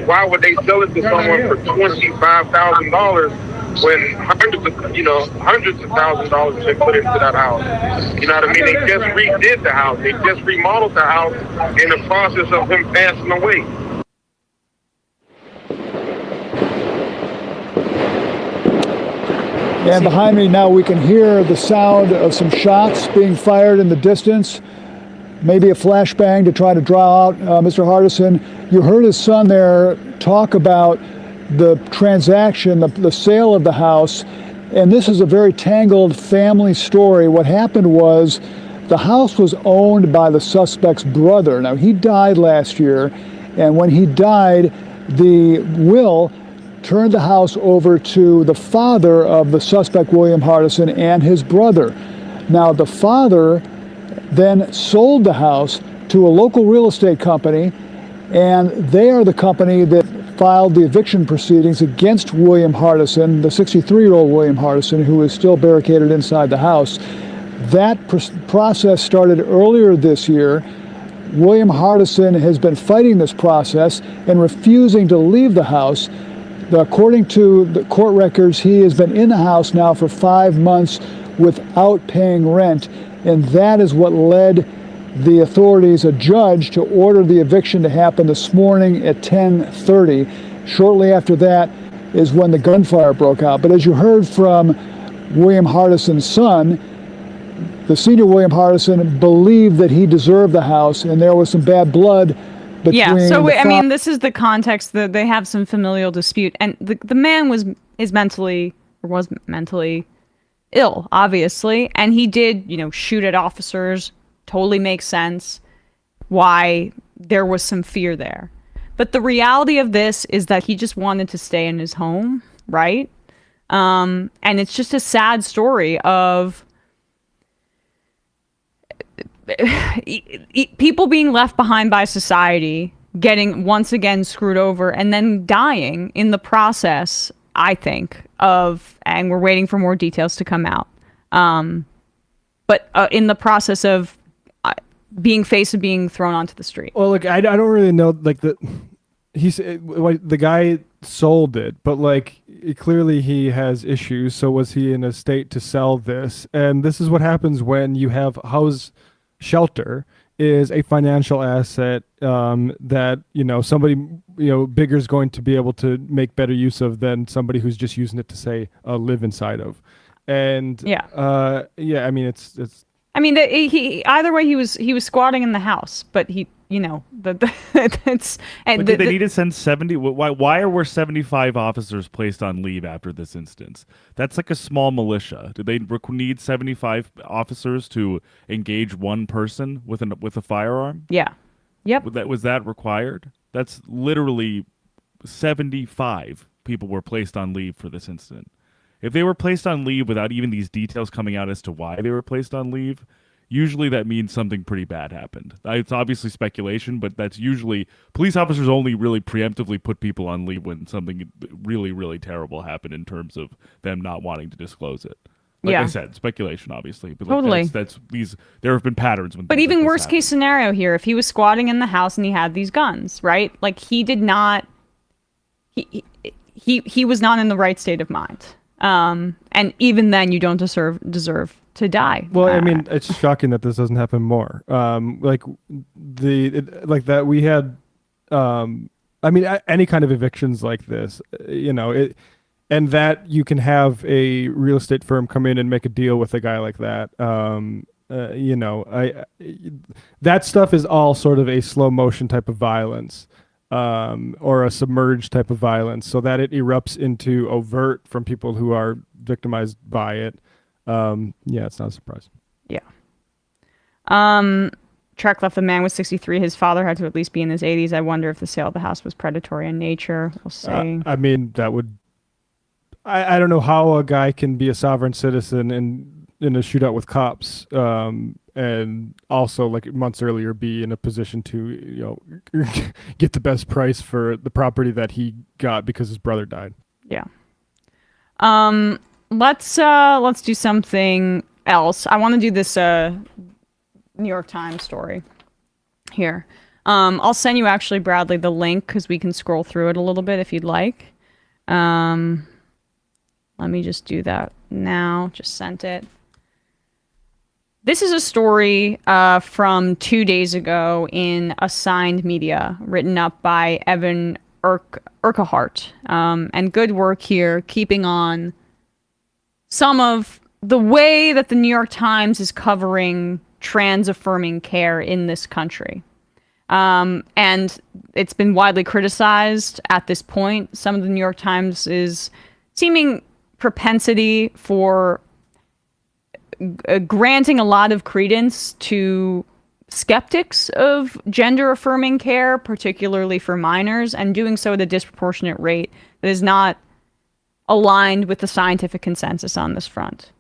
they sell it to someone for $25,000 when hundreds of thousands of dollars have been put into that house? You know what I mean? They just redid the house. They just remodeled the house in the process of him passing away. And behind me now we can hear the sound of some shots being fired in the distance. Maybe a flashbang to try to draw out Mr. Hardison. You heard his son there talk about the transaction, the sale of the house. And this is a very tangled family story. What happened was the house was owned by the suspect's brother. Now, he died last year. And when he died, the will turned the house over to the father of the suspect, William Hardison, and his brother. Now, the father then sold the house to a local real estate company, and they are the company that filed the eviction proceedings against William Hardison, the 63-year-old William Hardison, who is still barricaded inside the house. That process started earlier this year. William Hardison has been fighting this process and refusing to leave the house. According to the court records, he has been in the house now for 5 months without paying rent, and that is what led the authorities a judge to order the eviction to happen this morning at 10:30. Shortly after that is when the gunfire broke out. But as you heard from William Hardison's son, the senior William Hardison believed that he deserved the house, and there was some bad blood between. Yeah, so I mean, this is the context that they have some familial dispute, and the man was mentally ill, obviously, and he did, shoot at officers. Totally makes sense why there was some fear there. But the reality of this is that he just wanted to stay in his home, right? And it's just a sad story of people being left behind by society, getting once again screwed over, and then dying in the process, I think, and we're waiting for more details to come out. But in the process of being thrown onto the street. Well, look, I don't really know, like, the guy sold it, but like clearly he has issues. So was he in a state to sell this? And this is what happens when you have house shelter is a financial asset that somebody bigger is going to be able to make better use of than somebody who's just using it to say live inside of. And I mean it's. I mean, he either way he was squatting in the house, but he it's. But did they need to send 70? Why were 75 officers placed on leave after this instance? That's like a small militia. Did they need 75 officers to engage one person with a firearm? Yeah. Yep. Was that required? That's literally 75 people were placed on leave for this incident. If they were placed on leave without even these details coming out as to why they were placed on leave, usually that means something pretty bad happened. It's obviously speculation, but that's usually police officers only really preemptively put people on leave when something really, really terrible happened in terms of them not wanting to disclose it. Like I said, speculation, obviously. But totally. There have been patterns when. But even worst case scenario here, if he was squatting in the house and he had these guns, right? Like he did not. He was not in the right state of mind. And even then, you don't deserve to die. Well, I mean, it's shocking that this doesn't happen more. We had, any kind of evictions like this, and that you can have a real estate firm come in and make a deal with a guy like that. That stuff is all sort of a slow motion type of violence. Or a submerged type of violence, so that it erupts into overt from people who are victimized by it. It's not a surprise. Yeah. Trek left the man was 63. His father had to at least be in his 80s. I wonder if the sale of the house was predatory in nature. We'll see. I mean, that would. I don't know how a guy can be a sovereign citizen and in a shootout with cops. And also, like months earlier, be in a position to, get the best price for the property that he got because his brother died. Yeah. Let's do something else. I want to do this New York Times story here. I'll send you actually, Bradley, the link because we can scroll through it a little bit if you'd like. Let me just do that now. Just sent it. This is a story from 2 days ago in Assigned Media, written up by Evan Urquhart. And good work here, keeping on some of the way that the New York Times is covering trans-affirming care in this country. And it's been widely criticized at this point. Some of the New York Times' seeming propensity for granting a lot of credence to skeptics of gender-affirming care, particularly for minors, and doing so at a disproportionate rate that is not aligned with the scientific consensus on this front.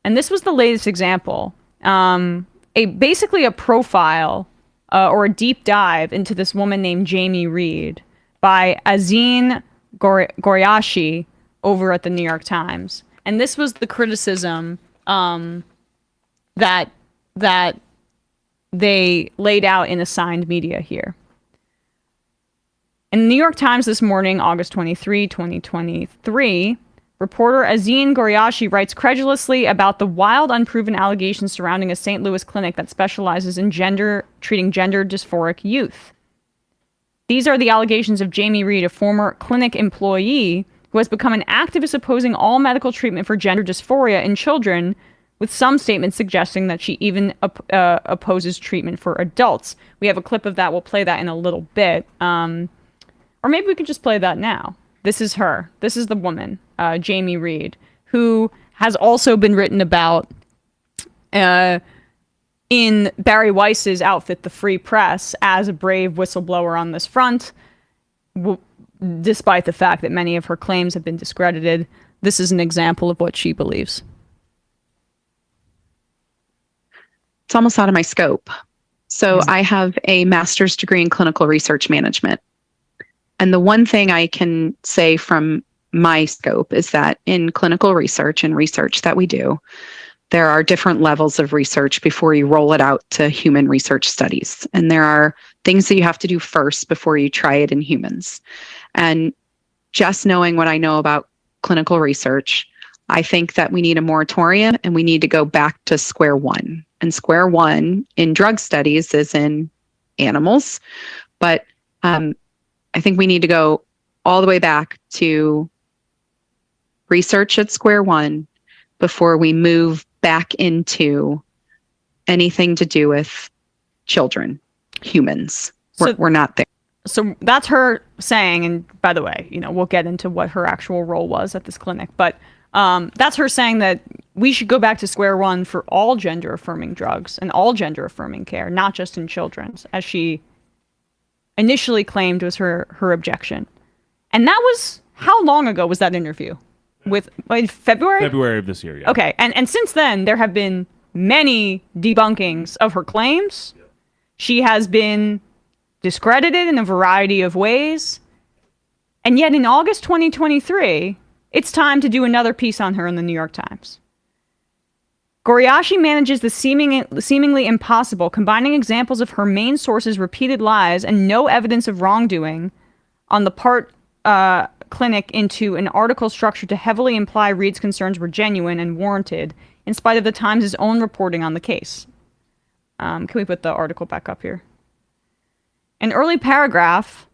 And this was the latest example. Basically a profile or a deep dive into this woman named Jamie Reed by Azine Goriashi over at the New York Times. And this was the criticism that they laid out in Assigned Media here. In the New York Times this morning, August 23, 2023, Reporter Azine Goriashi writes credulously about the wild, unproven allegations surrounding a St. Louis clinic that specializes in treating gender dysphoric youth. These are the allegations of Jamie Reed, a former clinic employee who has become an activist opposing all medical treatment for gender dysphoria in children, with some statements suggesting that she even opposes treatment for adults. We have a clip of that. We'll play that in a little bit. Or maybe we could just play that now. This is her. This is the woman, Jamie Reed, who has also been written about in Barry Weiss's outfit, The Free Press, as a brave whistleblower on this front, despite the fact that many of her claims have been discredited. This is an example of what she believes. It's almost out of my scope. So I have a master's degree in clinical research management. And the one thing I can say from my scope is that in clinical research and research that we do, there are different levels of research before you roll it out to human research studies. And there are things that you have to do first before you try it in humans. And just knowing what I know about clinical research, I think that we need a moratorium and we need to go back to square one. And square one in drug studies is in animals. But I think we need to go all the way back to research at square one before we move back into anything to do with children, humans. We're not there. So that's her saying, and by the way, we'll get into what her actual role was at this clinic, but that's her saying that we should go back to square one for all gender-affirming drugs and all gender-affirming care, not just in children's, as she initially claimed was her objection. And that was, how long ago was that interview? February? February of this year, yeah. Okay, and since then, there have been many debunkings of her claims. She has been discredited in a variety of ways. And yet in August 2023, it's time to do another piece on her in the New York Times. Goriashi manages the seemingly impossible, combining examples of her main source's repeated lies and no evidence of wrongdoing on the part clinic into an article structured to heavily imply Reed's concerns were genuine and warranted, in spite of the Times' own reporting on the case. Can we put the article back up here? An early paragraph,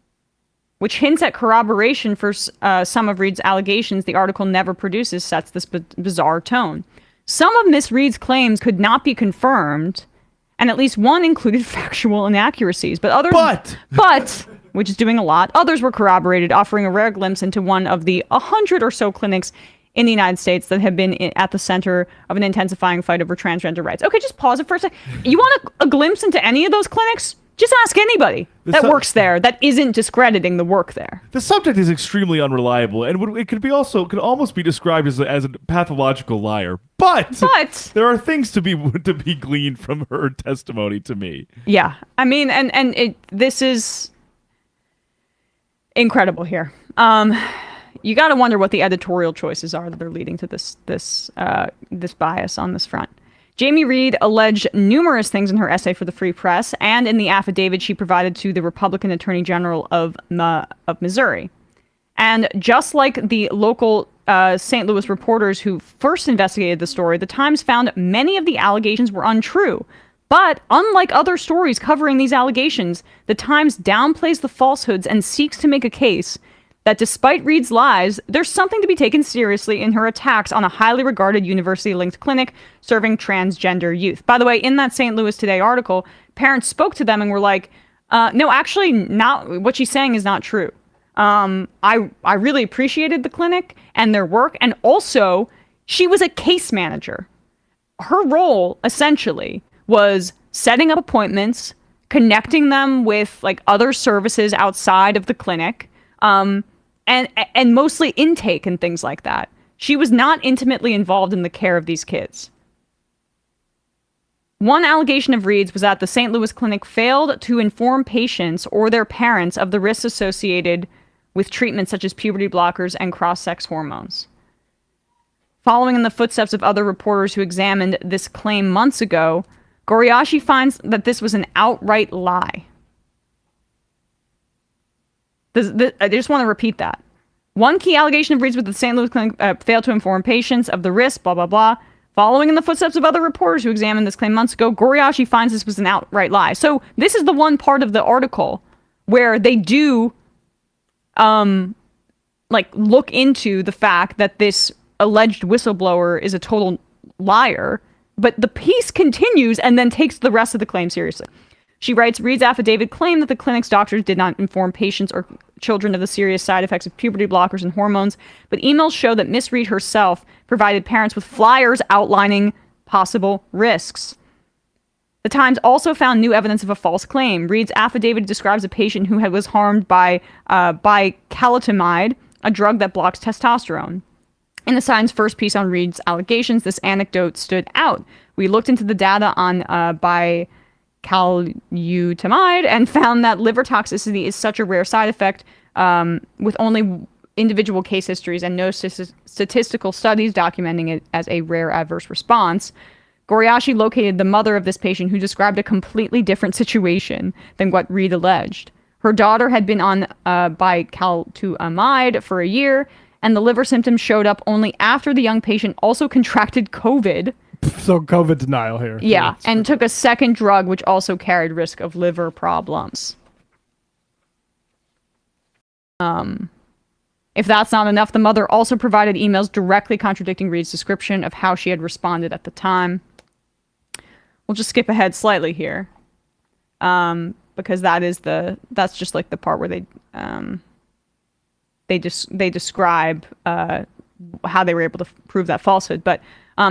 which hints at corroboration for some of Reed's allegations the article never produces, sets this bizarre tone. Some of Miss Reed's claims could not be confirmed, and at least one included factual inaccuracies. But which is doing a lot, others were corroborated, offering a rare glimpse into one of the 100 or so clinics in the United States that have been at the center of an intensifying fight over transgender rights. Okay, just pause it for a second. You want a glimpse into any of those clinics? Just ask anybody that works there that isn't discrediting the work there. The subject is extremely unreliable, and it could almost be described as a pathological liar. But there are things to be gleaned from her testimony to me. Yeah, I mean, this is incredible here. You got to wonder what the editorial choices are that are leading to this bias on this front. Jamie Reed alleged numerous things in her essay for the Free Press and in the affidavit she provided to the Republican Attorney General of Missouri. And just like the local St. Louis reporters who first investigated the story, the Times found many of the allegations were untrue. But unlike other stories covering these allegations, the Times downplays the falsehoods and seeks to make a case that despite Reed's lies, there's something to be taken seriously in her attacks on a highly regarded university-linked clinic serving transgender youth. By the way, in that St. Louis Today article, parents spoke to them and were like, no, actually, not what she's saying is not true. I really appreciated the clinic and their work. And also, she was a case manager. Her role, essentially, was setting up appointments, connecting them with other services outside of the clinic, and mostly intake and things like that. She was not intimately involved in the care of these kids. One allegation of Reed's was that the St. Louis clinic failed to inform patients or their parents of the risks associated with treatments such as puberty blockers and cross-sex hormones. Following in the footsteps of other reporters who examined this claim months ago, Goriashi finds that this was an outright lie. I just want to repeat that. One key allegation of Reed's with the St. Louis clinic failed to inform patients of the risk, blah, blah, blah. Following in the footsteps of other reporters who examined this claim months ago, Goriashi finds this was an outright lie. So this is the one part of the article where they do look into the fact that this alleged whistleblower is a total liar, but the piece continues and then takes the rest of the claim seriously. She writes, Reed's affidavit claimed that the clinic's doctors did not inform patients or children of the serious side effects of puberty blockers and hormones, but emails show that Miss Reed herself provided parents with flyers outlining possible risks. The Times also found new evidence of a false claim. Reed's affidavit describes a patient who was harmed by calitamide, a drug that blocks testosterone. In the Times' first piece on Reed's allegations, this anecdote stood out. We looked into the data on bicalciutamide and found that liver toxicity is such a rare side effect with only individual case histories and no statistical studies documenting it as a rare adverse response. Goriashi located the mother of this patient who described a completely different situation than what Reed alleged. Her daughter had been on bicalciutamide for a year, and the liver symptoms showed up only after the young patient also contracted COVID. So COVID denial here. Yeah, and took a second drug which also carried risk of liver problems. If that's not enough, the mother also provided emails directly contradicting Reed's description of how she had responded at the time. We'll just skip ahead slightly here, because that's just like the part where they describe how they were able to prove that falsehood. But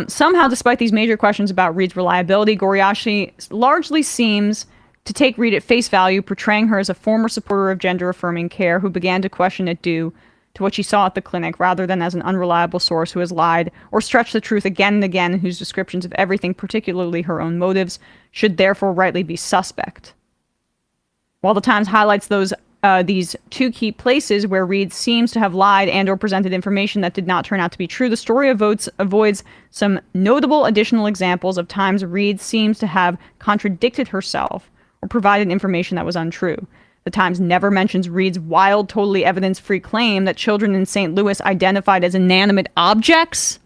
somehow, despite these major questions about Reed's reliability, Goriashi largely seems to take Reed at face value, portraying her as a former supporter of gender-affirming care who began to question it due to what she saw at the clinic, rather than as an unreliable source who has lied or stretched the truth again and again, and whose descriptions of everything, particularly her own motives, should therefore rightly be suspect. While the Times highlights these two key places where Reed seems to have lied and or presented information that did not turn out to be true, the story avoids some notable additional examples of times Reed seems to have contradicted herself or provided information that was untrue. The Times never mentions Reed's wild, totally evidence-free claim that children in St. Louis identified as inanimate objects.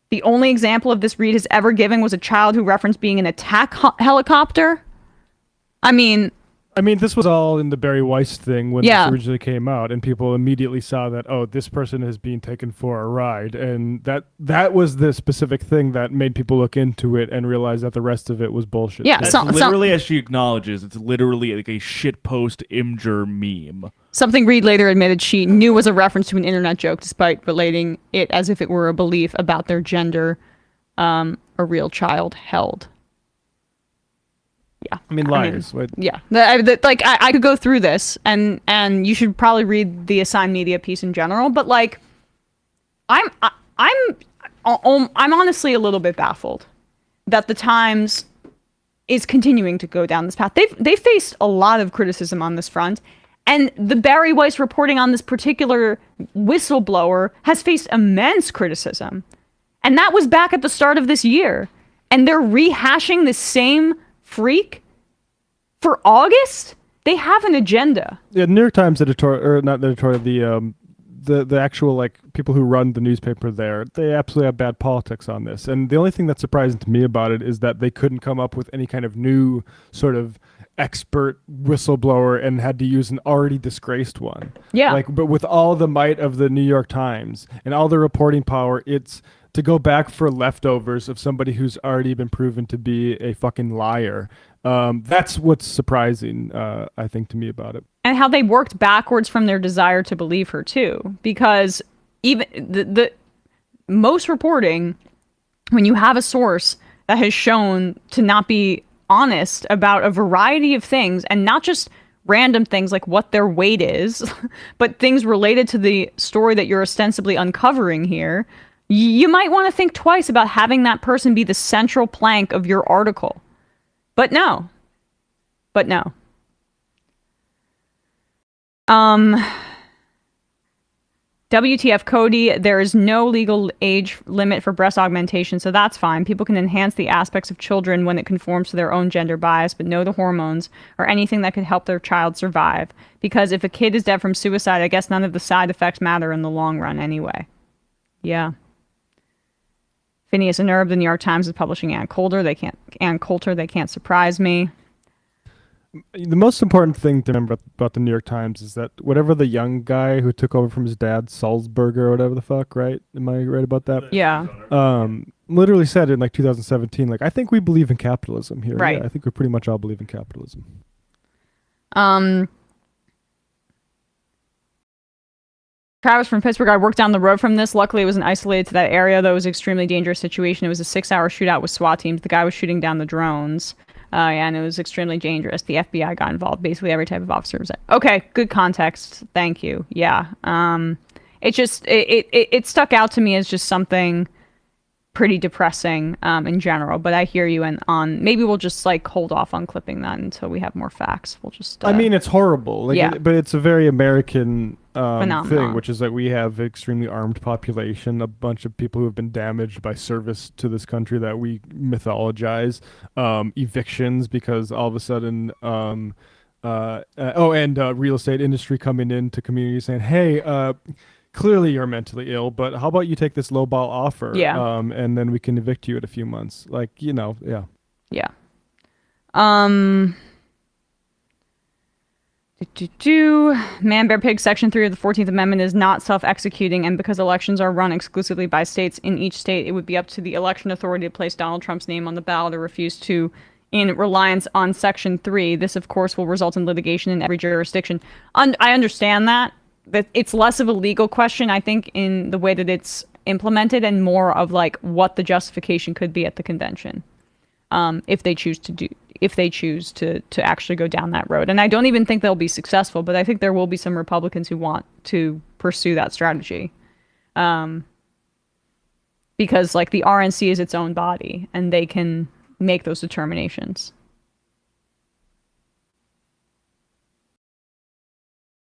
The only example of this Reed has ever given was a child who referenced being an attack helicopter. I mean, this was all in the Barry Weiss thing when Yeah. this originally came out, and people immediately saw that, oh, this person is being taken for a ride, and that was the specific thing that made people look into it and realize that the rest of it was bullshit. Yeah, That's literally, as she acknowledges, it's literally like a shitpost Imgur meme. Something Reed later admitted she knew was a reference to an internet joke, despite relating it as if it were a belief about their gender a real child held. Yeah, liars. Yeah, I could go through this, and you should probably read the assigned media piece in general. But like, I'm honestly a little bit baffled that the Times is continuing to go down this path. They faced a lot of criticism on this front, and the Barry Weiss reporting on this particular whistleblower has faced immense criticism, and that was back at the start of this year, and they're rehashing the same freak for August. They have an agenda. Yeah, New York Times editorial, or not the editorial, the actual like people who run the newspaper there, they absolutely have bad politics on this. And the only thing that's surprising to me about it is that they couldn't come up with any kind of new sort of expert whistleblower and had to use an already disgraced one. Yeah. But with all the might of the New York Times and all the reporting power, it's to go back for leftovers of somebody who's already been proven to be a fucking liar. That's what's surprising, I think, to me about it. And how they worked backwards from their desire to believe her too, because even the most reporting, when you have a source that has shown to not be honest about a variety of things, and not just random things like what their weight is, but things related to the story that you're ostensibly uncovering here, you might want to think twice about having that person be the central plank of your article. But no. WTF Cody, there is no legal age limit for breast augmentation, so that's fine. People can enhance the aspects of children when it conforms to their own gender bias, but no the hormones or anything that could help their child survive. Because if a kid is dead from suicide, I guess none of the side effects matter in the long run anyway. Yeah. Phineas and Herb, the New York Times is publishing Ann Coulter. They can't surprise me. The most important thing to remember about the New York Times is that whatever the young guy who took over from his dad, Salzburger or whatever the fuck, right? Am I right about that? Yeah. Literally said in like 2017, like, I think we believe in capitalism here. Right. Yeah, I think we pretty much all believe in capitalism. Travis from Pittsburgh, I worked down the road from this. Luckily, it wasn't isolated to that area, though it was an extremely dangerous situation. It was a 6-hour shootout with SWAT teams. The guy was shooting down the drones. And it was extremely dangerous. The FBI got involved. Basically, every type of officer was. Okay, good context. Thank you. Yeah. It just it stuck out to me as just something pretty depressing in general. But I hear you, and maybe we'll just like hold off on clipping that until we have more facts. We'll just. I mean, it's horrible. Like, yeah. But it's a very American phenomenon. thing, which is that we have an extremely armed population, a bunch of people who have been damaged by service to this country that we mythologize, evictions because all of a sudden, real estate industry coming into communities saying, hey, clearly you're mentally ill, but how about you take this lowball offer? Yeah. And then we can evict you in a few months. Like, yeah. Yeah. Man, Bear, Pig, Section 3 of the 14th Amendment is not self-executing, and because elections are run exclusively by states, in each state it would be up to the election authority to place Donald Trump's name on the ballot or refuse to, in reliance on Section 3. This, of course, will result in litigation in every jurisdiction. I understand that it's less of a legal question, I think, in the way that it's implemented, and more of like what the justification could be at the convention, if they choose to actually go down that road. And I don't even think they'll be successful, but I think there will be some Republicans who want to pursue that strategy. Because like the RNC is its own body and they can make those determinations.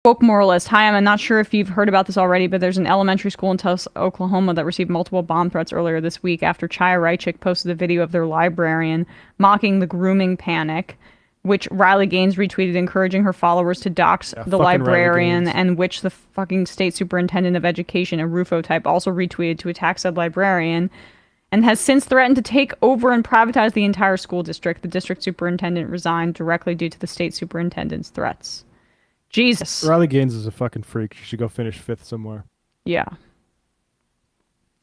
Woke Moralist. Hi, I'm not sure if you've heard about this already, but there's an elementary school in Tulsa, Oklahoma that received multiple bomb threats earlier this week after Chaya Reichik posted a video of their librarian mocking the grooming panic, which Riley Gaines retweeted, encouraging her followers to dox the librarian, and which the fucking state superintendent of education, a Rufo type, also retweeted to attack said librarian, and has since threatened to take over and privatize the entire school district. The district superintendent resigned directly due to the state superintendent's threats. Jesus. Riley Gaines is a fucking freak. She should go finish 5th somewhere. Yeah.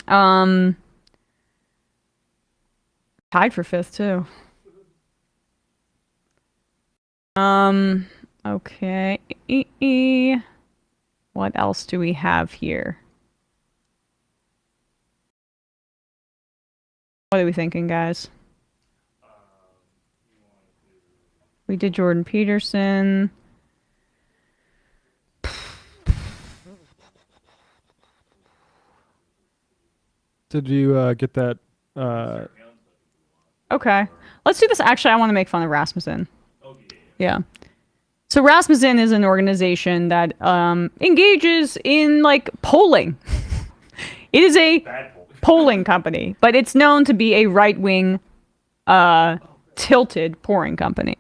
Tied for 5th too. Okay. What else do we have here? What are we thinking, guys? We did Jordan Peterson. Did you get that? Okay. Let's do this. Actually, I want to make fun of Rasmussen. Yeah. So Rasmussen is an organization that engages in like polling. It is a polling company, but it's known to be a right-wing tilted polling company.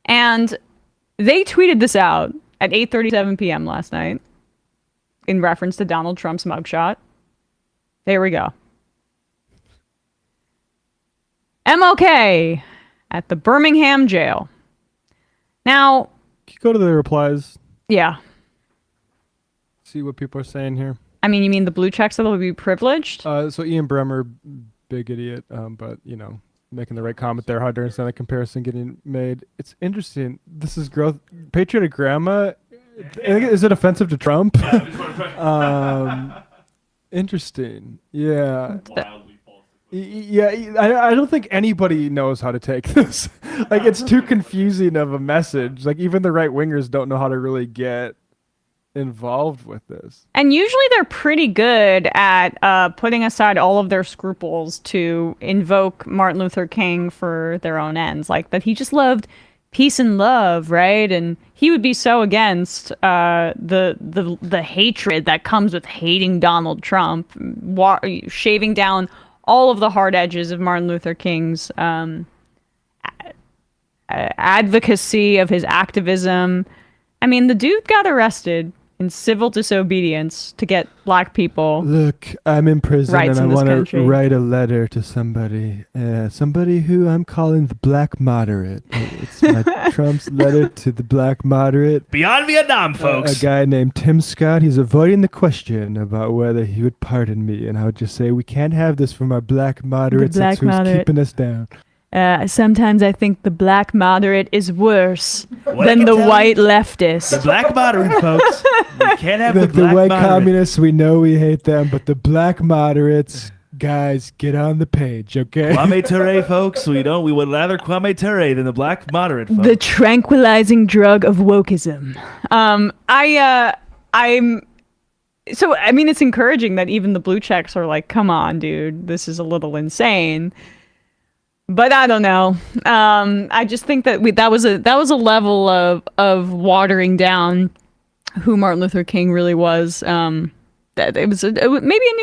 And they tweeted this out at 8:37 p.m. last night in reference to Donald Trump's mugshot. There we go. MLK at the Birmingham jail. Now, can you go to the replies? Yeah. See what people are saying here. I mean, you mean the blue checks that will be privileged? So Ian Bremmer, big idiot, but making the right comment there. How dare that comparison getting made? It's interesting. This is growth. Patriotic grandma. Is it offensive to Trump? Interesting. Yeah. Yeah, I don't think anybody knows how to take this. Like, it's too confusing of a message. Like, even the right wingers don't know how to really get involved with this. And usually they're pretty good at putting aside all of their scruples to invoke Martin Luther King for their own ends. Like that he just loved peace and love, right? And he would be so against the hatred that comes with hating Donald Trump, shaving down all of the hard edges of Martin Luther King's advocacy of his activism. I mean, the dude got arrested in civil disobedience to get black people. Look, I'm in prison rights and I in this want to country. write a letter to somebody who I'm calling the black moderate. It's my Trump's letter to the black moderate. Beyond Vietnam, folks. A guy named Tim Scott. He's avoiding the question about whether he would pardon me, and I would just say we can't have this from our black moderates. black That's who's moderate. keeping us down. Sometimes I think the black moderate is worse What than I the can tell white you, leftist. The black moderate, folks. We can't have The, the the black white moderate. communists, we know we hate them, but the black moderates, guys, get on the page, okay? Kwame Ture, folks. We would rather Kwame Ture than the black moderate, folks. The tranquilizing drug of wokeism. So, I mean, it's encouraging that even the blue checks are like, come on, dude, this is a little insane. But I don't know. I just think that that was a level of watering down who Martin Luther King really was. That it was maybe a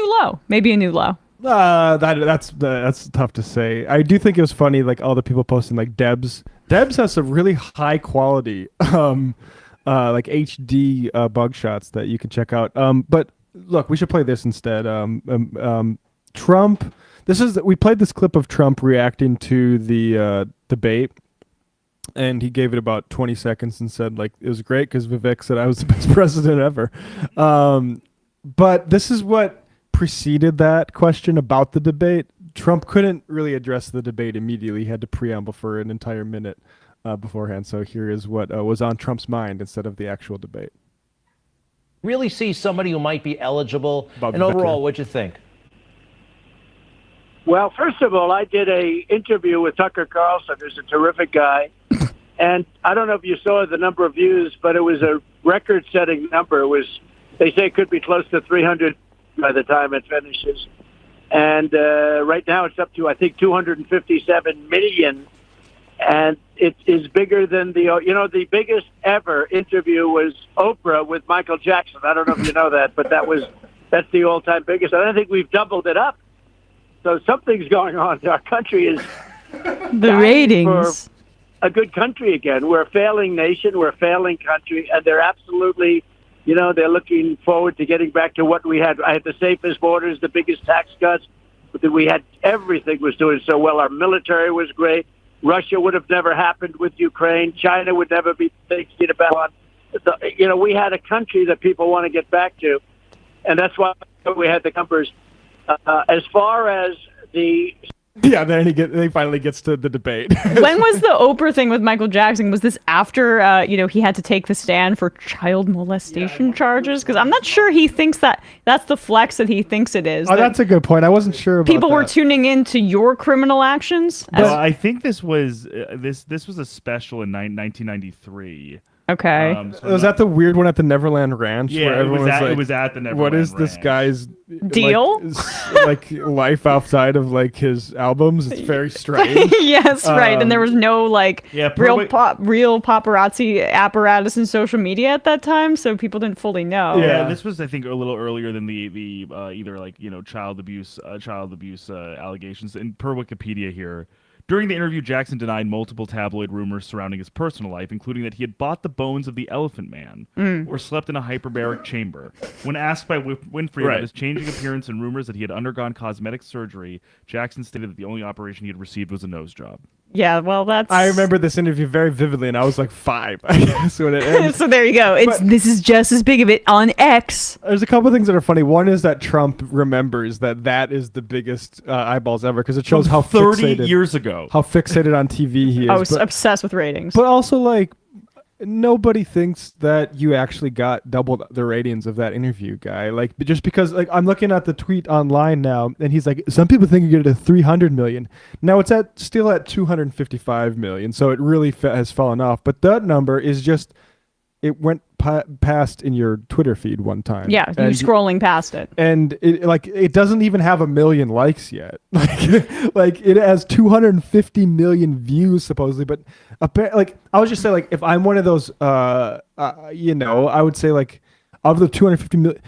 new low. That's tough to say. I do think it was funny, like all the people posting, like Debs has some really high quality like HD bug shots that you can check out. But look, we should play this instead. Trump. We played this clip of Trump reacting to the debate, and he gave it about 20 seconds and said, like, it was great because Vivek said I was the best president ever. But this is what preceded that question about the debate. Trump couldn't really address the debate immediately. He had to preamble for an entire minute beforehand. So here is what was on Trump's mind instead of the actual debate. Really see somebody who might be eligible? Bob And Becker. overall, what'd you think? Well, first of all, I did a interview with Tucker Carlson, who's a terrific guy. And I don't know if you saw the number of views, but it was a record-setting number. They say it could be close to 300 by the time it finishes. And right now it's up to, I think, 257 million. And it is bigger than the biggest ever interview was Oprah with Michael Jackson. I don't know if you know that, but that's the all-time biggest. And I think we've doubled it up. So something's going on. Our country is The ratings. for a good country again. We're a failing nation. We're a failing country, and they're absolutely, they're looking forward to getting back to what we had. I had the safest borders, the biggest tax cuts. But we had everything was doing so well. Our military was great. Russia would have never happened with Ukraine. China would never be thinking about. We had a country that people want to get back to, and that's why we had the numbers. As far as the then he finally gets to the debate. When was the Oprah thing with Michael Jackson? Was this after he had to take the stand for child molestation charges? Because I'm not sure he thinks that's the flex that he thinks it is. Oh, that's a good point. I wasn't sure about People were that. tuning into your criminal actions. Well, I think this was a special in 1993. Okay. Was that the weird one at the Neverland Ranch? Yeah, where it everyone was at- like, it was at the What Neverland is this Ranch. guy's Deal? Like life outside of like his albums? It's very strange. Yes, right. And there was no real Perwick- paparazzi apparatus in social media at that time, so people didn't fully know. Yeah, this was I think a little earlier than the either child abuse allegations. And per Wikipedia here, during the interview, Jackson denied multiple tabloid rumors surrounding his personal life, including that he had bought the bones of the Elephant Man or slept in a hyperbaric chamber. When asked by Winfrey about his changing appearance and rumors that he had undergone cosmetic surgery, Jackson stated that the only operation he had received was a nose job. Yeah, well, that's... I remember this interview very vividly, and I was like 5, I guess, when it ends. So there you go. This is just as big of it on X. There's a couple of things that are funny. One is that Trump remembers that is the biggest eyeballs ever, because it shows From how 30 fixated, years ago. how fixated on TV he is. I was But- obsessed with ratings. But also, like, nobody thinks that you actually got double the ratings of that interview, guy. Like, just because, like, I'm looking at the tweet online now, and he's like, some people think you get it to 300 million. Now it's still at 255 million, so it really has fallen off. But that number is just it went past in your Twitter feed one time. Yeah, you're scrolling past it. And it doesn't even have 1 million likes yet. Like it has 250 million views supposedly, but I would just say, like, if I'm one of those I would say, like, of the 250 million,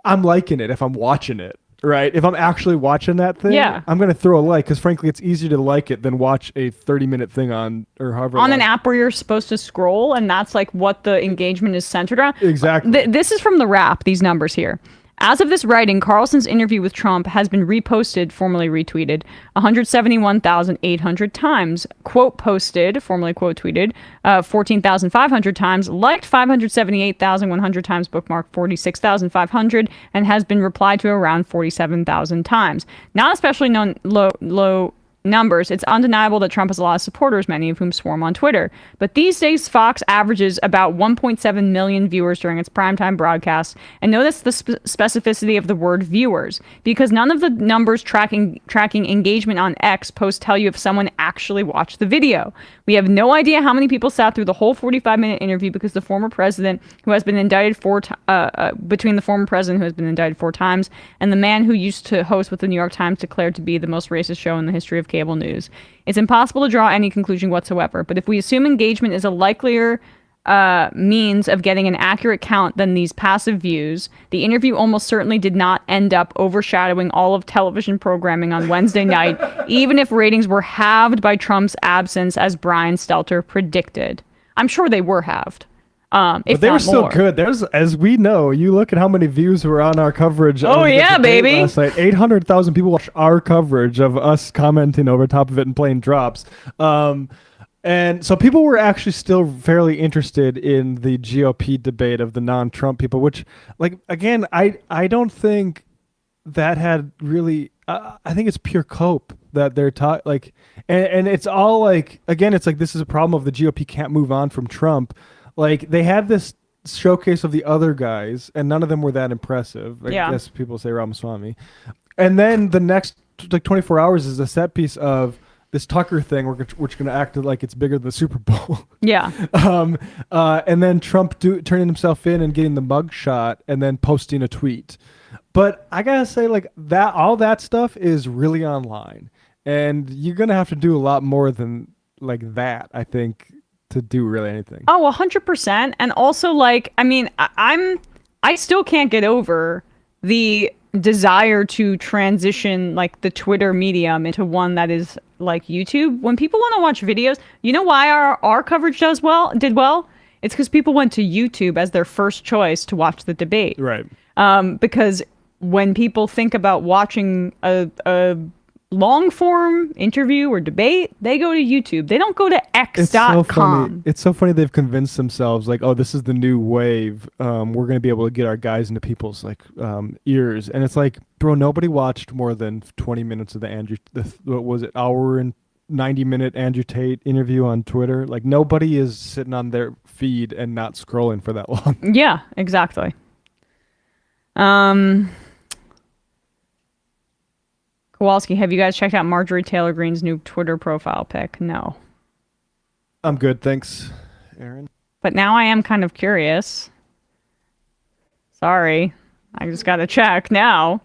I'm liking it if I'm watching it. Right. If I'm actually watching that thing, I'm going to throw a like, because frankly, it's easier to like it than watch a 30-minute thing on an app where you're supposed to scroll, and that's like what the engagement is centered on. Exactly. This is from The Wrap, these numbers here. As of this writing, Carlson's interview with Trump has been reposted, formerly retweeted, 171,800 times. Quote posted, formerly quote tweeted, 14,500 times. Liked 578,100 times. Bookmarked 46,500. And has been replied to around 47,000 times. Not especially low numbers. It's undeniable that Trump has a lot of supporters, many of whom swarm on Twitter. But these days, Fox averages about 1.7 million viewers during its primetime broadcasts. And notice the specificity of the word viewers, because none of the numbers tracking engagement on X posts tell you if someone actually watched the video. We have no idea how many people sat through the whole 45-minute interview, because the former president who has been indicted between the former president who has been indicted 4 times and the man who used to host what the New York Times declared to be the most racist show in the history of cable news. It's impossible to draw any conclusion whatsoever, but if we assume engagement is a likelier means of getting an accurate count than these passive views, the interview almost certainly did not end up overshadowing all of television programming on Wednesday night, even if ratings were halved by Trump's absence, as Brian Stelter predicted. I'm sure they were halved. But they were still good. There's, as we know, you look at how many views were on our coverage. Oh yeah, baby! Last night, 800,000 people watched our coverage of us commenting over top of it and playing drops. And so people were actually still fairly interested in the GOP debate of the non-Trump people, which, like, again, I don't think that had really. I think it's pure cope that they're like, and it's all like, again, it's like this is a problem of the GOP can't move on from Trump. Like, they had this showcase of the other guys, and none of them were that impressive. I guess people say Ramaswamy. And then the next, like, 24 hours is a set piece of this Tucker thing, which going to act like it's bigger than the Super Bowl. Yeah. And then Trump turning himself in and getting the mug shot and then posting a tweet. But I got to say, like, that all that stuff is really online. And you're going to have to do a lot more than, like, that, I think, to do really anything. Oh, 100%. And also, like, I mean, I still can't get over the desire to transition, like, the Twitter medium into one that is like YouTube. When people want to watch videos, you know why our coverage did well? It's because people went to YouTube as their first choice to watch the debate. Right. Because when people think about watching a long form interview or debate, they go to YouTube. They don't go to x.com. It's so funny they've convinced themselves, like, oh, this is the new wave. We're going to be able to get our guys into people's, like, ears. And it's like, bro, nobody watched more than 20 minutes of what was it, hour and 90-minute Andrew Tate interview on Twitter. Like, nobody is sitting on their feed and not scrolling for that long. Yeah, exactly. Kowalski, have you guys checked out Marjorie Taylor Greene's new Twitter profile pic? No. I'm good, thanks, Aaron. But now I am kind of curious. Sorry. I just gotta check now.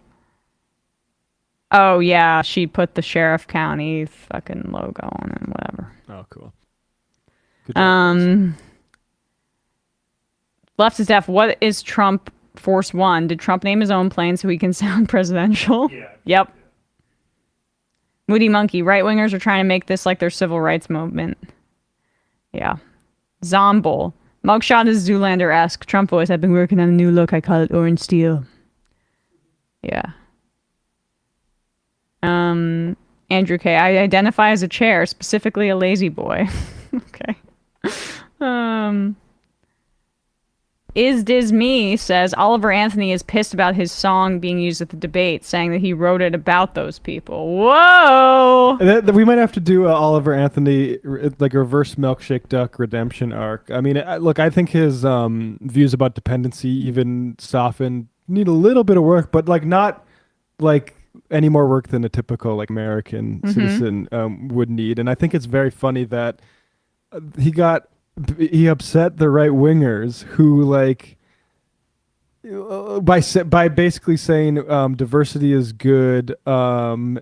Oh, yeah, she put the Sheriff County fucking logo on it, whatever. Oh, cool. Good job, Left is F. What is Trump Force One? Did Trump name his own plane so he can sound presidential? Yeah. Yep. Moody Monkey, right-wingers are trying to make this like their civil rights movement. Yeah. Zomble. Mugshot is Zoolander-esque. Trump voice, I've been working on a new look. I call it Orange Steel. Yeah. Andrew K. I identify as a chair, specifically a lazy boy. Okay. Is Diz Me says Oliver Anthony is pissed about his song being used at the debate, saying that he wrote it about those people. Whoa! We might have to do Oliver Anthony, like a reverse Milkshake Duck redemption arc. I mean, look, I think his views about dependency, even softened, need a little bit of work, but like not like any more work than a typical like American citizen would need. And I think it's very funny that he got he upset the right wingers who like by basically saying diversity is good versus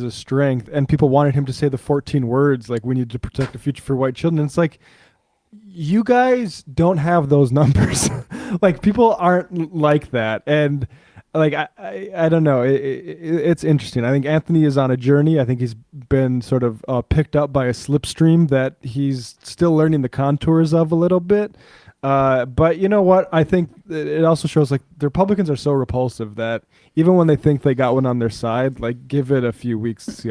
a strength, and people wanted him to say the 14 words like we need to protect the future for white children. It's like, you guys don't have those numbers. Like, people aren't like that. And like I don't know, it's interesting. I think Anthony is on a journey. I think he's been sort of picked up by a slipstream that he's still learning the contours of a little bit. But you know what? I think it also shows like the Republicans are so repulsive that even when they think they got one on their side, like, give it a few weeks to see.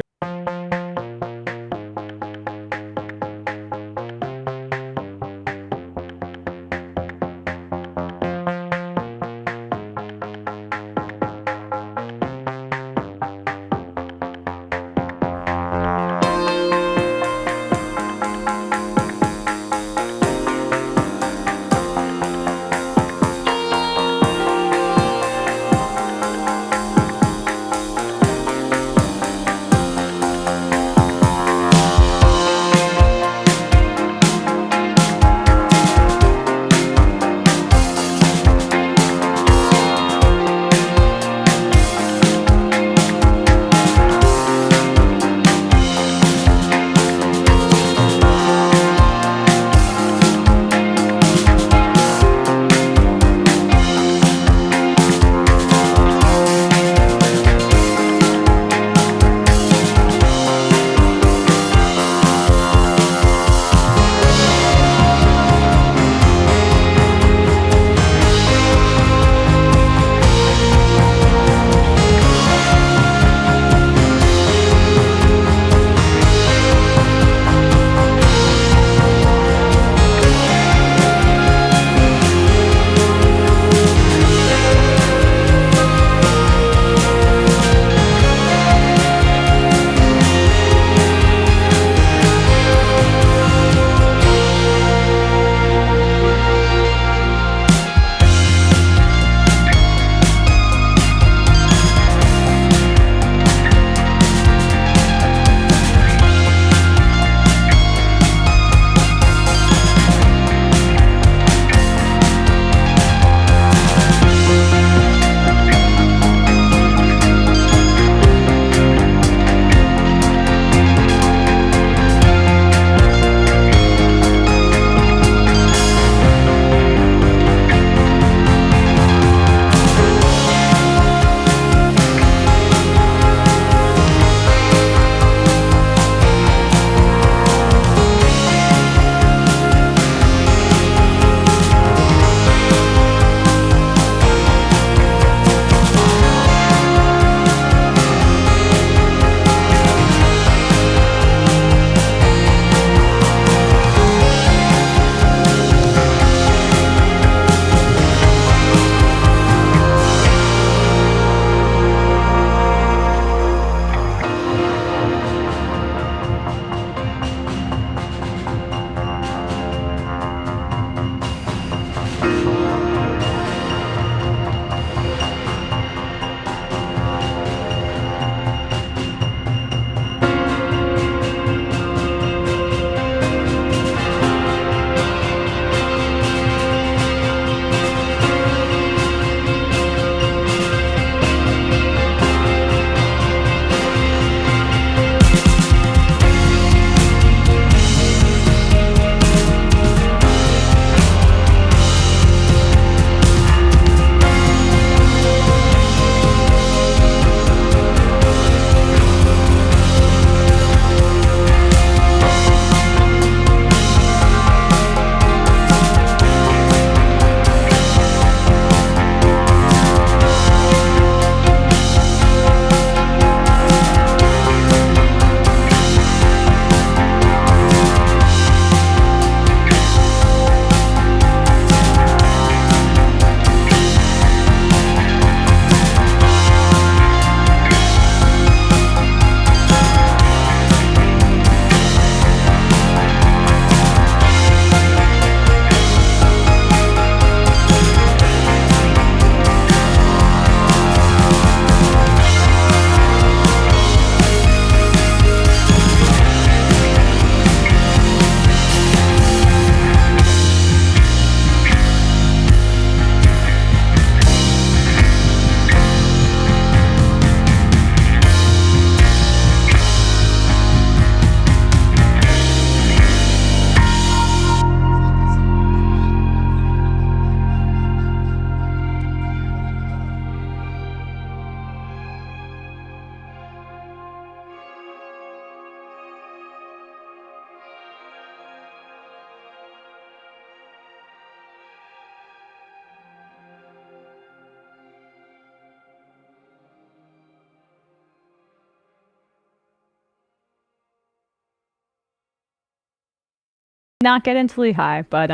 not get into Lehigh, but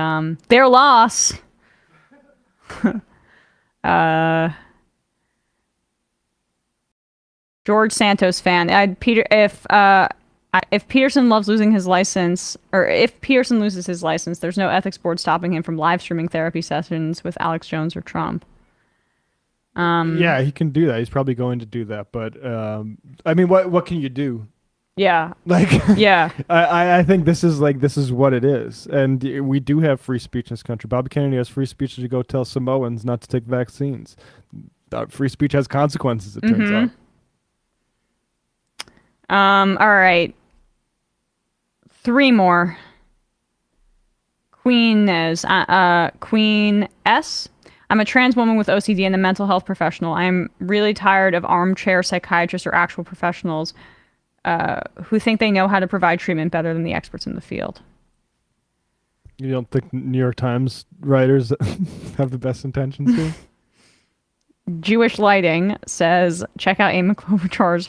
their loss. George Santos fan. If Peterson loves losing his license, or if Peterson loses his license, there's no ethics board stopping him from live streaming therapy sessions with Alex Jones or Trump. Yeah, he can do that. He's probably going to do that. But I mean, what can you do? Yeah. Like, yeah. I think this is what it is, and we do have free speech in this country. Bobby Kennedy has free speech to go tell Samoans not to take vaccines. Free speech has consequences. It turns out. All right. 3 more. Queen S. I'm a trans woman with OCD and a mental health professional. I'm really tired of armchair psychiatrists or actual professionals who think they know how to provide treatment better than the experts in the field. You don't think New York Times writers have the best intentions here? Jewish Lighting says, check out Amy Klobuchar's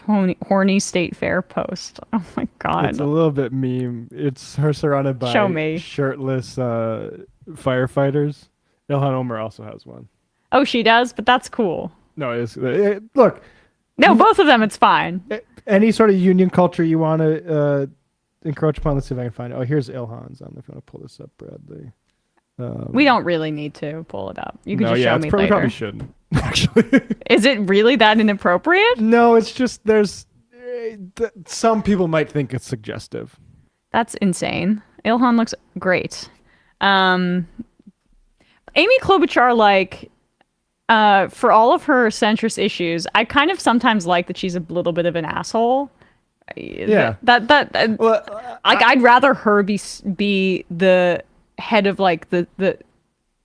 horny state fair post. Oh my God. It's a little bit meme. It's her surrounded by shirtless firefighters. Ilhan Omar also has one. Oh, she does? But that's cool. No, look. No, both of them, it's fine. Any sort of union culture you want to encroach upon, let's see if I can find it. Oh, here's Ilhan's. I don't know if you want to pull this up, Bradley. We don't really need to pull it up. You can just show me later. We probably shouldn't, actually. Is it really that inappropriate? No, it's just some people might think it's suggestive. That's insane. Ilhan looks great. Amy Klobuchar, for all of her centrist issues, I kind of sometimes like that she's a little bit of an asshole. Yeah. I'd rather her be the head of the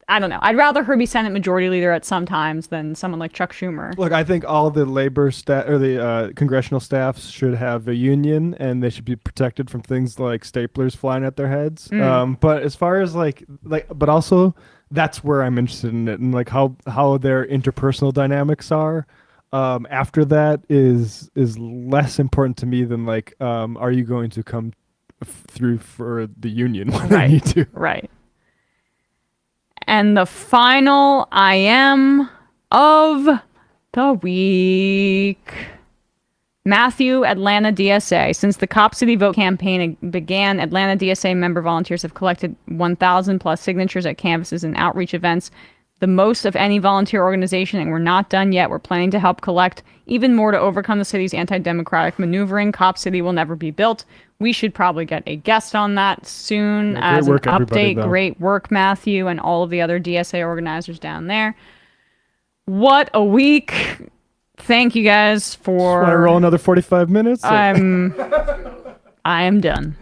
I don't know. I'd rather her be Senate Majority Leader at some times than someone like Chuck Schumer. Look, I think all the labor staff or the congressional staffs should have a union, and they should be protected from things like staplers flying at their heads. But as far as but also that's where I'm interested in it, and how their interpersonal dynamics are. After that is less important to me than are you going to come through for the union when they need to? Right. And the final I am of the week. Matthew, Atlanta DSA. Since the Cop City Vote campaign began, Atlanta DSA member volunteers have collected 1,000 plus signatures at campuses and outreach events, the most of any volunteer organization, and we're not done yet. We're planning to help collect even more to overcome the city's anti-democratic maneuvering. Cop City will never be built. We should probably get a guest on that soon as an update. Great work, Matthew, and all of the other DSA organizers down there. What a week. Thank you guys for... Want to roll another 45 minutes? I am done.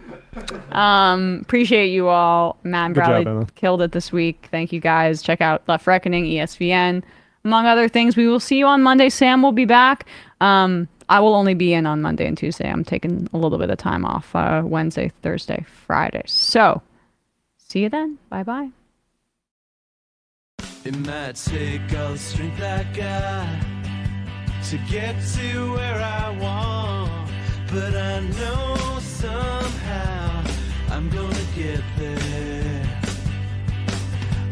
Appreciate you all. Matt and Bradley killed it this week. Thank you guys. Check out Left Reckoning, ESVN, among other things. We will see you on Monday. Sam will be back. I will only be in on Monday and Tuesday. I'm taking a little bit of time off Wednesday, Thursday, Friday. So see you then. Bye-bye. It might take all the strength I got to get to where I want, but I know somehow I'm gonna get there.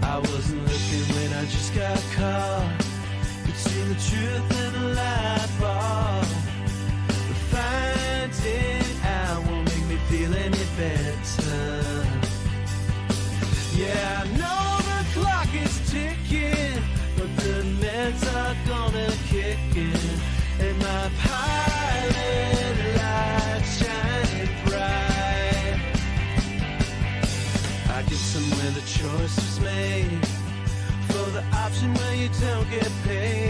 I wasn't looking when I just got caught between the truth and the lie bar, but finding out won't make me feel any better. Yeah, I know the clock is ticking, but the meds are gonna kick in, and my pilot light shining bright. I get somewhere the choice was made for the option where you don't get paid.